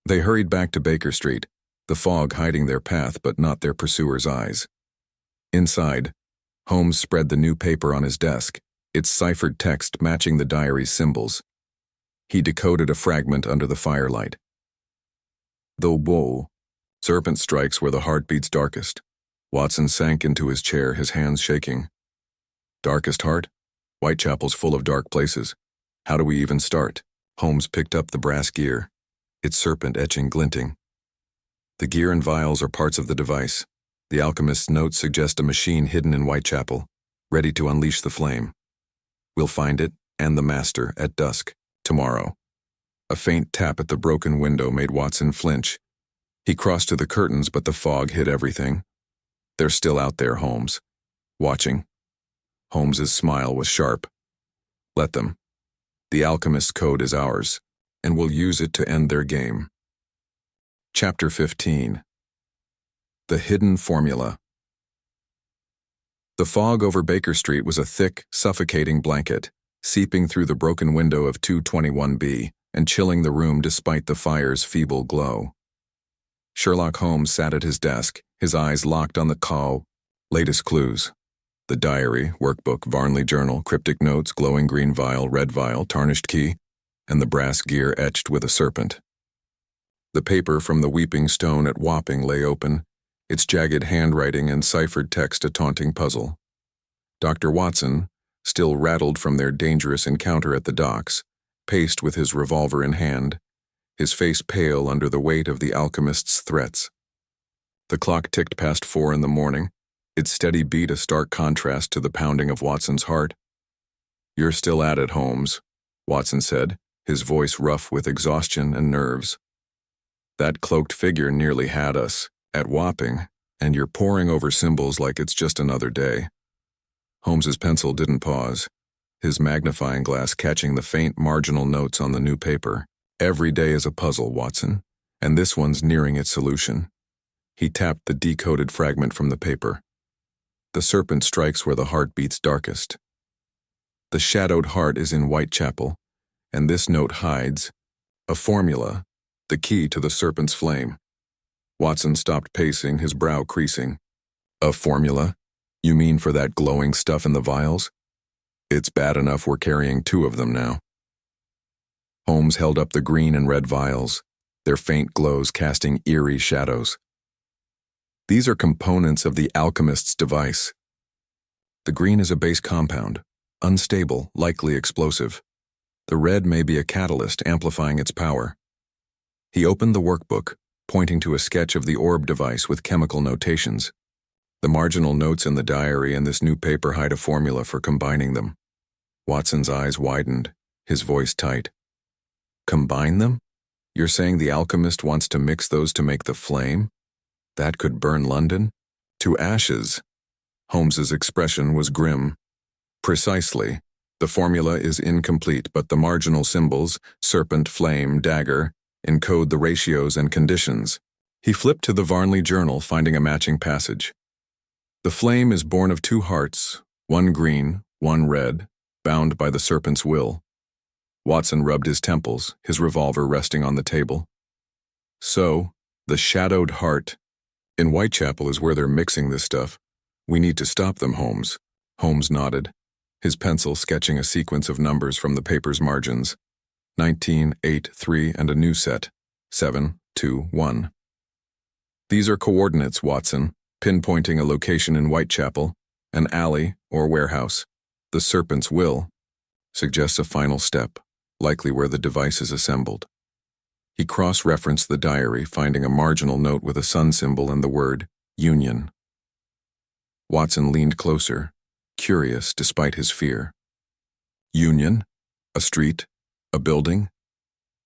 They hurried back to Baker Street, the fog hiding their path but not their pursuers' eyes. Inside, Holmes spread the new paper on his desk, its ciphered text matching the diary's symbols. He decoded a fragment under the firelight. "The woe. Serpent strikes where the heart beats darkest." Watson sank into his chair, his hands shaking. "Darkest heart? Whitechapel's full of dark places. How do we even start?" Holmes picked up the brass gear, its serpent etching glinting. "The gear and vials are parts of the device. The alchemist's notes suggest a machine hidden in Whitechapel, ready to unleash the flame. We'll find it, and the master, at dusk, tomorrow." A faint tap at the broken window made Watson flinch. He crossed to the curtains, but the fog hid everything. "They're still out there, Holmes. Watching." Holmes's smile was sharp. "Let them. The alchemist's code is ours, and we'll use it to end their game." Chapter 15. The Hidden Formula. The fog over Baker Street was a thick, suffocating blanket, seeping through the broken window of 221B and chilling the room despite the fire's feeble glow. Sherlock Holmes sat at his desk, his eyes locked on the latest clues. The diary, workbook, Varnley journal, cryptic notes, glowing green vial, red vial, tarnished key, and the brass gear etched with a serpent. The paper from the weeping stone at Wapping lay open, its jagged handwriting and ciphered text a taunting puzzle. Dr. Watson, still rattled from their dangerous encounter at the docks, paced with his revolver in hand, his face pale under the weight of the alchemist's threats. The clock ticked past 4 in the morning, its steady beat a stark contrast to the pounding of Watson's heart. "You're still at it, Holmes," Watson said, his voice rough with exhaustion and nerves. "That cloaked figure nearly had us, at Wapping, and you're poring over symbols like it's just another day." Holmes's pencil didn't pause, his magnifying glass catching the faint marginal notes on the new paper. "Every day is a puzzle, Watson, and this one's nearing its solution." He tapped the decoded fragment from the paper. "The serpent strikes where the heart beats darkest. The shadowed heart is in Whitechapel, and this note hides a formula, the key to the serpent's flame." Watson stopped pacing, his brow creasing. "A formula? You mean for that glowing stuff in the vials? It's bad enough we're carrying 2 of them now." Holmes held up the green and red vials, their faint glows casting eerie shadows. "These are components of the alchemist's device. The green is a base compound, unstable, likely explosive. The red may be a catalyst amplifying its power." He opened the workbook, pointing to a sketch of the orb device with chemical notations. The marginal notes in the diary and this new paper hide a formula for combining them. Watson's eyes widened, his voice tight. "Combine them? You're saying the alchemist wants to mix those to make the flame? That could burn London to ashes." Holmes's expression was grim. "Precisely. The formula is incomplete, but the marginal symbols, serpent, flame, dagger, encode the ratios and conditions. He flipped to the Varnley journal, finding a matching passage. The flame is born of two hearts, one green, one red, bound by the serpent's will. Watson rubbed his temples, his revolver resting on the table. So, the shadowed heart. In Whitechapel is where they're mixing this stuff. We need to stop them, Holmes. Holmes nodded, his pencil sketching a sequence of numbers from the paper's margins. 19, 8, 3, and a new set. 7, 2, 1. These are coordinates, Watson, pinpointing a location in Whitechapel, an alley or warehouse. The serpent's will suggests a final step, likely where the device is assembled. He cross-referenced the diary, finding a marginal note with a sun symbol and the word union. Watson leaned closer, curious despite his fear. Union? A street? A building?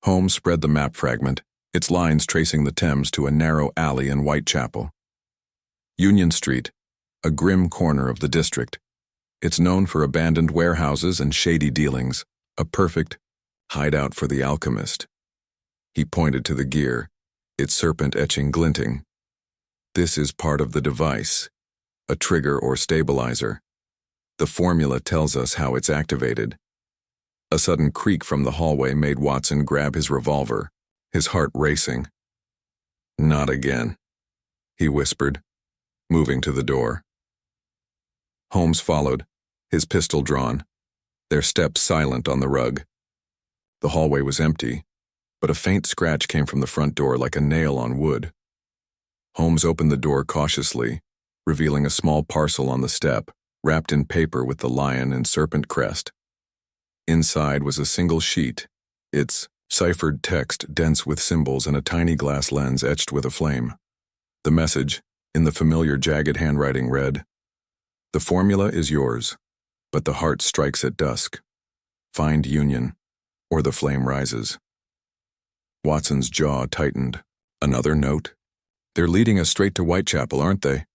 Holmes spread the map fragment, its lines tracing the Thames to a narrow alley in Whitechapel. Union Street, a grim corner of the district. It's known for abandoned warehouses and shady dealings, a perfect hideout for the alchemist. He pointed to the gear, its serpent etching glinting. This is part of the device, a trigger or stabilizer. The formula tells us how it's activated. A sudden creak from the hallway made Watson grab his revolver, his heart racing. Not again, he whispered, moving to the door. Holmes followed, his pistol drawn, their steps silent on the rug. The hallway was empty, but a faint scratch came from the front door like a nail on wood. Holmes opened the door cautiously, revealing a small parcel on the step, wrapped in paper with the lion and serpent crest. Inside was a single sheet, its ciphered text dense with symbols and a tiny glass lens etched with a flame. The message, in the familiar jagged handwriting, read, "The formula is yours, but the heart strikes at dusk. Find union, or the flame rises." Watson's jaw tightened. Another note? They're leading us straight to Whitechapel, aren't they?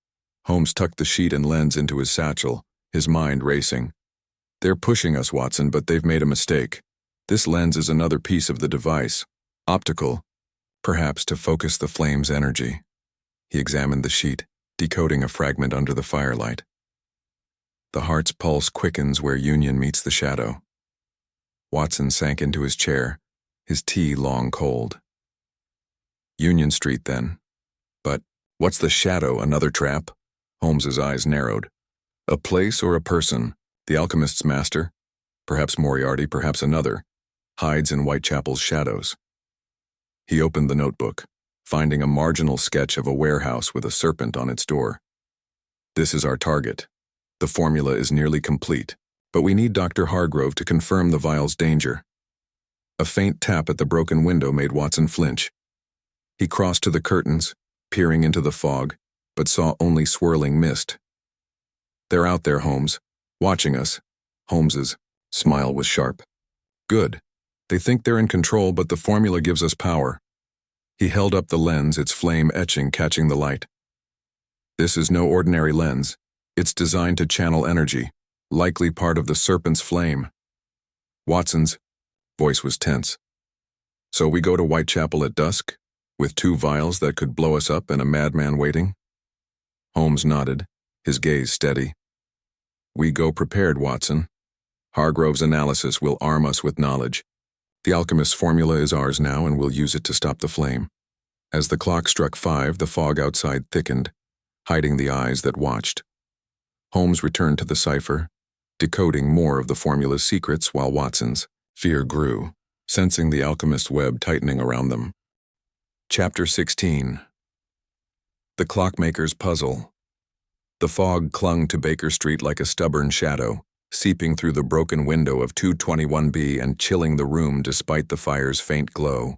Holmes tucked the sheet and lens into his satchel, his mind racing. They're pushing us, Watson, but they've made a mistake. This lens is another piece of the device, optical, perhaps to focus the flame's energy. He examined the sheet, decoding a fragment under the firelight. The heart's pulse quickens where union meets the shadow. Watson sank into his chair, his tea long cold. Union Street, then. But what's the shadow, another trap? Holmes's eyes narrowed. A place or a person, the alchemist's master, perhaps Moriarty, perhaps another, hides in Whitechapel's shadows. He opened the notebook, finding a marginal sketch of a warehouse with a serpent on its door. This is our target. The formula is nearly complete, but we need Dr. Hargrove to confirm the vial's danger. A faint tap at the broken window made Watson flinch. He crossed to the curtains, peering into the fog, but saw only swirling mist. They're out there, Holmes, watching us. Holmes's smile was sharp. Good. They think they're in control, but the formula gives us power. He held up the lens, its flame etching catching the light. This is no ordinary lens. It's designed to channel energy, likely part of the serpent's flame. Watson's voice was tense. So we go to Whitechapel at dusk, with two vials that could blow us up and a madman waiting? Holmes nodded, his gaze steady. We go prepared, Watson. Hargrove's analysis will arm us with knowledge. The alchemist's formula is ours now, and we'll use it to stop the flame. As the clock struck 5, the fog outside thickened, hiding the eyes that watched. Holmes returned to the cipher, decoding more of the formula's secrets while Watson's fear grew, sensing the alchemist's web tightening around them. Chapter 16. The Clockmaker's Puzzle. The fog clung to Baker Street like a stubborn shadow, seeping through the broken window of 221B and chilling the room despite the fire's faint glow.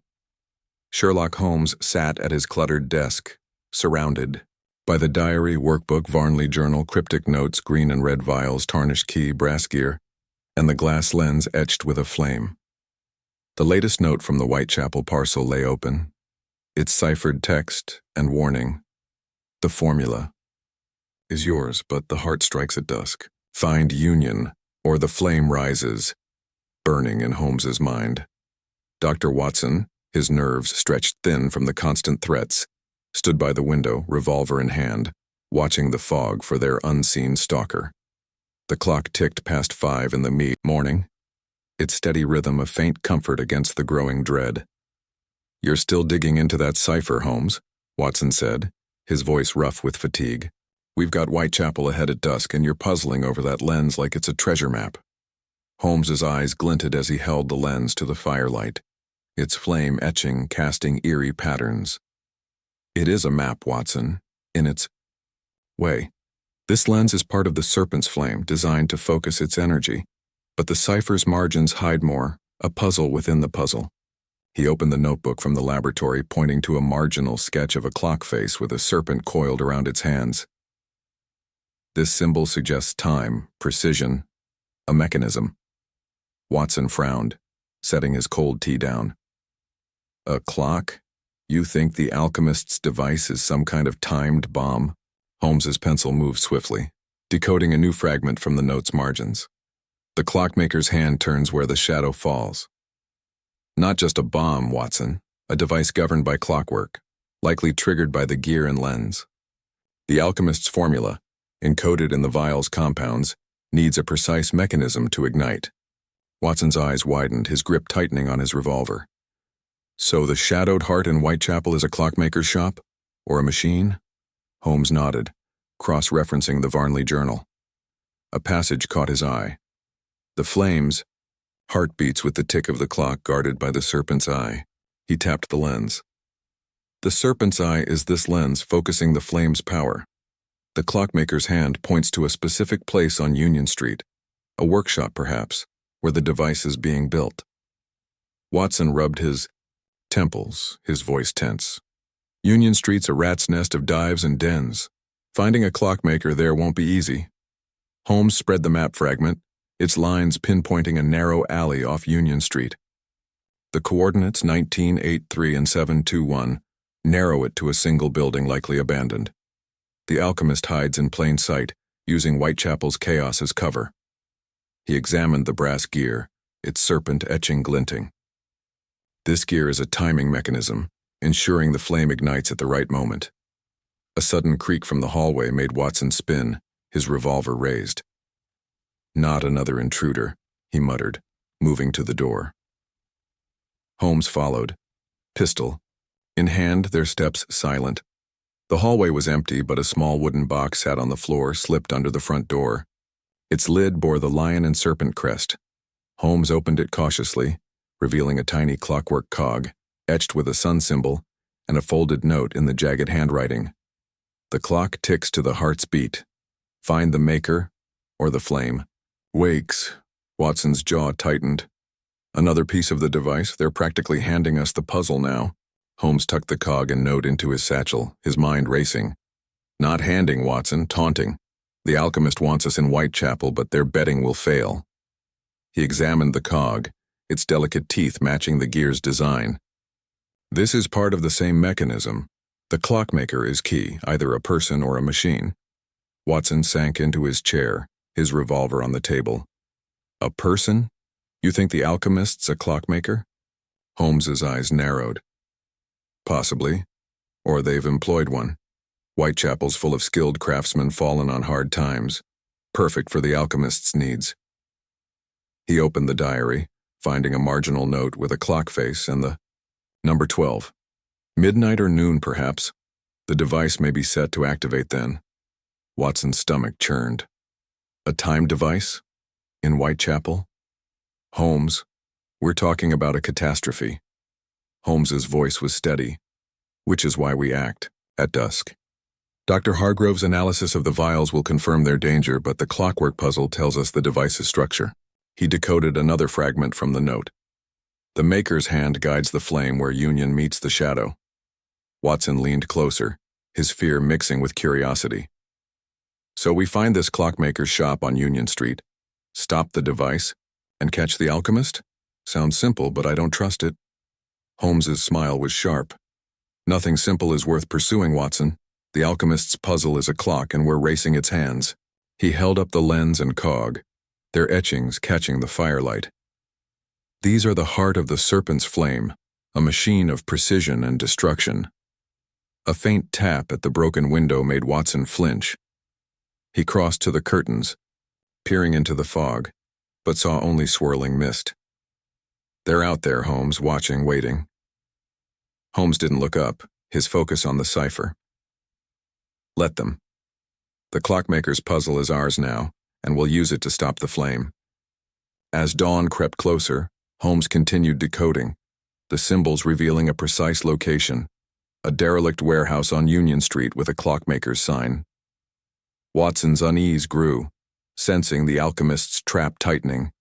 Sherlock Holmes sat at his cluttered desk, surrounded by the diary, workbook, Varnley journal, cryptic notes, green and red vials, tarnished key, brass gear, and the glass lens etched with a flame. The latest note from the Whitechapel parcel lay open, its ciphered text and warning. The formula is yours, but the heart strikes at dusk. Find union, or the flame rises, burning in Holmes's mind. Dr. Watson, his nerves stretched thin from the constant threats, stood by the window, revolver in hand, watching the fog for their unseen stalker. The clock ticked past 5 in the morning, its steady rhythm a faint comfort against the growing dread. "You're still digging into that cipher, Holmes," Watson said, his voice rough with fatigue. "We've got Whitechapel ahead at dusk, and you're puzzling over that lens like it's a treasure map." Holmes's eyes glinted as he held the lens to the firelight, its flame etching, casting eerie patterns. "It is a map, Watson, in its way. This lens is part of the serpent's flame, designed to focus its energy. But the cipher's margins hide more, a puzzle within the puzzle." He opened the notebook from the laboratory, pointing to a marginal sketch of a clock face with a serpent coiled around its hands. "This symbol suggests time, precision, a mechanism." Watson frowned, setting his cold tea down. "A clock? You think the alchemist's device is some kind of timed bomb?" Holmes's pencil moved swiftly, decoding a new fragment from the note's margins. "The clockmaker's hand turns where the shadow falls." "Not just a bomb, Watson, a device governed by clockwork, likely triggered by the gear and lens. The alchemist's formula, encoded in the vial's compounds, needs a precise mechanism to ignite." Watson's eyes widened, his grip tightening on his revolver. "So the shadowed heart in Whitechapel is a clockmaker's shop? Or a machine?" Holmes nodded, cross-referencing the Varnley journal. A passage caught his eye. "The flames, heartbeats with the tick of the clock guarded by the serpent's eye." He tapped the lens. "The serpent's eye is this lens focusing the flame's power. The clockmaker's hand points to a specific place on Union Street, a workshop perhaps, where the device is being built." Watson rubbed his temples, his voice tense. "Union Street's a rat's nest of dives and dens. Finding a clockmaker there won't be easy." Holmes spread the map fragment, its lines pinpointing a narrow alley off Union Street. The coordinates 1983 and 721 narrow it to a single building likely abandoned. The alchemist hides in plain sight, using Whitechapel's chaos as cover. He examined the brass gear, its serpent etching glinting. "This gear is a timing mechanism, ensuring the flame ignites at the right moment." A sudden creak from the hallway made Watson spin, his revolver raised. "Not another intruder," he muttered, moving to the door. Holmes followed, pistol in hand, their steps silent. The hallway was empty, but a small wooden box sat on the floor, slipped under the front door. Its lid bore the lion and serpent crest. Holmes opened it cautiously, revealing a tiny clockwork cog, etched with a sun symbol, and a folded note in the jagged handwriting. "The clock ticks to the heart's beat. Find the maker, or the flame." "Wakes." Watson's jaw tightened. "Another piece of the device. They're practically handing us the puzzle now." Holmes tucked the cog and note into his satchel, his mind racing. "Not handing, Watson, taunting. The alchemist wants us in Whitechapel, but their betting will fail." He examined the cog, its delicate teeth matching the gear's design. "This is part of the same mechanism. The clockmaker is key, either a person or a machine." Watson sank into his chair, his revolver on the table. "A person? You think the alchemist's a clockmaker?" Holmes's eyes narrowed. "Possibly. Or they've employed one. Whitechapel's full of skilled craftsmen fallen on hard times, perfect for the alchemist's needs." He opened the diary, finding a marginal note with a clock face and the number 12. "Midnight or noon, perhaps. The device may be set to activate then." Watson's stomach churned. "A time device? In Whitechapel? Holmes, we're talking about a catastrophe." Holmes's voice was steady. "Which is why we act, at dusk. Dr. Hargrove's analysis of the vials will confirm their danger, but the clockwork puzzle tells us the device's structure." He decoded another fragment from the note. "The maker's hand guides the flame where union meets the shadow." Watson leaned closer, his fear mixing with curiosity. "So we find this clockmaker's shop on Union Street, stop the device, and catch the alchemist? Sounds simple, but I don't trust it." Holmes's smile was sharp. "Nothing simple is worth pursuing, Watson. The alchemist's puzzle is a clock, and we're racing its hands." He held up the lens and cog, their etchings catching the firelight. "These are the heart of the serpent's flame, a machine of precision and destruction." A faint tap at the broken window made Watson flinch. He crossed to the curtains, peering into the fog, but saw only swirling mist. "They're out there, Holmes, watching, waiting." Holmes didn't look up, his focus on the cipher. "Let them. The clockmaker's puzzle is ours now, and we'll use it to stop the flame." As dawn crept closer, Holmes continued decoding, the symbols revealing a precise location, a derelict warehouse on Union Street with a clockmaker's sign. Watson's unease grew, sensing the alchemist's trap tightening,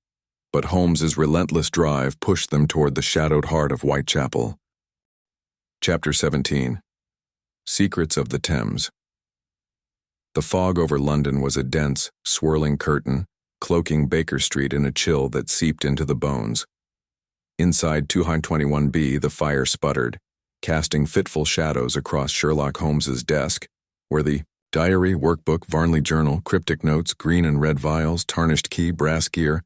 but Holmes's relentless drive pushed them toward the shadowed heart of Whitechapel. Chapter 17. Secrets of the Thames. The fog over London was a dense, swirling curtain, cloaking Baker Street in a chill that seeped into the bones. Inside 221B, the fire sputtered, casting fitful shadows across Sherlock Holmes's desk, where the diary, workbook, Varnley journal, cryptic notes, green and red vials, tarnished key, brass gear,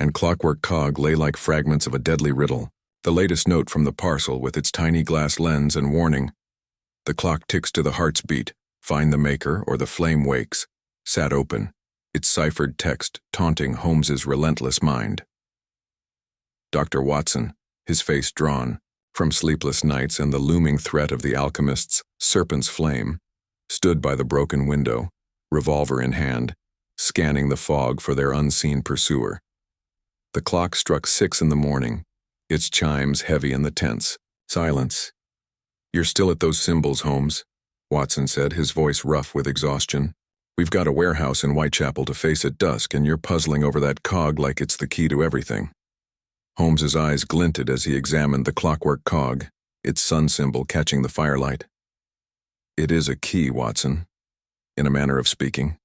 and clockwork cog lay like fragments of a deadly riddle. The latest note from the parcel with its tiny glass lens and warning, "The clock ticks to the heart's beat. Find the maker or the flame wakes," sat open, its ciphered text taunting Holmes's relentless mind. Dr. Watson, his face drawn from sleepless nights and the looming threat of the alchemist's serpent's flame, stood by the broken window, revolver in hand, scanning the fog for their unseen pursuer. The clock struck 6 in the morning, its chimes heavy in the tense silence. "You're still at those symbols, Holmes," Watson said, his voice rough with exhaustion. "We've got a warehouse in Whitechapel to face at dusk, and you're puzzling over that cog like it's the key to everything." Holmes's eyes glinted as he examined the clockwork cog, its sun symbol catching the firelight. "It is a key, Watson, in a manner of speaking.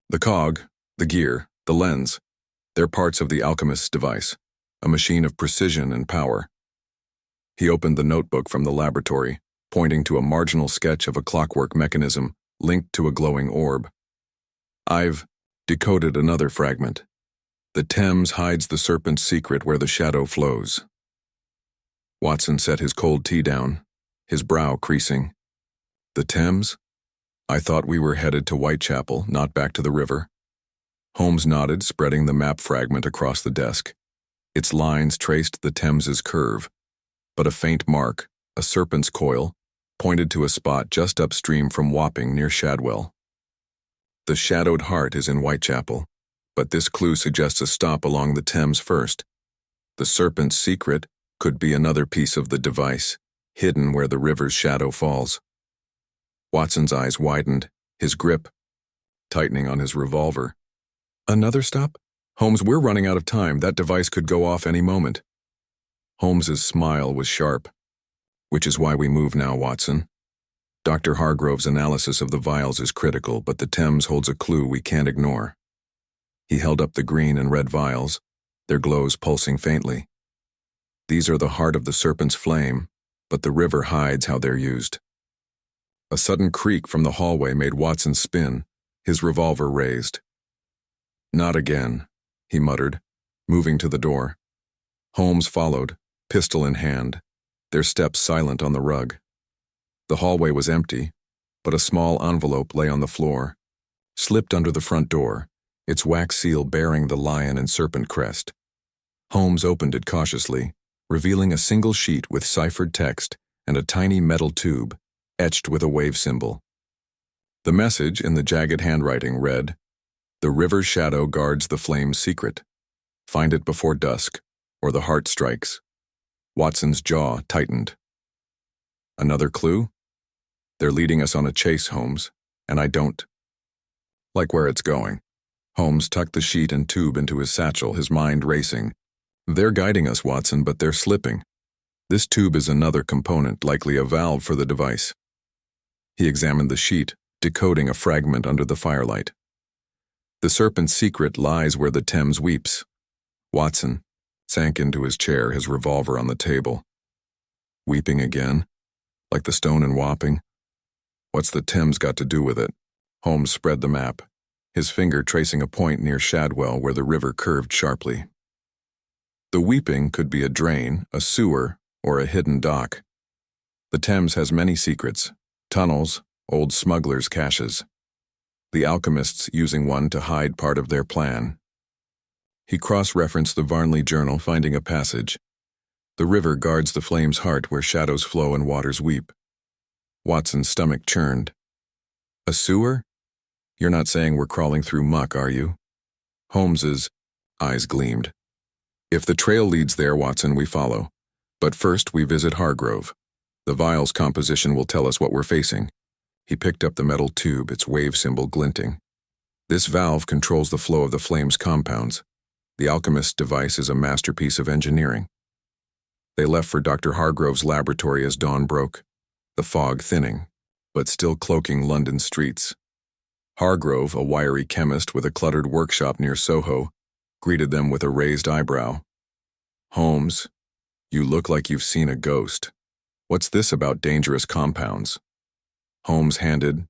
The cog, the gear, the lens, they're parts of the alchemist's device, a machine of precision and power." He opened the notebook from the laboratory, pointing to a marginal sketch of a clockwork mechanism linked to a glowing orb. "I've decoded another fragment. The Thames hides the serpent's secret where the shadow flows." Watson set his cold tea down, his brow creasing. "The Thames? I thought we were headed to Whitechapel, not back to the river." Holmes nodded, spreading the map fragment across the desk. Its lines traced the Thames's curve, but a faint mark, a serpent's coil, pointed to a spot just upstream from Wapping near Shadwell. "The shadowed heart is in Whitechapel, but this clue suggests a stop along the Thames first. The serpent's secret could be another piece of the device, hidden where the river's shadow falls." Watson's eyes widened, his grip tightening on his revolver. "Another stop? Holmes, we're running out of time. That device could go off any moment." Holmes's smile was sharp. "Which is why we move now, Watson. Dr. Hargrove's analysis of the vials is critical, but the Thames holds a clue we can't ignore." He held up the green and red vials, their glows pulsing faintly. "These are the heart of the serpent's flame, but the river hides how they're used." A sudden creak from the hallway made Watson spin, his revolver raised. "Not again," he muttered, moving to the door. Holmes followed, pistol in hand, their steps silent on the rug. The hallway was empty, but a small envelope lay on the floor, slipped under the front door, its wax seal bearing the lion and serpent crest. Holmes opened it cautiously, revealing a single sheet with ciphered text and a tiny metal tube, etched with a wave symbol. The message in the jagged handwriting read, "The river's shadow guards the flame's secret. Find it before dusk, or the heart strikes." Watson's jaw tightened. "Another clue? They're leading us on a chase, Holmes, and I don't like where it's going." Holmes tucked the sheet and tube into his satchel, his mind racing. "They're guiding us, Watson, but they're slipping. This tube is another component, likely a valve for the device." He examined the sheet, decoding a fragment under the firelight. "The serpent's secret lies where the Thames weeps." Watson sank into his chair, his revolver on the table. "Weeping again? Like the stone in Wapping? What's the Thames got to do with it?" Holmes spread the map, his finger tracing a point near Shadwell where the river curved sharply. "The weeping could be a drain, a sewer, or a hidden dock. The Thames has many secrets, Tunnels, old smugglers' caches. The alchemists using one to hide part of their plan. He cross-referenced the Varnley journal, finding a passage. The river guards the flame's heart where shadows flow and waters weep. Watson's stomach churned. A sewer? You're not saying we're crawling through muck, are you? Holmes's eyes gleamed. If the trail leads there, Watson, we follow. But first we visit Hargrove. The vial's composition will tell us what we're facing. He picked up the metal tube, its wave symbol glinting. This valve controls the flow of the flame's compounds. The alchemist's device is a masterpiece of engineering. They left for Dr. Hargrove's laboratory as dawn broke, the fog thinning, but still cloaking London streets. Hargrove, a wiry chemist with a cluttered workshop near Soho, greeted them with a raised eyebrow. Holmes, you look like you've seen a ghost. What's this about dangerous compounds? Holmes handed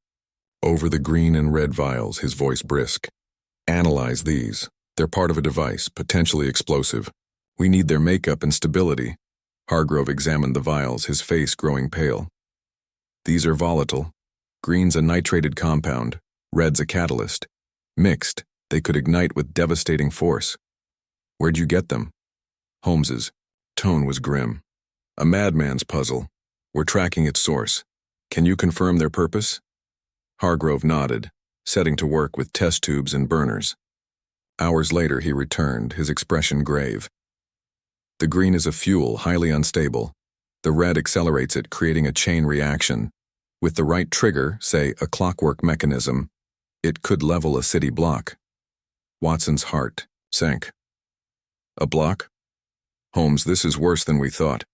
over the green and red vials, his voice brisk. Analyze these. They're part of a device, potentially explosive. We need their makeup and stability. Hargrove examined the vials, his face growing pale. These are volatile. Green's a nitrated compound, red's a catalyst. Mixed, they could ignite with devastating force. Where'd you get them? Holmes's tone was grim. A madman's puzzle. We're tracking its source. Can you confirm their purpose? Hargrove nodded, setting to work with test tubes and burners. Hours later he returned, his expression grave. The green is a fuel, highly unstable. The red accelerates it, creating a chain reaction. With the right trigger, say a clockwork mechanism, it could level a city block. Watson's heart sank. A block? Holmes, this is worse than we thought.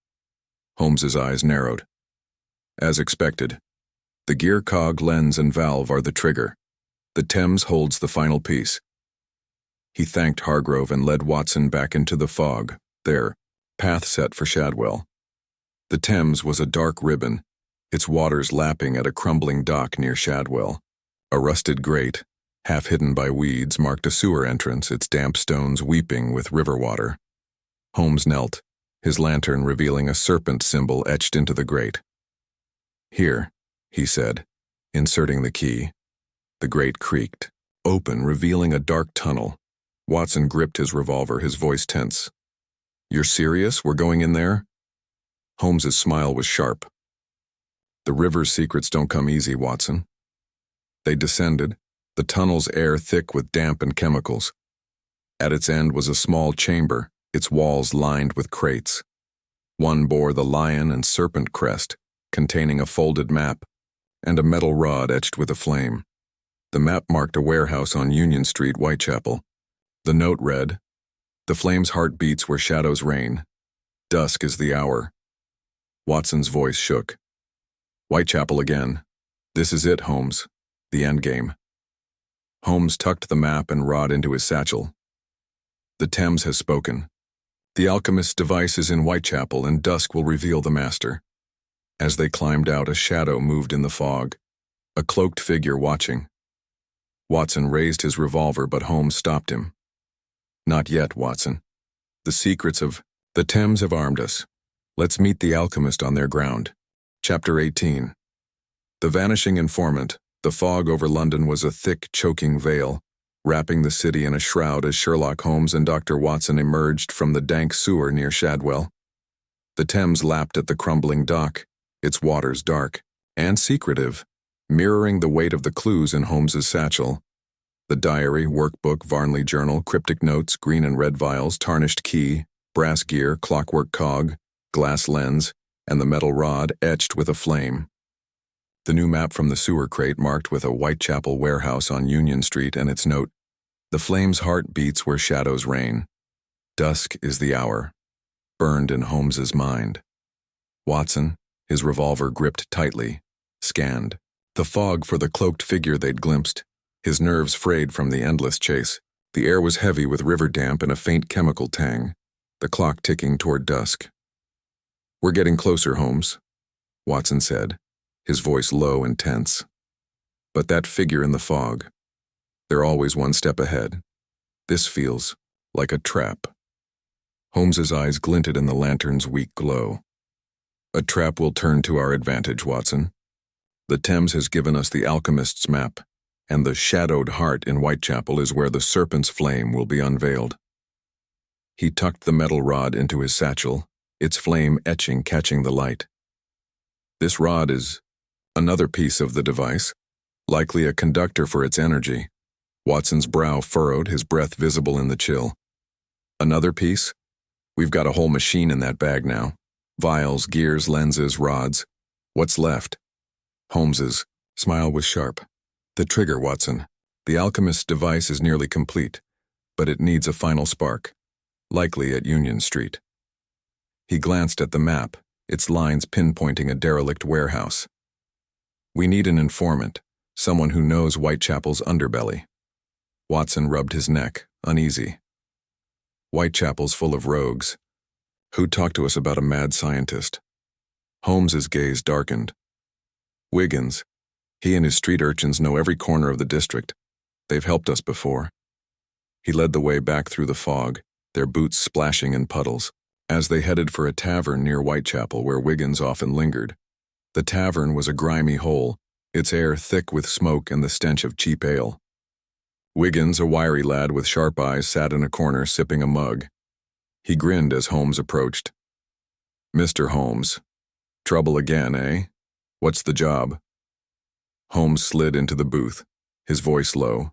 Holmes's eyes narrowed. As expected. The gear cog, lens, and valve are the trigger. The Thames holds the final piece. He thanked Hargrove and led Watson back into the fog, their path set for Shadwell. The Thames was a dark ribbon, its waters lapping at a crumbling dock near Shadwell. A rusted grate, half hidden by weeds, marked a sewer entrance, its damp stones weeping with river water. Holmes knelt, his lantern revealing a serpent symbol etched into the grate. Here, he said, inserting the key. The grate creaked, open, revealing a dark tunnel. Watson gripped his revolver, his voice tense. You're serious? We're going in there? Holmes's smile was sharp. The river's secrets don't come easy, Watson. They descended, the tunnel's air thick with damp and chemicals. At its end was a small chamber, its walls lined with crates. One bore the lion and serpent crest, containing a folded map, and a metal rod etched with a flame. The map marked a warehouse on Union Street, Whitechapel. The note read, "The flame's heart beats where shadows reign. Dusk is the hour." Watson's voice shook. Whitechapel again. This is it, Holmes. The endgame. Holmes tucked the map and rod into his satchel. The Thames has spoken. The alchemist's device is in Whitechapel, and dusk will reveal the master. As they climbed out, a shadow moved in the fog, a cloaked figure watching. Watson raised his revolver, but Holmes stopped him. Not yet, Watson. The secrets of the Thames have armed us. Let's meet the alchemist on their ground. Chapter 18. The vanishing informant. The fog over London was a thick, choking veil, wrapping the city in a shroud as Sherlock Holmes and Dr. Watson emerged from the dank sewer near Shadwell. The Thames lapped at the crumbling dock, its waters dark and secretive, mirroring the weight of the clues in Holmes's satchel. The diary, workbook, Varnley journal, cryptic notes, green and red vials, tarnished key, brass gear, clockwork cog, glass lens, and the metal rod etched with a flame. The new map from the sewer crate marked with a Whitechapel warehouse on Union Street and its note, "The flame's heart beats where shadows reign. Dusk is the hour," burned in Holmes's mind. Watson, his revolver gripped tightly, scanned the fog for the cloaked figure they'd glimpsed, his nerves frayed from the endless chase. The air was heavy with river damp and a faint chemical tang, the clock ticking toward dusk. "We're getting closer, Holmes," Watson said, his voice low and tense. "But that figure in the fog, they're always one step ahead. This feels like a trap." Holmes's eyes glinted in the lantern's weak glow. "A trap will turn to our advantage, Watson. The Thames has given us the alchemist's map, and the shadowed heart in Whitechapel is where the serpent's flame will be unveiled. He tucked the metal rod into his satchel, its flame etching catching the light. This rod is another piece of the device, likely a conductor for its energy. Watson's brow furrowed, his breath visible in the chill. Another piece? We've got a whole machine in that bag now. Vials, gears, lenses, rods. What's left? Holmes's smile was sharp. The trigger, Watson. The alchemist's device is nearly complete, but it needs a final spark, likely at Union Street. He glanced at the map, its lines pinpointing a derelict warehouse. We need an informant, someone who knows Whitechapel's underbelly. Watson rubbed his neck, uneasy. Whitechapel's full of rogues. Who'd talk to us about a mad scientist? Holmes's gaze darkened. Wiggins. He and his street urchins know every corner of the district. They've helped us before. He led the way back through the fog, their boots splashing in puddles, as they headed for a tavern near Whitechapel where Wiggins often lingered. The tavern was a grimy hole, its air thick with smoke and the stench of cheap ale. Wiggins, a wiry lad with sharp eyes, sat in a corner sipping a mug. He grinned as Holmes approached. "Mr. Holmes. Trouble again, eh? What's the job?" Holmes slid into the booth, his voice low.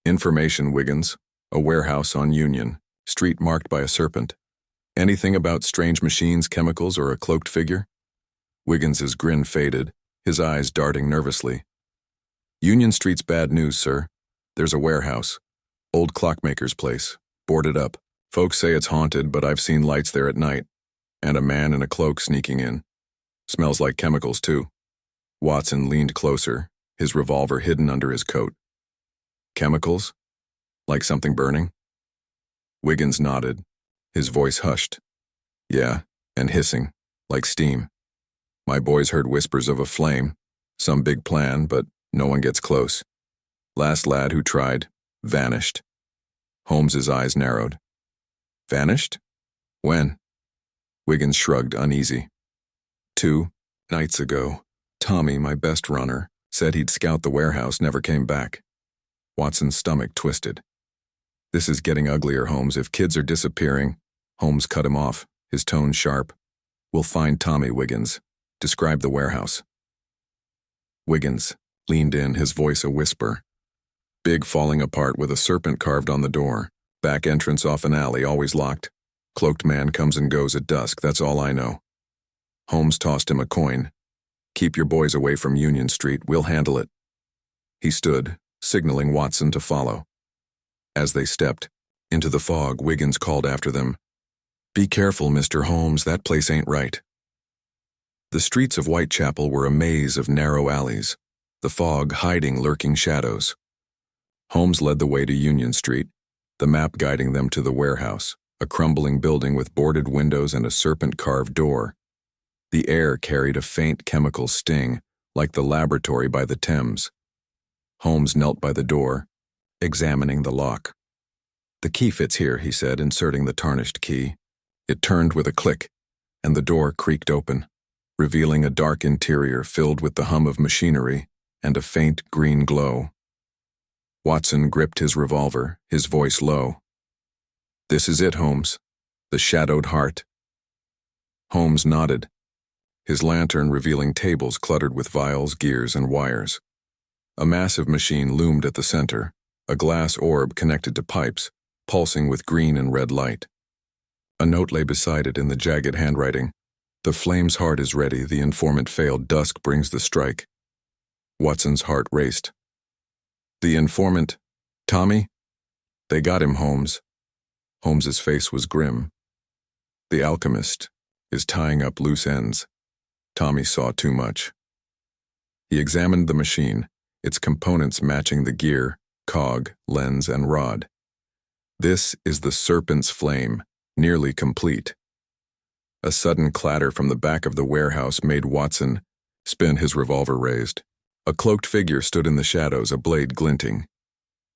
"Information, Wiggins. A warehouse on Union, street marked by a serpent. Anything about strange machines, chemicals, or a cloaked figure?" Wiggins's grin faded, his eyes darting nervously. "Union Street's bad news, sir. There's a warehouse. Old clockmaker's place. Boarded up. Folks say it's haunted, but I've seen lights there at night. And a man in a cloak sneaking in. Smells like chemicals, too." Watson leaned closer, his revolver hidden under his coat. "Chemicals? Like something burning?" Wiggins nodded, his voice hushed. "Yeah, and hissing, like steam. My boys heard whispers of a flame, some big plan, but no one gets close. Last lad who tried, vanished." Holmes's eyes narrowed. "Vanished? When?" Wiggins shrugged, uneasy. 2 nights ago. Tommy, my best runner, said he'd scout the warehouse, never came back." Watson's stomach twisted. "This is getting uglier, Holmes. If kids are disappearing—" Holmes cut him off, his tone sharp. "We'll find Tommy, Wiggins. Describe the warehouse." Wiggins leaned in, his voice a whisper. "Big falling apart with a serpent carved on the door. Back entrance off an alley, always locked. Cloaked man comes and goes at dusk, that's all I know." Holmes tossed him a coin. "Keep your boys away from Union Street, we'll handle it." He stood, signaling Watson to follow. As they stepped into the fog, Wiggins called after them, "Be careful, Mr. Holmes, that place ain't right." The streets of Whitechapel were a maze of narrow alleys, the fog hiding lurking shadows. Holmes led the way to Union Street, the map guiding them to the warehouse, a crumbling building with boarded windows and a serpent-carved door. The air carried a faint chemical sting, like the laboratory by the Thames. Holmes knelt by the door, examining the lock. "The key fits here," he said, inserting the tarnished key. It turned with a click, and the door creaked open, revealing a dark interior filled with the hum of machinery and a faint green glow. Watson gripped his revolver, his voice low. "This is it, Holmes. The shadowed heart." Holmes nodded, his lantern revealing tables cluttered with vials, gears, and wires. A massive machine loomed at the center, a glass orb connected to pipes, pulsing with green and red light. A note lay beside it in the jagged handwriting. "The flame's heart is ready, the informant failed, dusk brings the strike." Watson's heart raced. "The informant? Tommy?" "They got him, Holmes." Holmes's face was grim. "The alchemist is tying up loose ends. Tommy saw too much." He examined the machine, its components matching the gear, cog, lens, and rod. "This is the serpent's flame, nearly complete." A sudden clatter from the back of the warehouse made Watson spin, his revolver raised. A cloaked figure stood in the shadows, a blade glinting.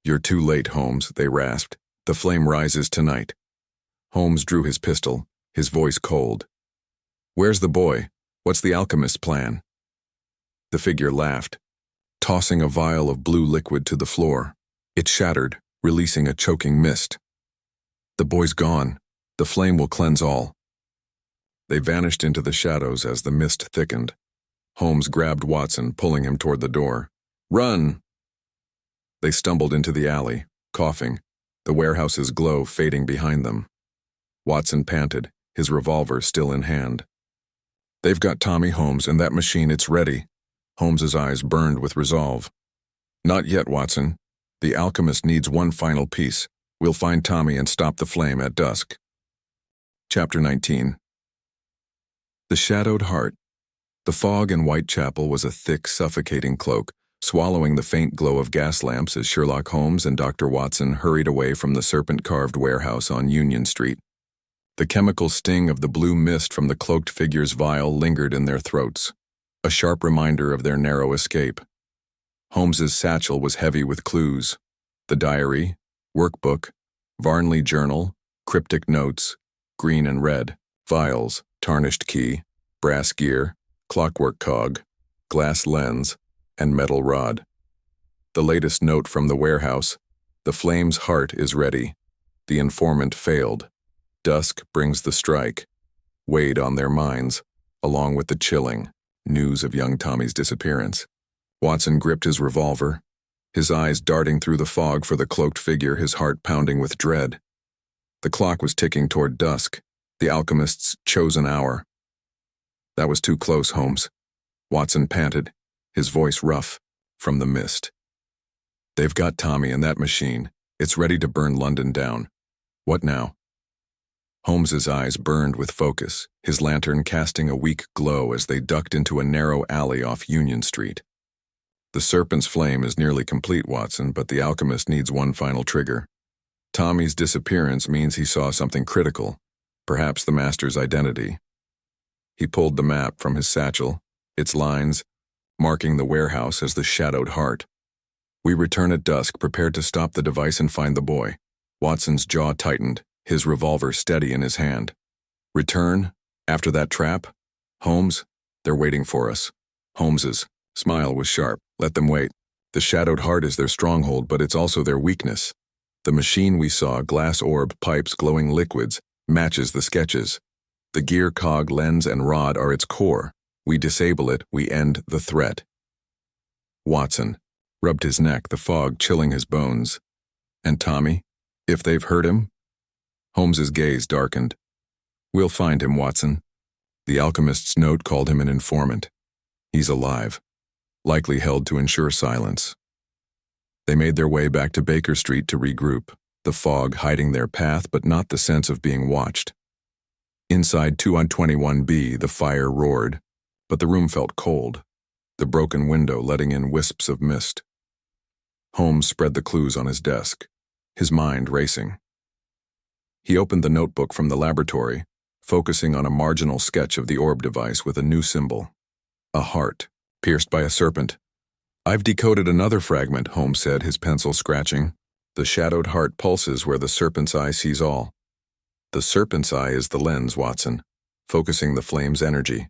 "You're too late, Holmes," they rasped. "The flame rises tonight." Holmes drew his pistol, his voice cold. "Where's the boy? What's the alchemist's plan?" The figure laughed, tossing a vial of blue liquid to the floor. It shattered, releasing a choking mist. The boy's gone. The flame will cleanse all. They vanished into the shadows as the mist thickened. Holmes grabbed Watson, pulling him toward the door. Run! They stumbled into the alley, coughing, the warehouse's glow fading behind them. Watson panted, his revolver still in hand. They've got Tommy, Holmes, and that machine, it's ready. Holmes's eyes burned with resolve. Not yet, Watson. The alchemist needs one final piece. We'll find Tommy and stop the flame at dusk. Chapter 19. The Shadowed Heart. The fog in Whitechapel was a thick, suffocating cloak, swallowing the faint glow of gas lamps as Sherlock Holmes and Dr. Watson hurried away from the serpent-carved warehouse on Union Street. The chemical sting of the blue mist from the cloaked figure's vial lingered in their throats, a sharp reminder of their narrow escape. Holmes's satchel was heavy with clues. The diary, workbook, Varnley journal, cryptic notes, green and red, vials, tarnished key, brass gear, clockwork cog, glass lens, and metal rod. The latest note from the warehouse: the flame's heart is ready. The informant failed. Dusk brings the strike, weighed on their minds, along with the chilling news of young Tommy's disappearance. Watson gripped his revolver, his eyes darting through the fog for the cloaked figure, his heart pounding with dread. The clock was ticking toward dusk, the alchemist's chosen hour. That was too close, Holmes. Watson panted, his voice rough, from the mist. They've got Tommy and that machine. It's ready to burn London down. What now? Holmes's eyes burned with focus, his lantern casting a weak glow as they ducked into a narrow alley off Union Street. The serpent's flame is nearly complete, Watson, but the alchemist needs one final trigger. Tommy's disappearance means he saw something critical, perhaps the master's identity. He pulled the map from his satchel, its lines marking the warehouse as the Shadowed Heart. We return at dusk, prepared to stop the device and find the boy. Watson's jaw tightened, his revolver steady in his hand. Return? After that trap? Holmes? They're waiting for us. Holmes's smile was sharp. Let them wait. The Shadowed Heart is their stronghold, but it's also their weakness. The machine we saw, glass orb, pipes, glowing liquids, matches the sketches. The gear, cog, lens, and rod are its core. We disable it, we end the threat. Watson rubbed his neck, the fog chilling his bones. And Tommy? If they've hurt him? Holmes's gaze darkened. We'll find him, Watson. The alchemist's note called him an informant. He's alive, likely held to ensure silence. They made their way back to Baker Street to regroup, the fog hiding their path but not the sense of being watched. Inside 221B, the fire roared, but the room felt cold, the broken window letting in wisps of mist. Holmes spread the clues on his desk, his mind racing. He opened the notebook from the laboratory, focusing on a marginal sketch of the orb device with a new symbol. A heart, pierced by a serpent. I've decoded another fragment, Holmes said, his pencil scratching. The Shadowed Heart pulses where the serpent's eye sees all. The serpent's eye is the lens, Watson, focusing the flame's energy.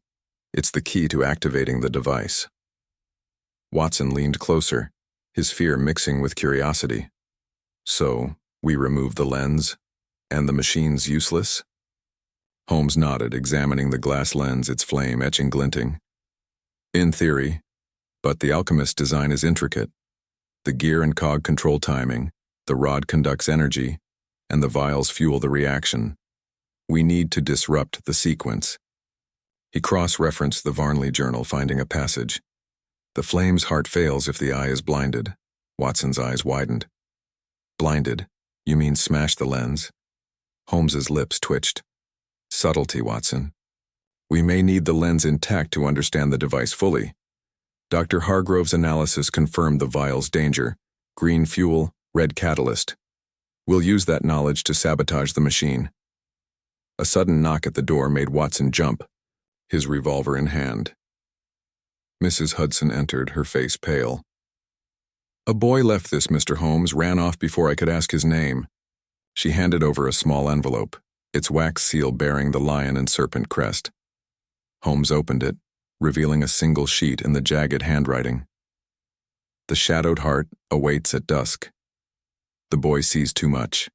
It's the key to activating the device. Watson leaned closer, his fear mixing with curiosity. So, we remove the lens, and the machine's useless? Holmes nodded, examining the glass lens, its flame etching glinting. In theory, but the alchemist's design is intricate. The gear and cog control timing, the rod conducts energy, and the vials fuel the reaction. We need to disrupt the sequence. He cross-referenced the Varnley journal, finding a passage. The flame's heart fails if the eye is blinded. Watson's eyes widened. Blinded? You mean smash the lens? Holmes's lips twitched. Subtlety, Watson. We may need the lens intact to understand the device fully. Dr. Hargrove's analysis confirmed the vial's danger. Green fuel, red catalyst. We'll use that knowledge to sabotage the machine. A sudden knock at the door made Watson jump, his revolver in hand. Mrs. Hudson entered, her face pale. A boy left this, Mr. Holmes, ran off before I could ask his name. She handed over a small envelope, its wax seal bearing the lion and serpent crest. Holmes opened it, revealing a single sheet in the jagged handwriting. The shadowed heart awaits at dusk. The boy sees too much.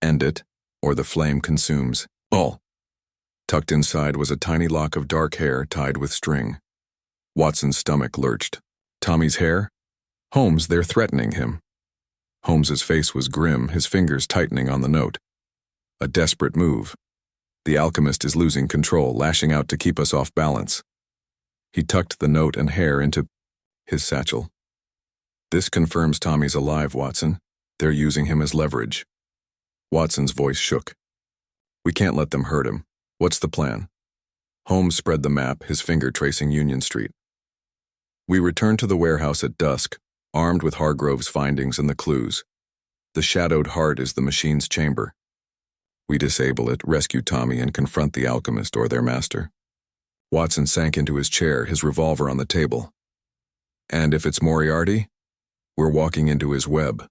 End it, or the flame consumes all. Tucked inside was a tiny lock of dark hair tied with string. Watson's stomach lurched. Tommy's hair? Holmes, they're threatening him. Holmes's face was grim, his fingers tightening on the note. A desperate move. The alchemist is losing control, lashing out to keep us off balance. He tucked the note and hair into his satchel. This confirms Tommy's alive, Watson. They're using him as leverage. Watson's voice shook. We can't let them hurt him. What's the plan? Holmes spread the map, his finger tracing Union Street. We return to the warehouse at dusk, armed with Hargrove's findings and the clues. The shadowed heart is the machine's chamber. We disable it, rescue Tommy, and confront the alchemist or their master. Watson sank into his chair, his revolver on the table. And if it's Moriarty, we're walking into his web.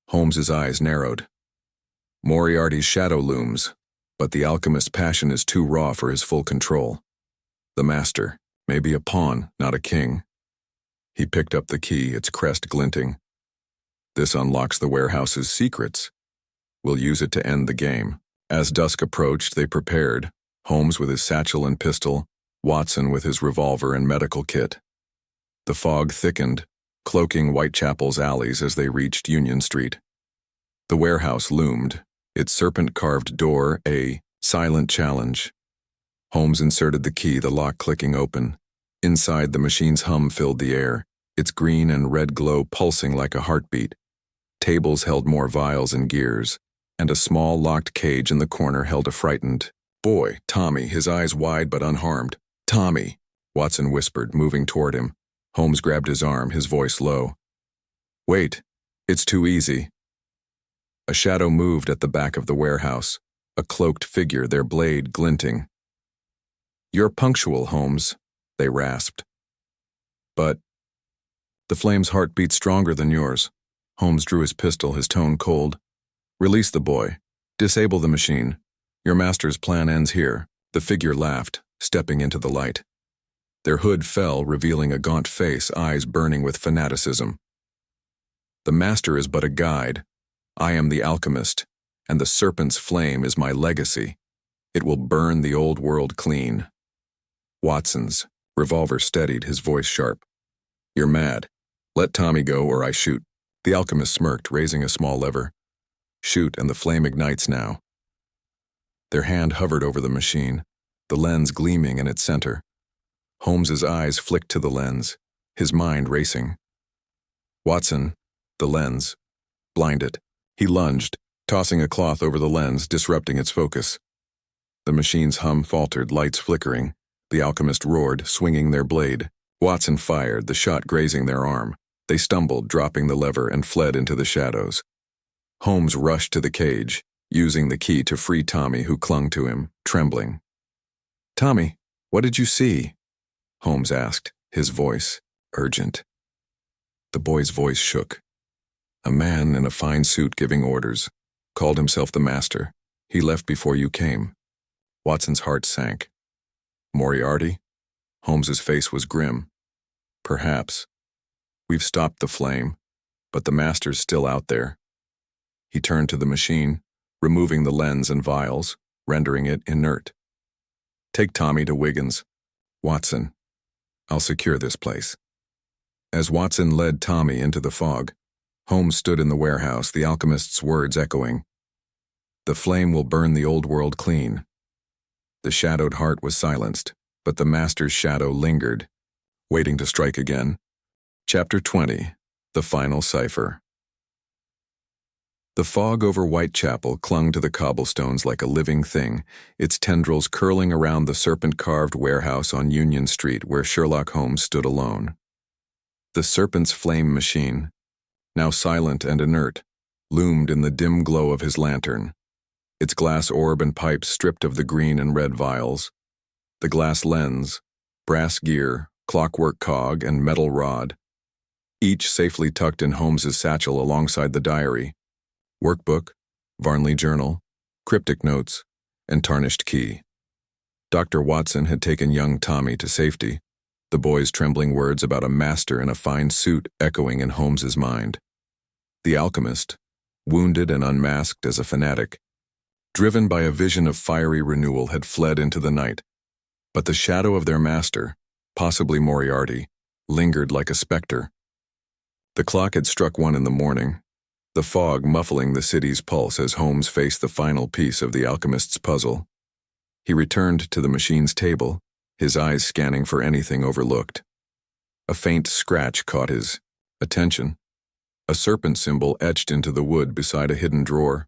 Holmes's eyes narrowed. Moriarty's shadow looms, but the alchemist's passion is too raw for his full control. The master, maybe a pawn, not a king. He picked up the key, its crest glinting. This unlocks the warehouse's secrets. We'll use it to end the game. As dusk approached, they prepared, Holmes with his satchel and pistol, Watson with his revolver and medical kit. The fog thickened, cloaking Whitechapel's alleys as they reached Union Street. The warehouse loomed, its serpent-carved door a silent challenge. Holmes inserted the key, the lock clicking open. Inside, the machine's hum filled the air, its green and red glow pulsing like a heartbeat. Tables held more vials and gears, and a small locked cage in the corner held a frightened boy, Tommy, his eyes wide but unharmed. Tommy, Watson whispered, moving toward him. Holmes grabbed his arm, his voice low. Wait, it's too easy. A shadow moved at the back of the warehouse, a cloaked figure, their blade glinting. You're punctual, Holmes, they rasped. But the flame's heart beats stronger than yours. Holmes drew his pistol, his tone cold. Release the boy. Disable the machine. Your master's plan ends here. The figure laughed, stepping into the light. Their hood fell, revealing a gaunt face, eyes burning with fanaticism. The master is but a guide. I am the alchemist, and the serpent's flame is my legacy. It will burn the old world clean. Watson's revolver steadied, his voice sharp. You're mad. Let Tommy go or I shoot. The alchemist smirked, raising a small lever. Shoot, and the flame ignites now. Their hand hovered over the machine, the lens gleaming in its center. Holmes's eyes flicked to the lens, his mind racing. Watson, the lens, blind it. He lunged, tossing a cloth over the lens, disrupting its focus. The machine's hum faltered, lights flickering. The alchemist roared, swinging their blade. Watson fired, the shot grazing their arm. They stumbled, dropping the lever, and fled into the shadows. Holmes rushed to the cage, using the key to free Tommy, who clung to him, trembling. Tommy, what did you see? Holmes asked, his voice urgent. The boy's voice shook. A man in a fine suit giving orders, called himself the master. He left before you came. Watson's heart sank. Moriarty? Holmes's face was grim. Perhaps. We've stopped the flame, but the master's still out there. He turned to the machine, removing the lens and vials, rendering it inert. Take Tommy to Wiggins. Watson, I'll secure this place. As Watson led Tommy into the fog, Holmes stood in the warehouse, the alchemist's words echoing. The flame will burn the old world clean. The shadowed heart was silenced, but the master's shadow lingered, waiting to strike again. Chapter 20, The Final Cipher. The fog over Whitechapel clung to the cobblestones like a living thing, its tendrils curling around the serpent-carved warehouse on Union Street where Sherlock Holmes stood alone. The serpent's flame machine, now silent and inert, loomed in the dim glow of his lantern, its glass orb and pipes stripped of the green and red vials, the glass lens, brass gear, clockwork cog, and metal rod, each safely tucked in Holmes's satchel alongside the diary, workbook, Varnley journal, cryptic notes, and tarnished key. Dr. Watson had taken young Tommy to safety, the boy's trembling words about a master in a fine suit echoing in Holmes's mind. The alchemist, wounded and unmasked as a fanatic, driven by a vision of fiery renewal, had fled into the night. But the shadow of their master, possibly Moriarty, lingered like a specter. The clock had struck 1 in the morning, the fog muffling the city's pulse as Holmes faced the final piece of the alchemist's puzzle. He returned to the machine's table, his eyes scanning for anything overlooked. A faint scratch caught his attention, a serpent symbol etched into the wood beside a hidden drawer.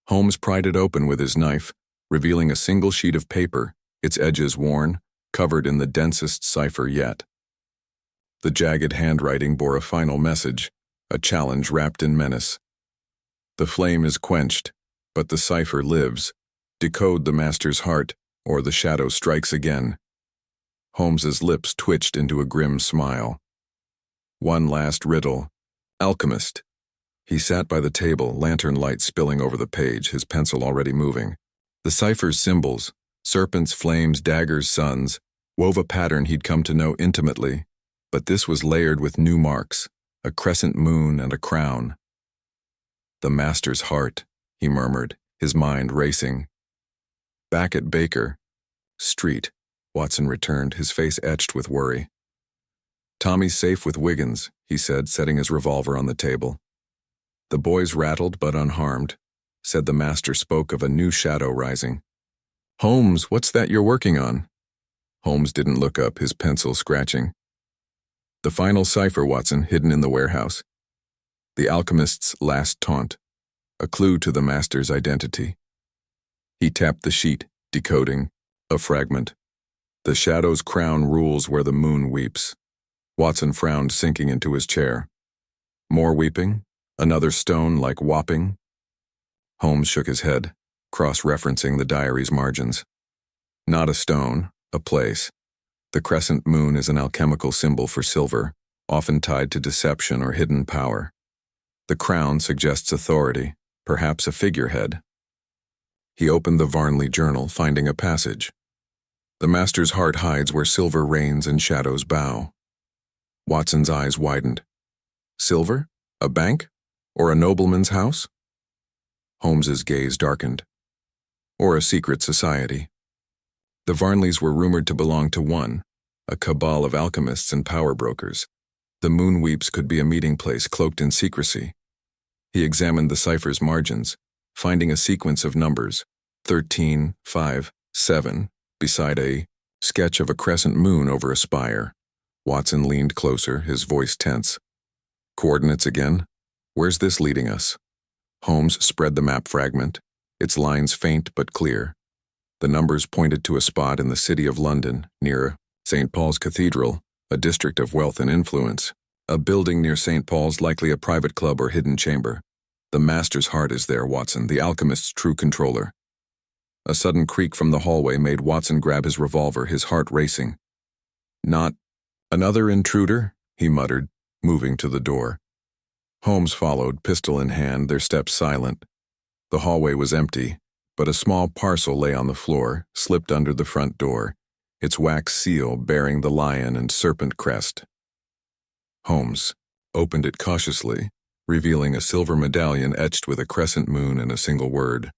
Holmes pried it open with his knife, revealing a single sheet of paper, its edges worn, covered in the densest cipher yet. The jagged handwriting bore a final message, a challenge wrapped in menace. The flame is quenched, but the cipher lives. Decode the master's heart, or the shadow strikes again. Holmes's lips twitched into a grim smile. One last riddle. Alchemist. He sat by the table, lantern light spilling over the page, his pencil already moving. The cipher's symbols, serpents, flames, daggers, suns, wove a pattern he'd come to know intimately, but this was layered with new marks, a crescent moon and a crown. The master's heart, he murmured, his mind racing. Back at Baker Street, Watson returned, his face etched with worry. Tommy's safe with Wiggins, he said, setting his revolver on the table. The boys rattled but unharmed, said the master spoke of a new shadow rising. Holmes, what's that you're working on? Holmes didn't look up, his pencil scratching. The final cipher, Watson, hidden in the warehouse. The alchemist's last taunt, a clue to the master's identity. He tapped the sheet, decoding, a fragment. The shadow's crown rules where the moon weeps. Watson frowned, sinking into his chair. More weeping? Another stone like whopping? Holmes shook his head, cross-referencing the diary's margins. Not a stone, a place. The crescent moon is an alchemical symbol for silver, often tied to deception or hidden power. The crown suggests authority, perhaps a figurehead. He opened the Varnley journal, finding a passage. The master's heart hides where silver reigns and shadows bow. Watson's eyes widened. Silver? A bank? Or a nobleman's house? Holmes's gaze darkened. Or a secret society. The Varnleys were rumored to belong to one, a cabal of alchemists and power brokers. The moon weeps could be a meeting place cloaked in secrecy. He examined the cipher's margins, finding a sequence of numbers, 13, 5, 7, beside a sketch of a crescent moon over a spire. Watson leaned closer, his voice tense. Coordinates again? Where's this leading us? Holmes spread the map fragment, its lines faint but clear. The numbers pointed to a spot in the city of London, near St. Paul's Cathedral, a district of wealth and influence. A building near St. Paul's, likely a private club or hidden chamber. The master's heart is there, Watson, the alchemist's true controller. A sudden creak from the hallway made Watson grab his revolver, his heart racing. Not another intruder, he muttered, moving to the door. Holmes followed, pistol in hand, their steps silent. The hallway was empty, but a small parcel lay on the floor, slipped under the front door, its wax seal bearing the lion and serpent crest. Holmes opened it cautiously, revealing a silver medallion etched with a crescent moon and a single word,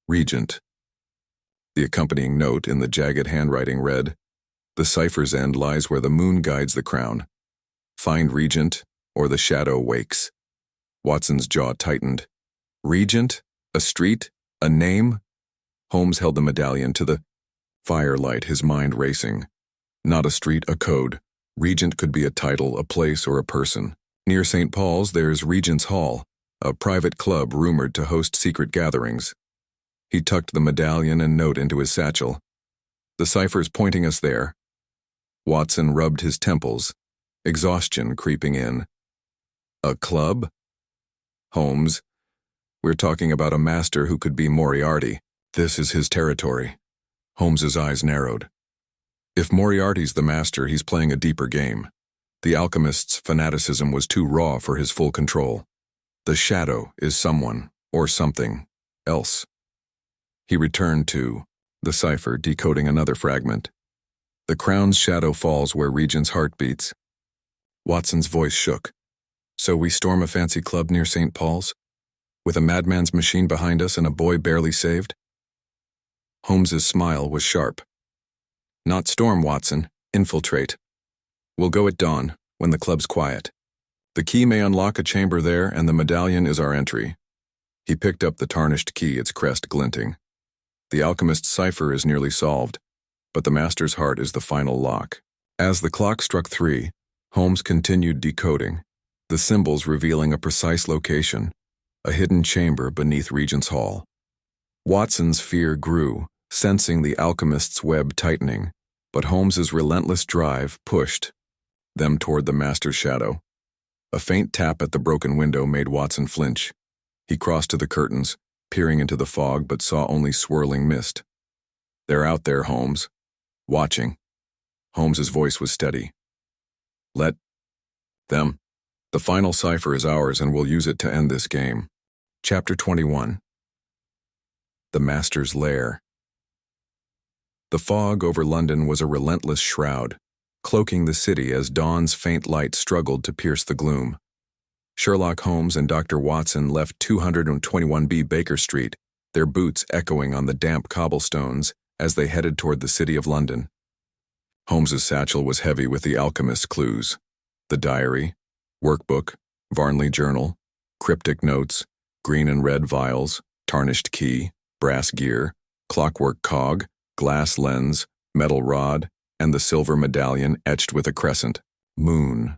Regent. The accompanying note in the jagged handwriting read, The cipher's end lies where the moon guides the crown. Find Regent, or the shadow wakes. Watson's jaw tightened. Regent? A street? A name? Holmes held the medallion to the firelight, his mind racing. Not a street, a code. Regent could be a title, a place, or a person. Near St. Paul's, there's Regent's Hall, a private club rumored to host secret gatherings. He tucked the medallion and note into his satchel. The cipher's pointing us there. Watson rubbed his temples, exhaustion creeping in. A club? Holmes, we're talking about a master who could be Moriarty. This is his territory. Holmes's eyes narrowed. If Moriarty's the master, he's playing a deeper game. The alchemist's fanaticism was too raw for his full control. The shadow is someone, or something, else. He returned to The cipher decoding another fragment. The crown's shadow falls where Regent's heart beats. Watson's voice shook. So we storm a fancy club near St. Paul's? With a madman's machine behind us and a boy barely saved? Holmes's smile was sharp. Not storm, Watson. Infiltrate. We'll go at dawn, when the club's quiet. The key may unlock a chamber there, and the medallion is our entry. He picked up the tarnished key, its crest glinting. The alchemist's cipher is nearly solved, but the master's heart is the final lock. As the clock struck 3, Holmes continued decoding, the symbols revealing a precise location, a hidden chamber beneath Regent's Hall. Watson's fear grew, sensing the alchemist's web tightening, but Holmes's relentless drive pushed them toward the master's shadow. A faint tap at the broken window made Watson flinch. He crossed to the curtains, peering into the fog, but saw only swirling mist. They're out there, Holmes. Watching. Holmes's voice was steady. Let them. The final cipher is ours, and we'll use it to end this game. Chapter 21. The Master's Lair. The fog over London was a relentless shroud, cloaking the city as dawn's faint light struggled to pierce the gloom. Sherlock Holmes and Dr. Watson left 221B Baker Street, their boots echoing on the damp cobblestones as they headed toward the city of London. Holmes's satchel was heavy with the alchemist's clues: the diary, workbook, Varnley journal, cryptic notes, green and red vials, tarnished key, brass gear, clockwork cog, glass lens, metal rod, and the silver medallion etched with a crescent. Moon.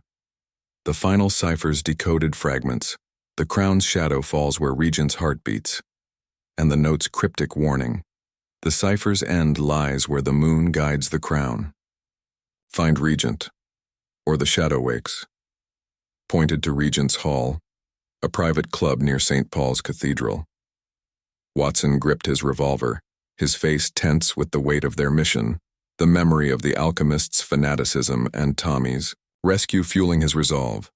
The final cipher's decoded fragments. The crown's shadow falls where Regent's heart beats. And the note's cryptic warning. The cipher's end lies where the moon guides the crown. Find Regent, or the shadow wakes. Pointed to Regent's Hall, a private club near St. Paul's Cathedral. Watson gripped his revolver, his face tense with the weight of their mission, the memory of the alchemist's fanaticism and Tommy's rescue fueling his resolve.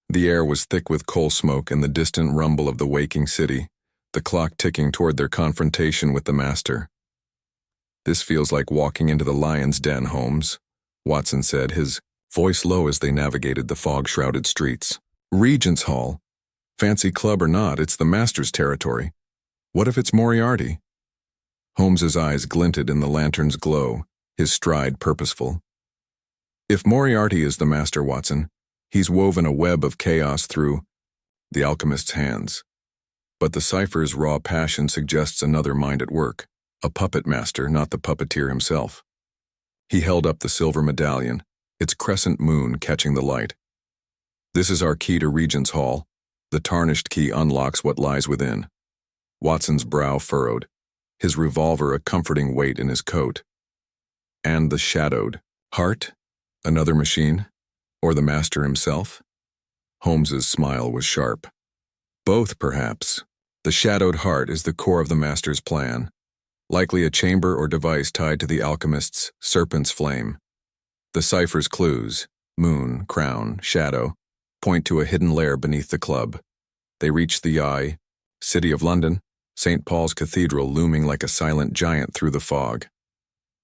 The air was thick with coal smoke and the distant rumble of the waking city, the clock ticking toward their confrontation with the master. This feels like walking into the lion's den, Holmes, Watson said, his voice low as they navigated the fog-shrouded streets. Regent's Hall. Fancy club or not, it's the master's territory. What if it's Moriarty? Holmes's eyes glinted in the lantern's glow, his stride purposeful. If Moriarty is the master, Watson, he's woven a web of chaos through the alchemist's hands. But the cipher's raw passion suggests another mind at work, a puppet master, not the puppeteer himself. He held up the silver medallion, its crescent moon catching the light. This is our key to Regent's Hall. The tarnished key unlocks what lies within. Watson's brow furrowed, his revolver a comforting weight in his coat. And the shadowed heart? Another machine? Or the master himself? Holmes's smile was sharp. Both, perhaps. The shadowed heart is the core of the master's plan, likely a chamber or device tied to the alchemist's serpent's flame. The cipher's clues, moon, crown, shadow, point to a hidden lair beneath the club. They reach the eye, City of London, St. Paul's Cathedral looming like a silent giant through the fog.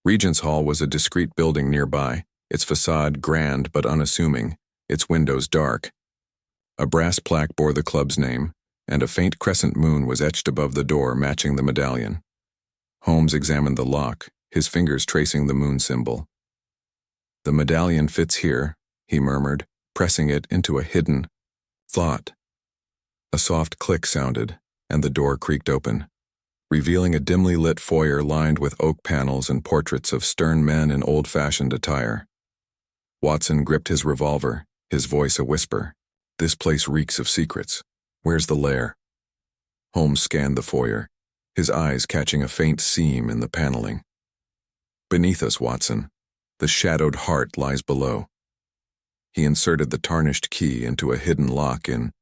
Regent's Hall was a discreet building nearby, its facade grand but unassuming, its windows dark. A brass plaque bore the club's name, and a faint crescent moon was etched above the door matching the medallion. Holmes examined the lock, his fingers tracing the moon symbol. The medallion fits here, he murmured, pressing it into a hidden thought. A soft click sounded, and the door creaked open, revealing a dimly lit foyer lined with oak panels and portraits of stern men in old-fashioned attire. Watson gripped his revolver, his voice a whisper. This place reeks of secrets. Where's the lair? Holmes scanned the foyer, his eyes catching a faint seam in the paneling. Beneath us, Watson. The shadowed heart lies below. He inserted the tarnished key into a hidden lock in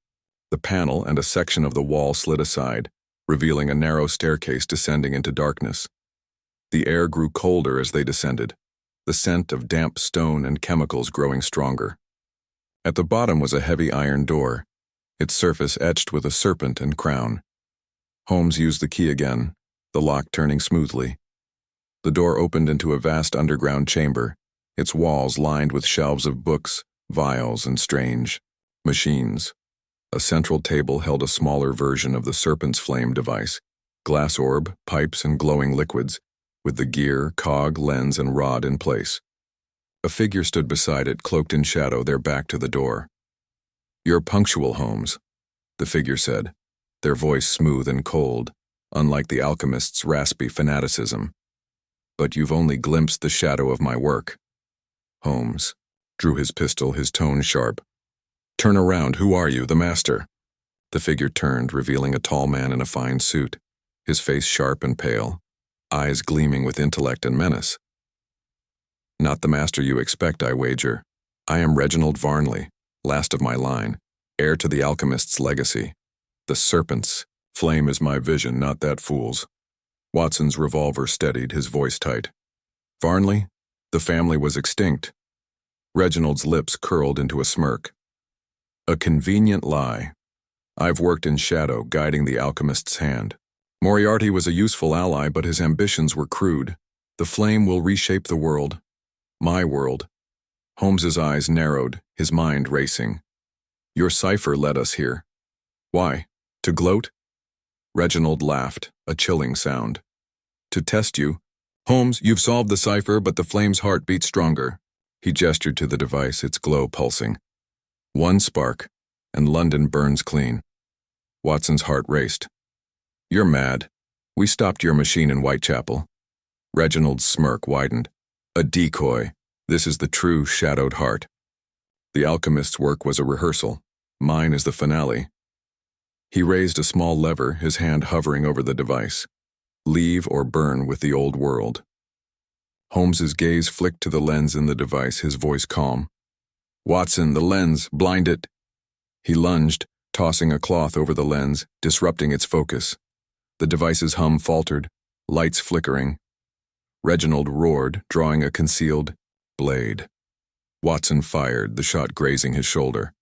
the panel, and a section of the wall slid aside, revealing a narrow staircase descending into darkness. The air grew colder as they descended, the scent of damp stone and chemicals growing stronger. At the bottom was a heavy iron door, its surface etched with a serpent and crown. Holmes used the key again, the lock turning smoothly. The door opened into a vast underground chamber, its walls lined with shelves of books, vials, and strange machines. A central table held a smaller version of the serpent's flame device, glass orb, pipes, and glowing liquids, with the gear, cog, lens, and rod in place. A figure stood beside it, cloaked in shadow, their back to the door. "You're punctual, Holmes," the figure said, their voice smooth and cold, unlike the alchemist's raspy fanaticism. "But you've only glimpsed the shadow of my work." Holmes drew his pistol, his tone sharp. "Turn around. Who are you, the master?" The figure turned, revealing a tall man in a fine suit, his face sharp and pale, eyes gleaming with intellect and menace. "Not the master you expect, I wager. I am Reginald Varnley, last of my line, heir to the alchemist's legacy. The serpent's flame is my vision, not that fool's." Watson's revolver steadied, his voice tight. "Varnley, the family was extinct." Reginald's lips curled into a smirk. "A convenient lie. I've worked in shadow, guiding the alchemist's hand. Moriarty was a useful ally, but his ambitions were crude. The flame will reshape the world. My world." Holmes's eyes narrowed, his mind racing. "Your cipher led us here. Why? To gloat?" Reginald laughed, a chilling sound. "To test you. Holmes, you've solved the cipher, but the flame's heart beats stronger." He gestured to the device, its glow pulsing. "One spark, and London burns clean." Watson's heart raced. "You're mad. We stopped your machine in Whitechapel." Reginald's smirk widened. "A decoy. This is the true shadowed heart. The alchemist's work was a rehearsal. Mine is the finale." He raised a small lever, his hand hovering over the device. "Leave or burn with the old world." Holmes's gaze flicked to the lens in the device, his voice calm. "Watson, the lens, blind it." He lunged, tossing a cloth over the lens, disrupting its focus. The device's hum faltered, lights flickering. Reginald roared, drawing a concealed blade. Watson fired, the shot grazing his shoulder.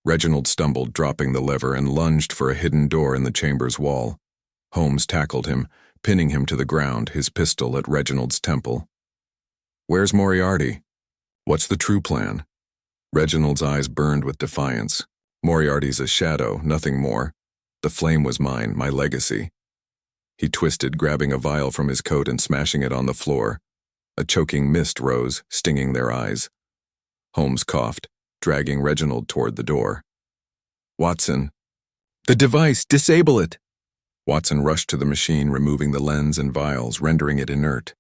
Reginald stumbled, dropping the lever, and lunged for a hidden door in the chamber's wall. Holmes tackled him, pinning him to the ground, his pistol at Reginald's temple. "Where's Moriarty? What's the true plan?" Reginald's eyes burned with defiance. "Moriarty's a shadow, nothing more. The flame was mine, my legacy." He twisted, grabbing a vial from his coat and smashing it on the floor. A choking mist rose, stinging their eyes. Holmes coughed, dragging Reginald toward the door. "Watson." "The device! Disable it!" Watson rushed to the machine, removing the lens and vials, rendering it inert.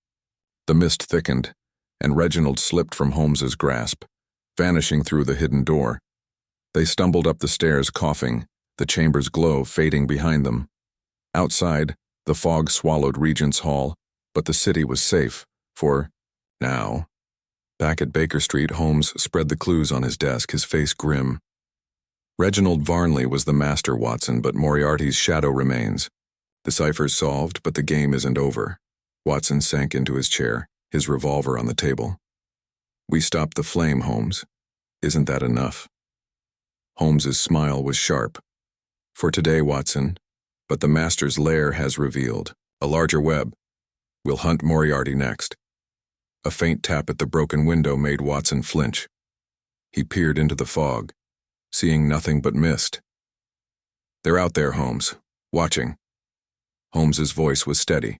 The mist thickened, and Reginald slipped from Holmes's grasp, vanishing through the hidden door. They stumbled up the stairs, coughing, the chamber's glow fading behind them. Outside, the fog swallowed Regent's Hall, but the city was safe, for now. Back at Baker Street, Holmes spread the clues on his desk, his face grim. "Reginald Varnley was the master, Watson, but Moriarty's shadow remains. The cipher's solved, but the game isn't over." Watson sank into his chair, his revolver on the table. "We stopped the flame, Holmes. Isn't that enough?" Holmes's smile was sharp. "For today, Watson, but the master's lair has revealed a larger web. We'll hunt Moriarty next." A faint tap at the broken window made Watson flinch. He peered into the fog, seeing nothing but mist. "They're out there, Holmes, watching." Holmes's voice was steady.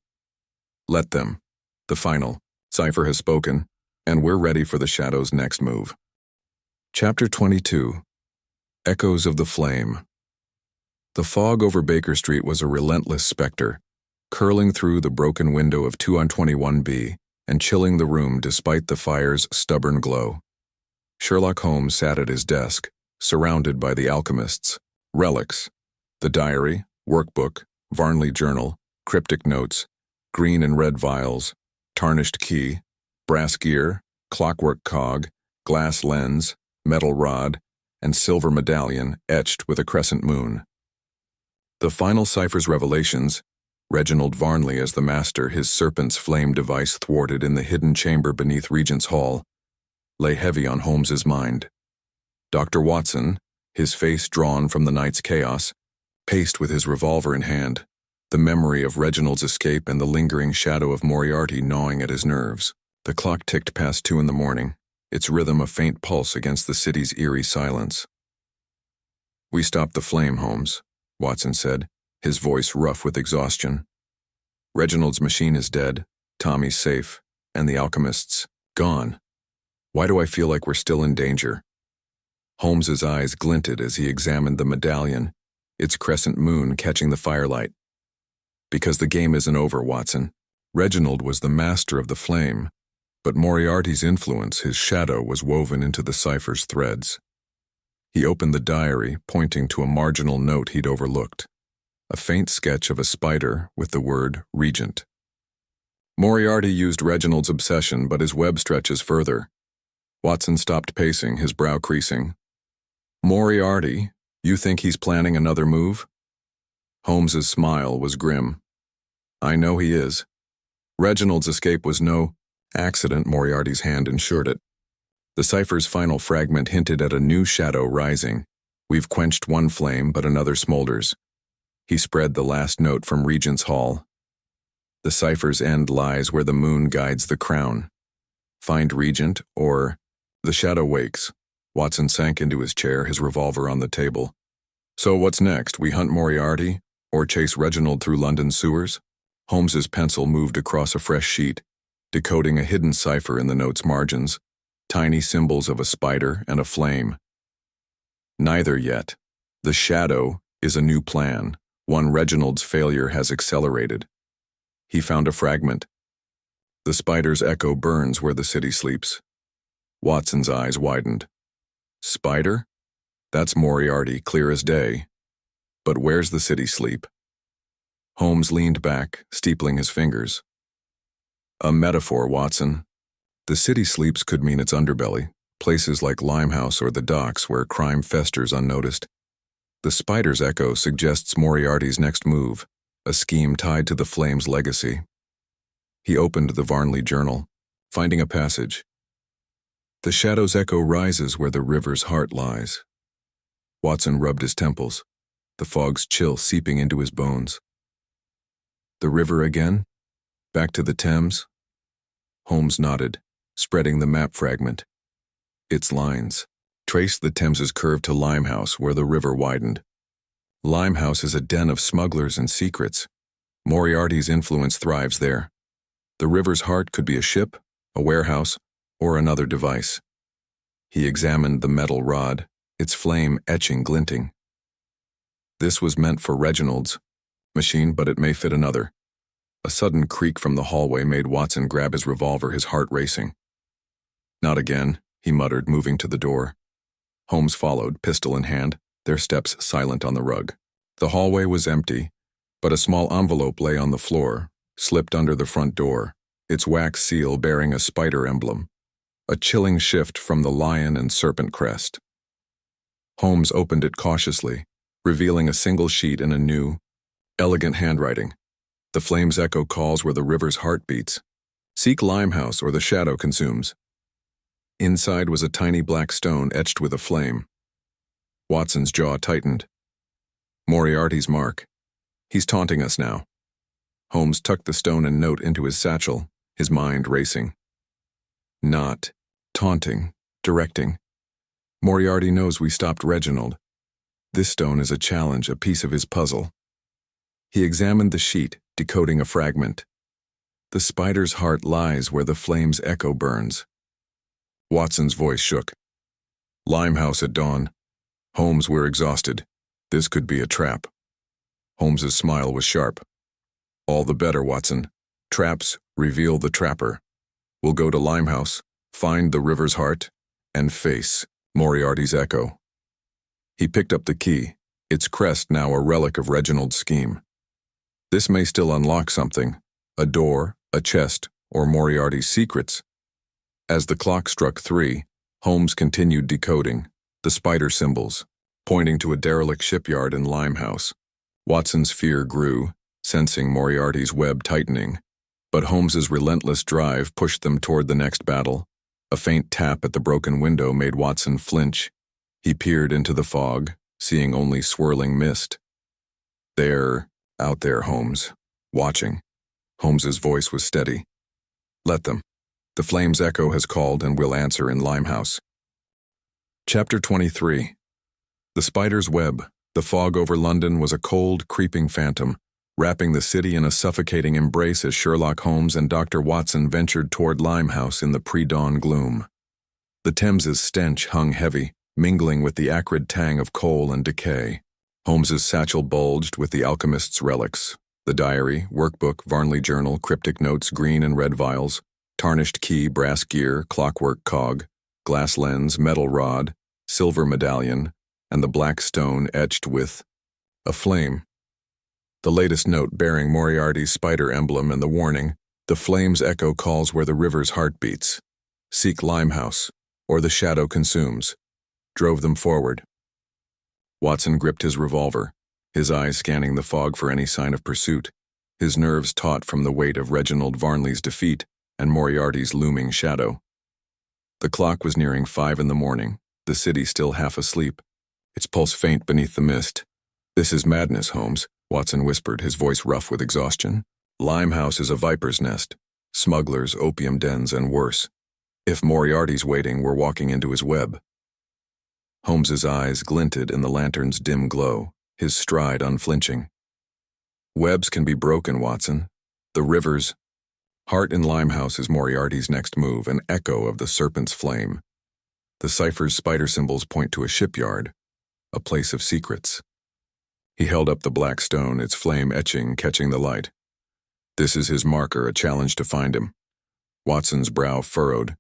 "Let them. The final cipher has spoken, and we're ready for the Shadow's next move." Chapter 22. Echoes of the Flame. The fog over Baker Street was a relentless specter, curling through the broken window of 221B and chilling the room despite the fire's stubborn glow. Sherlock Holmes sat at his desk, surrounded by the alchemist's relics, the diary, workbook, Varnley journal, cryptic notes, green and red vials, tarnished key, brass gear, clockwork cog, glass lens, metal rod, and silver medallion etched with a crescent moon. The final cipher's revelations, Reginald Varnley as the master, his serpent's flame device thwarted in the hidden chamber beneath Regent's Hall, lay heavy on Holmes's mind. Dr. Watson, his face drawn from the night's chaos, paced with his revolver in hand, the memory of Reginald's escape and the lingering shadow of Moriarty gnawing at his nerves. The clock ticked past 2 in the morning, its rhythm a faint pulse against the city's eerie silence. "We stopped the flame, Holmes," Watson said, his voice rough with exhaustion. "Reginald's machine is dead, Tommy's safe, and the alchemist's gone. Why do I feel like we're still in danger?" Holmes's eyes glinted as he examined the medallion, its crescent moon catching the firelight. "Because the game isn't over, Watson. Reginald was the master of the flame, but Moriarty's influence, his shadow, was woven into the cipher's threads." He opened the diary, pointing to a marginal note he'd overlooked, a faint sketch of a spider with the word Regent. "Moriarty used Reginald's obsession, but his web stretches further." Watson stopped pacing, his brow creasing. "Moriarty? You think he's planning another move?" Holmes's smile was grim. "I know he is. Reginald's escape was no accident," Moriarty's hand ensured it. The cipher's final fragment hinted at a new shadow rising. "We've quenched one flame, but another smolders." He spread the last note from Regent's Hall. "The cipher's end lies where the moon guides the crown. Find Regent, or the shadow wakes." Watson sank into his chair, his revolver on the table. "So what's next? We hunt Moriarty, or chase Reginald through London sewers?" Holmes's pencil moved across a fresh sheet, decoding a hidden cipher in the note's margins, tiny symbols of a spider and a flame. "Neither yet. The shadow is a new plan, one Reginald's failure has accelerated." He found a fragment. "The spider's echo burns where the city sleeps." Watson's eyes widened. "Spider? That's Moriarty, clear as day. But where's the city sleep?" Holmes leaned back, steepling his fingers. "A metaphor, Watson. The city sleeps could mean its underbelly, places like Limehouse or the docks where crime festers unnoticed. The spider's echo suggests Moriarty's next move, a scheme tied to the flame's legacy." He opened the Varnley journal, finding a passage. "The shadow's echo rises where the river's heart lies." Watson rubbed his temples, the fog's chill seeping into his bones. "The river again? Back to the Thames?" Holmes nodded, spreading the map fragment. Its lines traced the Thames's curve to Limehouse, where the river widened. Limehouse is a den of smugglers and secrets. Moriarty's influence thrives there. The river's heart could be a ship, a warehouse, or another device. He examined the metal rod, its flame etching glinting. "This was meant for Reginald's machine, but it may fit another." A sudden creak from the hallway made Watson grab his revolver, his heart racing. "Not again," he muttered, moving to the door. Holmes followed, pistol in hand, their steps silent on the rug. The hallway was empty, but a small envelope lay on the floor, slipped under the front door, its wax seal bearing a spider emblem, a chilling shift from the lion and serpent crest. Holmes opened it cautiously, revealing a single sheet in a new, elegant handwriting. "The flame's echo calls where the river's heart beats. Seek Limehouse or the shadow consumes." Inside was a tiny black stone etched with a flame. Watson's jaw tightened. "Moriarty's mark. He's taunting us now." Holmes tucked the stone and note into his satchel, his mind racing. "Not taunting, directing. Moriarty knows we stopped Reginald. This stone is a challenge, a piece of his puzzle." He examined the sheet, decoding a fragment. "The spider's heart lies where the flame's echo burns." Watson's voice shook. "Limehouse at dawn. Holmes, we're exhausted. This could be a trap." Holmes's smile was sharp. "All the better, Watson. Traps reveal the trapper. We'll go to Limehouse, find the river's heart, and face Moriarty's echo." He picked up the key, its crest now a relic of Reginald's scheme. This may still unlock something, a door, a chest, or Moriarty's secrets. As the clock struck 3, Holmes continued decoding, the spider symbols, pointing to a derelict shipyard in Limehouse. Watson's fear grew, sensing Moriarty's web tightening, but Holmes's relentless drive pushed them toward the next battle. A faint tap at the broken window made Watson flinch. He peered into the fog, seeing only swirling mist. There, Out there, Holmes. Watching. Holmes's voice was steady. Let them. The flame's echo has called and will answer in Limehouse. Chapter 23. The spider's web. The fog over London was a cold, creeping phantom, wrapping the city in a suffocating embrace as Sherlock Holmes and Dr. Watson ventured toward Limehouse in the pre-dawn gloom. The Thames's stench hung heavy, mingling with the acrid tang of coal and decay. Holmes's satchel bulged with the alchemist's relics: the diary, workbook, Varnley journal, cryptic notes, green and red vials, tarnished key, brass gear, clockwork cog, glass lens, metal rod, silver medallion, and the black stone etched with a flame. The latest note bearing Moriarty's spider emblem and the warning, "The flame's echo calls where the river's heart beats. Seek Limehouse, or the shadow consumes," drove them forward. Watson gripped his revolver, his eyes scanning the fog for any sign of pursuit, his nerves taut from the weight of Reginald Varnley's defeat and Moriarty's looming shadow. The clock was nearing 5 in the morning, the city still half asleep, its pulse faint beneath the mist. "This is madness, Holmes," Watson whispered, his voice rough with exhaustion. "Limehouse is a viper's nest, smugglers, opium dens, and worse. If Moriarty's waiting, we're walking into his web." Holmes's eyes glinted in the lantern's dim glow, his stride unflinching. "Webs can be broken, Watson. The river's heart in Limehouse is Moriarty's next move, an echo of the serpent's flame. The cipher's spider symbols point to a shipyard, a place of secrets." He held up the black stone, its flame etching, catching the light. "This is his marker, a challenge to find him." Watson's brow furrowed,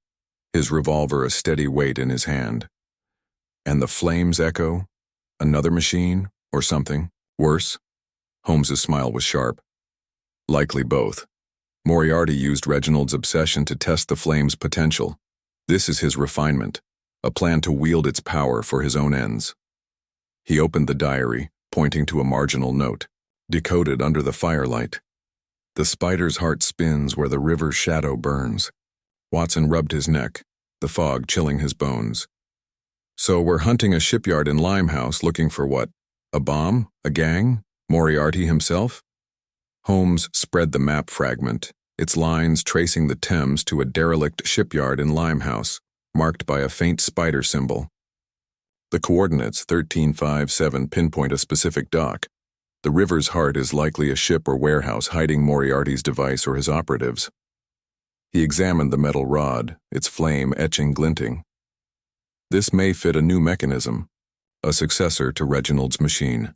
his revolver a steady weight in his hand. And the flame's echo? Another machine, or something worse? Holmes's smile was sharp. "Likely both. Moriarty used Reginald's obsession to test the flame's potential. This is his refinement, a plan to wield its power for his own ends." He opened the diary, pointing to a marginal note, decoded under the firelight. "The spider's heart spins where the river's shadow burns." Watson rubbed his neck, the fog chilling his bones. "So we're hunting a shipyard in Limehouse, looking for what? A bomb? A gang? Moriarty himself?" Holmes spread the map fragment, its lines tracing the Thames to a derelict shipyard in Limehouse, marked by a faint spider symbol. The coordinates 1357 pinpoint a specific dock. The river's heart is likely a ship or warehouse hiding Moriarty's device or his operatives. He examined the metal rod, its flame etching glinting. This may fit a new mechanism, a successor to Reginald's machine.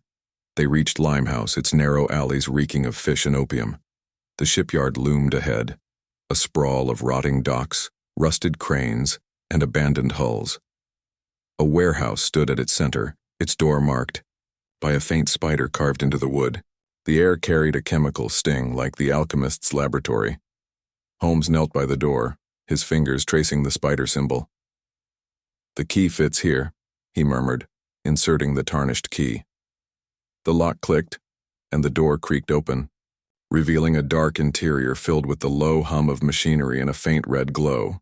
They reached Limehouse, its narrow alleys reeking of fish and opium. The shipyard loomed ahead, a sprawl of rotting docks, rusted cranes, and abandoned hulls. A warehouse stood at its center, its door marked by a faint spider carved into the wood. The air carried a chemical sting like the alchemist's laboratory. Holmes knelt by the door, his fingers tracing the spider symbol. "The key fits here," he murmured, inserting the tarnished key. The lock clicked, and the door creaked open, revealing a dark interior filled with the low hum of machinery and a faint red glow.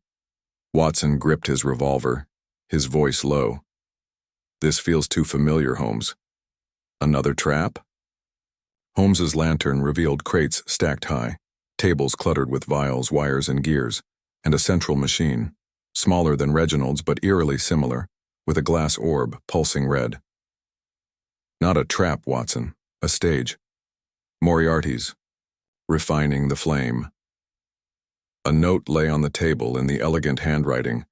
Watson gripped his revolver, his voice low. "This feels too familiar, Holmes. Another trap?" Holmes's lantern revealed crates stacked high, tables cluttered with vials, wires, and gears, and a central machine, smaller than Reginald's but eerily similar, with a glass orb pulsing red. "Not a trap, Watson. A stage. Moriarty's. Refining the flame." A note lay on the table in the elegant handwriting.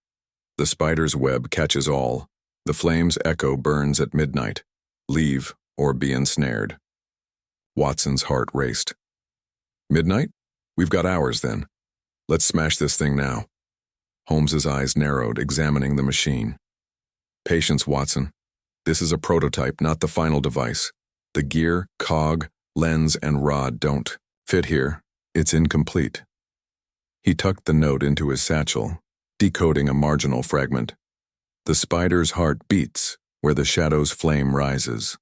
"The spider's web catches all. The flame's echo burns at midnight. Leave or be ensnared." Watson's heart raced. "Midnight? We've got hours then. Let's smash this thing now." Holmes's eyes narrowed, examining the machine. "Patience, Watson. This is a prototype, not the final device. The gear, cog, lens, and rod don't fit here. It's incomplete." He tucked the note into his satchel, decoding a marginal fragment. "The spider's heart beats where the shadow's flame rises."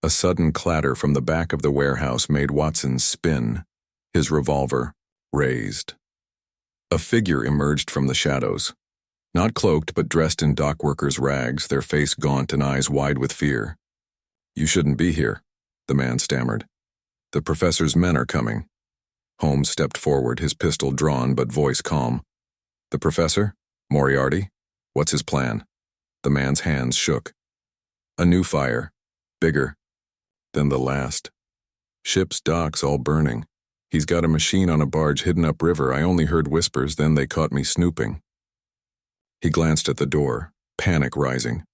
A sudden clatter from the back of the warehouse made Watson spin, his revolver raised. A figure emerged from the shadows, not cloaked but dressed in dockworkers' rags, their face gaunt and eyes wide with fear. "You shouldn't be here," the man stammered. The professor's men are coming. Holmes stepped forward, his pistol drawn but voice calm. The professor? Moriarty? What's his plan? The man's hands shook. A new fire. Bigger than the last. Ship's docks all burning. He's got a machine on a barge hidden upriver. I only heard whispers, then they caught me snooping. He glanced at the door, panic rising.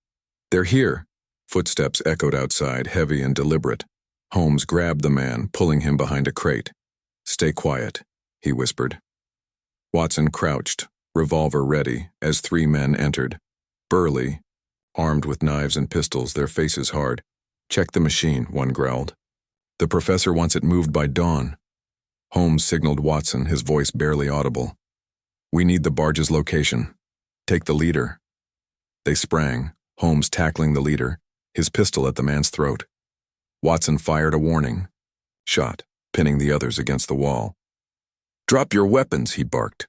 They're here. Footsteps echoed outside, heavy and deliberate. Holmes grabbed the man, pulling him behind a crate. Stay quiet, he whispered. Watson crouched, revolver ready, as 3 men entered. Burly, armed with knives and pistols, their faces hard. Check the machine, one growled. The professor wants it moved by dawn. Holmes signaled Watson, his voice barely audible. We need the barge's location. Take the leader. They sprang, Holmes tackling the leader, his pistol at the man's throat. Watson fired a warning. Shot, pinning the others against the wall. Drop your weapons, he barked.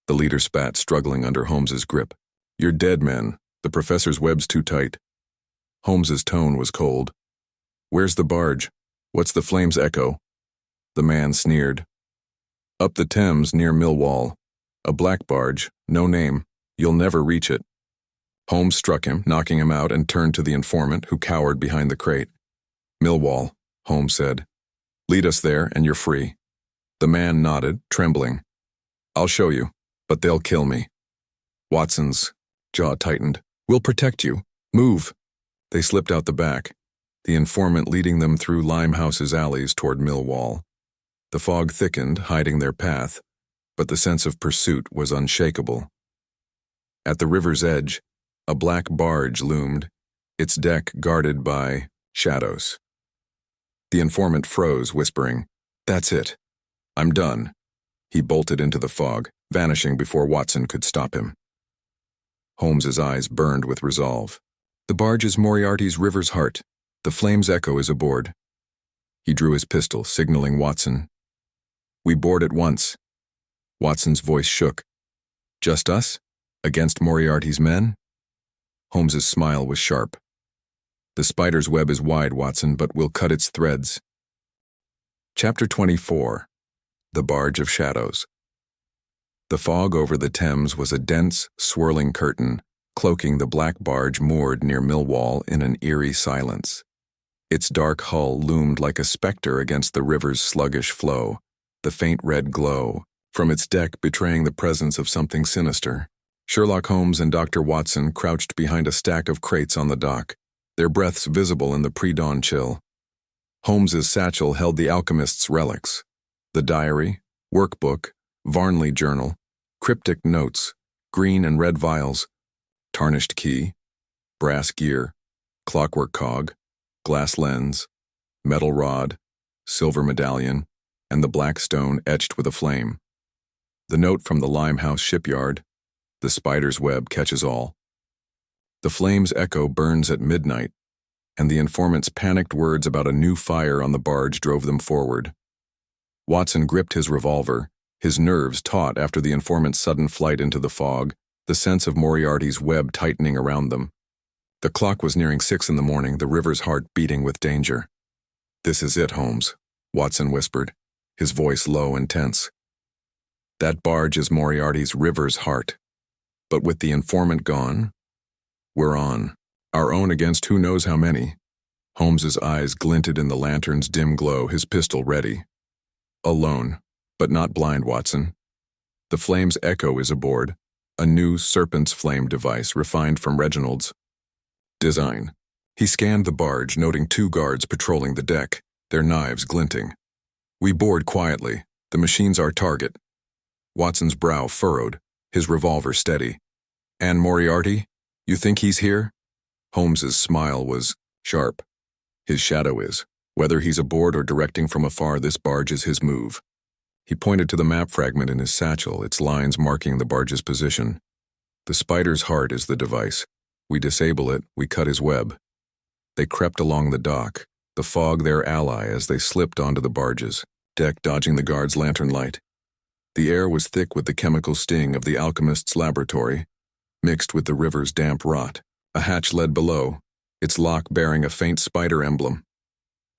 The leader spat, struggling under Holmes's grip. You're dead, men. The professor's web's too tight. Holmes's tone was cold. Where's the barge? What's the flames echo? The man sneered. Up the Thames near Millwall. A black barge, no name. You'll never reach it. Holmes struck him, knocking him out, and turned to the informant, who cowered behind the crate. Millwall, Holmes said. Lead us there, and you're free. The man nodded, trembling. I'll show you, but they'll kill me. Watson's jaw tightened. We'll protect you. Move. They slipped out the back, the informant leading them through Limehouse's alleys toward Millwall. The fog thickened, hiding their path, but the sense of pursuit was unshakable. At the river's edge, a black barge loomed, its deck guarded by shadows. The informant froze, whispering, That's it. I'm done. He bolted into the fog, vanishing before Watson could stop him. Holmes's eyes burned with resolve. The barge is Moriarty's river's heart. The flame's echo is aboard. He drew his pistol, signaling Watson. We board at once. Watson's voice shook. Just us? Against Moriarty's men? Holmes's smile was sharp. The spider's web is wide, Watson, but we'll cut its threads. Chapter 24. The Barge of Shadows. The fog over the Thames was a dense, swirling curtain, cloaking the black barge moored near Millwall in an eerie silence. Its dark hull loomed like a specter against the river's sluggish flow, the faint red glow from its deck betraying the presence of something sinister. Sherlock Holmes and Dr. Watson crouched behind a stack of crates on the dock, their breaths visible in the pre-dawn chill. Holmes's satchel held the alchemist's relics, the diary, workbook, Varnley journal, cryptic notes, green and red vials, tarnished key, brass gear, clockwork cog, glass lens, metal rod, silver medallion, and the black stone etched with a flame. The note from the Limehouse shipyard, the spider's web catches all. The flame's echo burns at midnight, and the informant's panicked words about a new fire on the barge drove them forward. Watson gripped his revolver, his nerves taut after the informant's sudden flight into the fog, the sense of Moriarty's web tightening around them. The clock was nearing 6 in the morning, the river's heart beating with danger. This is it, Holmes, Watson whispered, his voice low and tense. That barge is Moriarty's river's heart. But with the informant gone, we're on. Our own against who knows how many. Holmes's eyes glinted in the lantern's dim glow, his pistol ready. Alone, but not blind, Watson. The flame's echo is aboard, a new serpent's flame device refined from Reginald's design. He scanned the barge, noting 2 guards patrolling the deck, their knives glinting. We board quietly. The machine's our target. Watson's brow furrowed, his revolver steady. And Moriarty? You think he's here? Holmes's smile was sharp. His shadow is. Whether he's aboard or directing from afar, this barge is his move. He pointed to the map fragment in his satchel, its lines marking the barge's position. The spider's heart is the device. We disable it, we cut his web. They crept along the dock, the fog their ally as they slipped onto the barge's deck, dodging the guard's lantern light. The air was thick with the chemical sting of the alchemist's laboratory, mixed with the river's damp rot. A hatch led below, its lock bearing a faint spider emblem.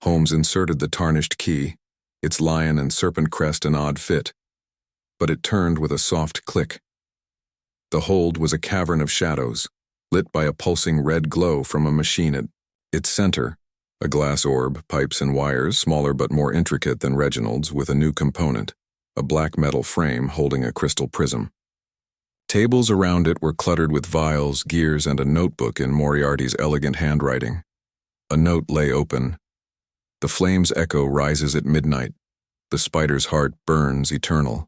Holmes inserted the tarnished key, its lion and serpent crest an odd fit. But it turned with a soft click. The hold was a cavern of shadows, lit by a pulsing red glow from a machine at its center, a glass orb, pipes and wires, smaller but more intricate than Reginald's, with a new component, a black metal frame holding a crystal prism. Tables around it were cluttered with vials, gears, and a notebook in Moriarty's elegant handwriting. A note lay open. The flame's echo rises at midnight. The spider's heart burns eternal.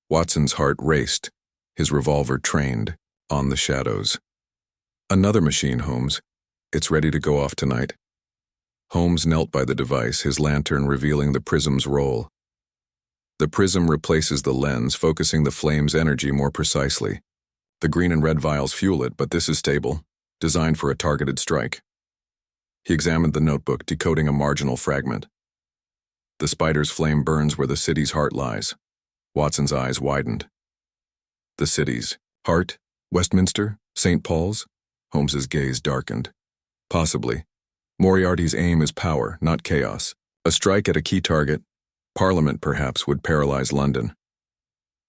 Watson's heart raced, his revolver trained, on the shadows. Another machine, Holmes. It's ready to go off tonight. Holmes knelt by the device, his lantern revealing the prism's role. The prism replaces the lens, focusing the flame's energy more precisely. The green and red vials fuel it, but this is stable, designed for a targeted strike. He examined the notebook, decoding a marginal fragment. The spider's flame burns where the city's heart lies. Watson's eyes widened. The city's heart? Westminster? St. Paul's? Holmes's gaze darkened. Possibly. Moriarty's aim is power, not chaos. A strike at a key target, Parliament perhaps, would paralyze London.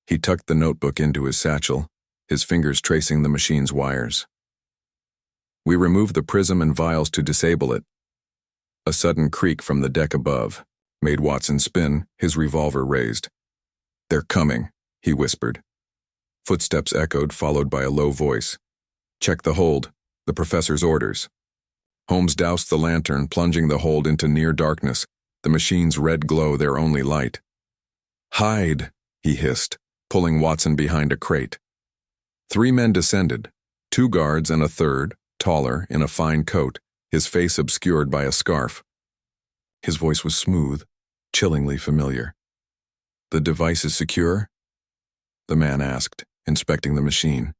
He tucked the notebook into his satchel, his fingers tracing the machine's wires. We removed the prism and vials to disable it. A sudden creak from the deck above made Watson spin, his revolver raised. "They're coming," he whispered. Footsteps echoed, followed by a low voice. "Check the hold, the professor's orders." Holmes doused the lantern, plunging the hold into near darkness, the machine's red glow their only light. "Hide," he hissed, pulling Watson behind a crate. 3 men descended, 2 guards and a third, taller, in a fine coat, his face obscured by a scarf. His voice was smooth, chillingly familiar. "The device is secure?" the man asked, inspecting the machine.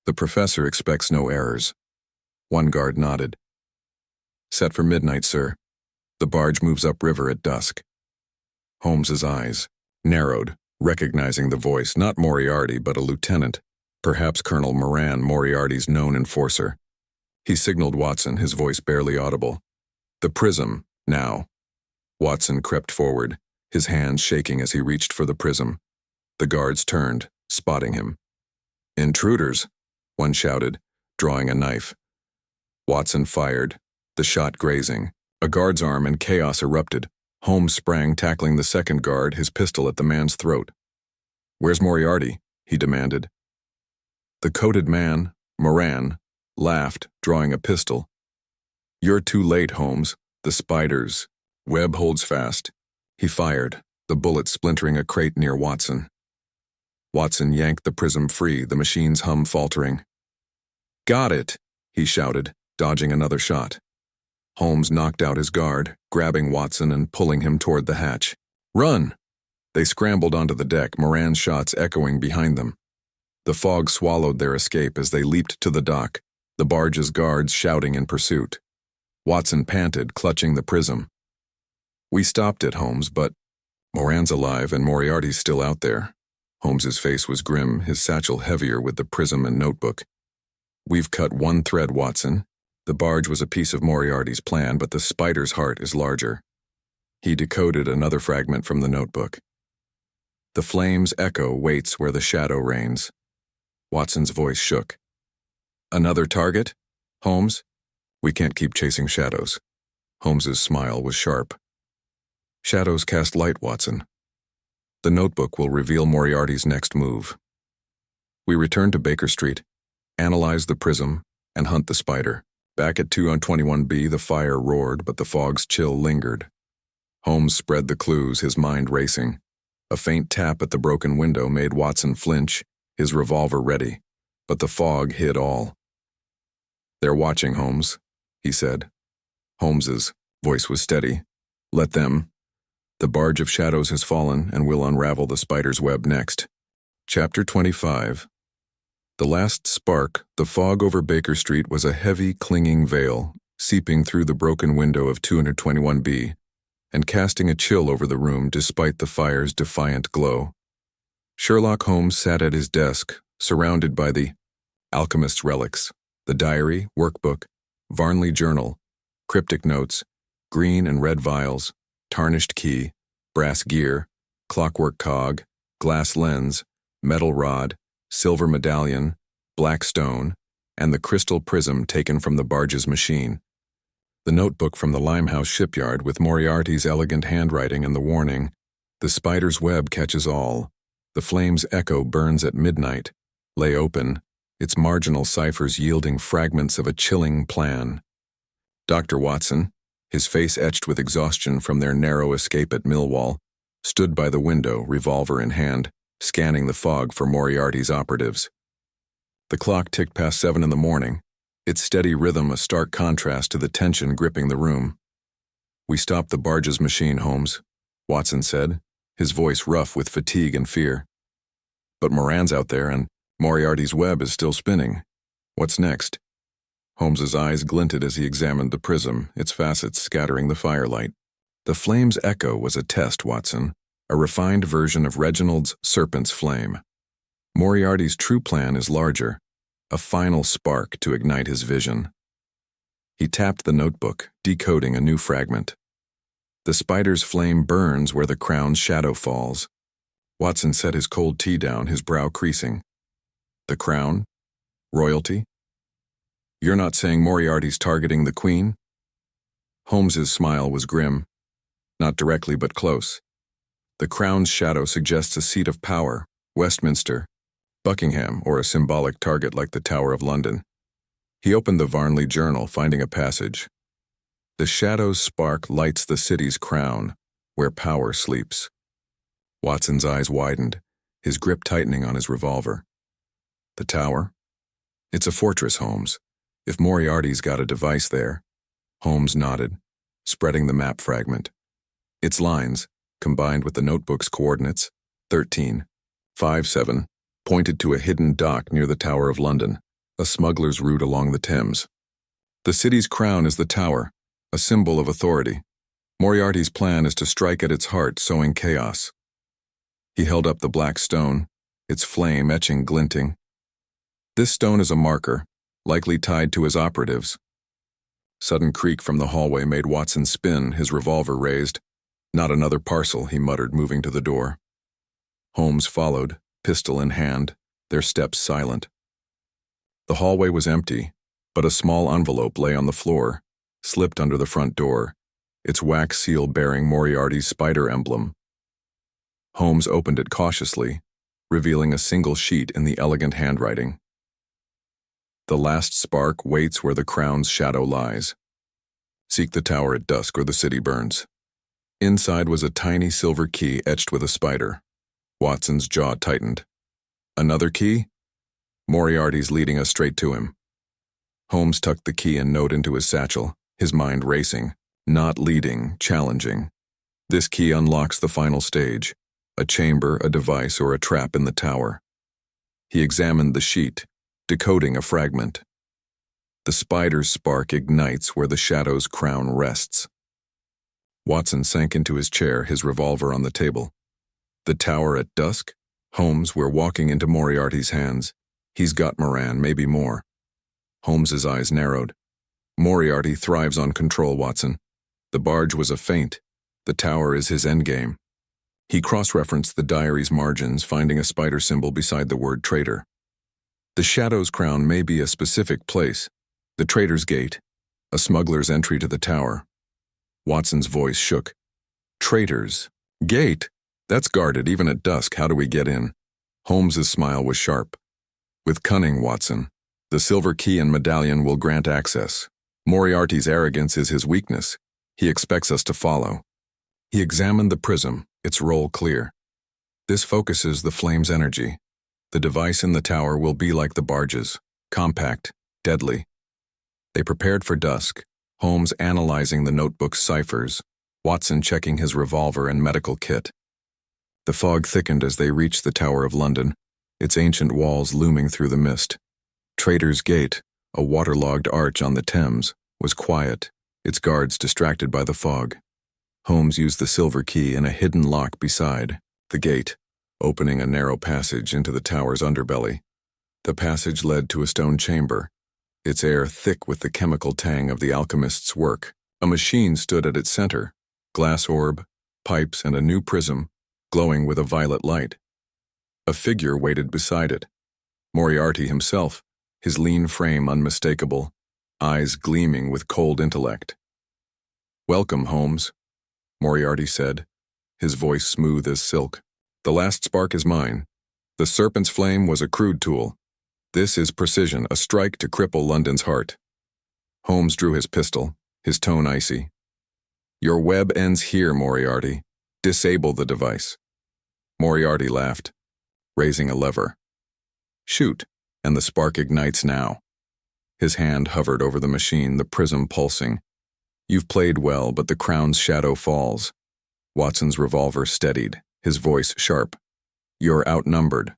"The professor expects no errors." One guard nodded. "Set for midnight, sir. The barge moves upriver at dusk." Holmes's eyes narrowed, recognizing the voice, not Moriarty, but a lieutenant, perhaps Colonel Moran, Moriarty's known enforcer. He signaled Watson, his voice barely audible. "The prism, now." Watson crept forward, his hands shaking as he reached for the prism. The guards turned, spotting him. "Intruders," one shouted, drawing a knife. Watson fired, the shot grazing. A guard's arm and chaos erupted. Holmes sprang, tackling the second guard, his pistol at the man's throat. "Where's Moriarty?" he demanded. The coated man, Moran, laughed, drawing a pistol. "You're too late, Holmes. The spider's web holds fast." He fired, the bullet splintering a crate near Watson. Watson yanked the prism free, the machine's hum faltering. "Got it!" he shouted, dodging another shot. Holmes knocked out his guard, grabbing Watson and pulling him toward the hatch. "Run!" They scrambled onto the deck, Moran's shots echoing behind them. The fog swallowed their escape as they leaped to the dock, the barge's guards shouting in pursuit. Watson panted, clutching the prism. "We stopped it, Holmes, but Moran's alive and Moriarty's still out there." Holmes's face was grim, his satchel heavier with the prism and notebook. "We've cut one thread, Watson. The barge was a piece of Moriarty's plan, but the spider's heart is larger." He decoded another fragment from the notebook. "The flame's echo waits where the shadow reigns." Watson's voice shook. "Another target? Holmes? We can't keep chasing shadows." Holmes's smile was sharp. "Shadows cast light, Watson. The notebook will reveal Moriarty's next move." We returned to Baker Street, analyze the prism, and hunt the spider. Back at 221B, the fire roared, but the fog's chill lingered. Holmes spread the clues, his mind racing. A faint tap at the broken window made Watson flinch, his revolver ready, but the fog hid all. "They're watching, Holmes," he said. Holmes's voice was steady. "Let them. The barge of shadows has fallen, and we'll unravel the spider's web next." Chapter 25. The last spark, the fog over Baker Street was a heavy, clinging veil, seeping through the broken window of 221B, and casting a chill over the room despite the fire's defiant glow. Sherlock Holmes sat at his desk, surrounded by the alchemist's relics, the diary, workbook, Varnley journal, cryptic notes, green and red vials, tarnished key, brass gear, clockwork cog, glass lens, metal rod, silver medallion, black stone, and the crystal prism taken from the barge's machine. The notebook from the Limehouse shipyard with Moriarty's elegant handwriting and the warning, "The spider's web catches all. The flame's echo burns at midnight," lay open, its marginal ciphers yielding fragments of a chilling plan. Dr. Watson, his face etched with exhaustion from their narrow escape at Millwall, stood by the window, revolver in hand, scanning the fog for Moriarty's operatives. The clock ticked past 7 in the morning, its steady rhythm a stark contrast to the tension gripping the room. "We stopped the barge's machine, Holmes," Watson said, his voice rough with fatigue and fear. "But Moran's out there and Moriarty's web is still spinning. What's next?" Holmes's eyes glinted as he examined the prism, its facets scattering the firelight. The flame's echo was a test, Watson, a refined version of Reginald's serpent's flame. Moriarty's true plan is larger, a final spark to ignite his vision. He tapped the notebook, decoding a new fragment. "The spider's flame burns where the crown's shadow falls." Watson set his cold tea down, his brow creasing. "The crown? Royalty? You're not saying Moriarty's targeting the Queen?" Holmes's smile was grim. "Not directly, but close. The crown's shadow suggests a seat of power, Westminster, Buckingham, or a symbolic target like the Tower of London." He opened the Varnley Journal, finding a passage. "The shadow's spark lights the city's crown, where power sleeps." Watson's eyes widened, his grip tightening on his revolver. "The tower? It's a fortress, Holmes. If Moriarty's got a device there." Holmes nodded, spreading the map fragment. Its lines, combined with the notebook's coordinates, 1357, pointed to a hidden dock near the Tower of London, a smuggler's route along the Thames. "The city's crown is the tower, a symbol of authority. Moriarty's plan is to strike at its heart, sowing chaos." He held up the black stone, its flame etching glinting. "This stone is a marker, likely tied to his operatives." Sudden creak from the hallway made Watson spin, his revolver raised. "Not another parcel," he muttered, moving to the door. Holmes followed, pistol in hand, their steps silent. The hallway was empty, but a small envelope lay on the floor, slipped under the front door, its wax seal bearing Moriarty's spider emblem. Holmes opened it cautiously, revealing a single sheet in the elegant handwriting. "The last spark waits where the crown's shadow lies. Seek the tower at dusk or the city burns." Inside was a tiny silver key etched with a spider. Watson's jaw tightened. "Another key?" "Moriarty's leading us straight to him." Holmes tucked the key and note into his satchel, his mind racing, not leading, challenging. This key unlocks the final stage, a chamber, a device, or a trap in the tower. He examined the sheet, decoding a fragment. The spider's spark ignites where the shadow's crown rests. Watson sank into his chair, his revolver on the table. "The tower at dusk? Holmes, we're walking into Moriarty's hands. He's got Moran, maybe more." Holmes's eyes narrowed. "Moriarty thrives on control, Watson. The barge was a feint. The tower is his endgame." He cross-referenced the diary's margins, finding a spider symbol beside the word traitor. "The shadow's crown may be a specific place. The traitor's gate, a smuggler's entry to the tower." Watson's voice shook. "Traitor's gate? That's guarded even at dusk. How do we get in?" Holmes's smile was sharp. "With cunning, Watson. The silver key and medallion will grant access. Moriarty's arrogance is his weakness. He expects us to follow." He examined the prism, its role clear. "This focuses the flame's energy. The device in the tower will be like the barge's, compact, deadly." They prepared for dusk, Holmes analyzing the notebook's ciphers, Watson checking his revolver and medical kit. The fog thickened as they reached the Tower of London, its ancient walls looming through the mist. Traitor's Gate, a waterlogged arch on the Thames, was quiet, its guards distracted by the fog. Holmes used the silver key in a hidden lock beside the gate, opening a narrow passage into the tower's underbelly. The passage led to a stone chamber, its air thick with the chemical tang of the alchemist's work. A machine stood at its center, glass orb, pipes, and a new prism, glowing with a violet light. A figure waited beside it. Moriarty himself, his lean frame unmistakable, eyes gleaming with cold intellect. "Welcome, Holmes," Moriarty said, his voice smooth as silk. "The last spark is mine. The serpent's flame was a crude tool. This is precision, a strike to cripple London's heart." Holmes drew his pistol, his tone icy. "Your web ends here, Moriarty. Disable the device." Moriarty laughed, raising a lever. "Shoot," and the spark ignites now. His hand hovered over the machine, the prism pulsing. "You've played well, but the crown's shadow falls." Watson's revolver steadied, his voice sharp. "You're outnumbered."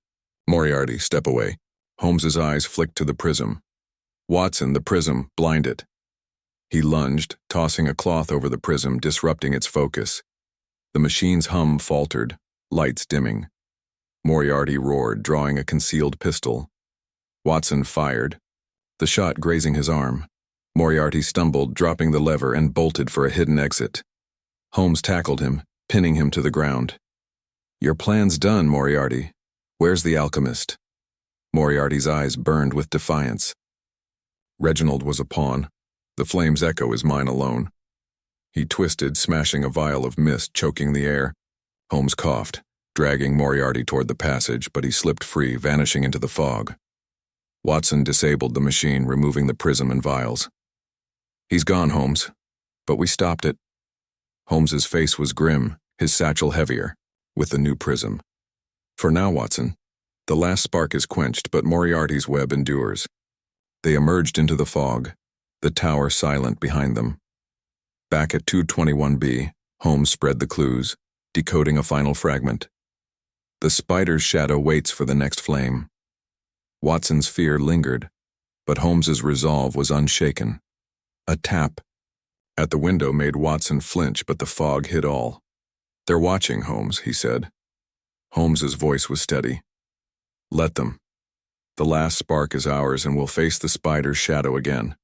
"Moriarty, step away." Holmes's eyes flicked to the prism. "Watson, the prism, blind it." He lunged, tossing a cloth over the prism, disrupting its focus. The machine's hum faltered, lights dimming. Moriarty roared, drawing a concealed pistol. Watson fired, the shot grazing his arm. Moriarty stumbled, dropping the lever, and bolted for a hidden exit. Holmes tackled him, pinning him to the ground. "Your plan's done, Moriarty. Where's the alchemist?" Moriarty's eyes burned with defiance. "Reginald was a pawn. The flame's echo is mine alone." He twisted, smashing a vial of mist, choking the air. Holmes coughed, dragging Moriarty toward the passage, but he slipped free, vanishing into the fog. Watson disabled the machine, removing the prism and vials. "He's gone, Holmes. But we stopped it." Holmes's face was grim, his satchel heavier, with the new prism. "For now, Watson. The last spark is quenched, but Moriarty's web endures." They emerged into the fog, the tower silent behind them. Back at 221B, Holmes spread the clues, decoding a final fragment. The spider's shadow waits for the next flame. Watson's fear lingered, but Holmes's resolve was unshaken. A tap at the window made Watson flinch, but the fog hid all. "They're watching, Holmes," he said. Holmes's voice was steady. "Let them. The last spark is ours, and we'll face the spider's shadow again."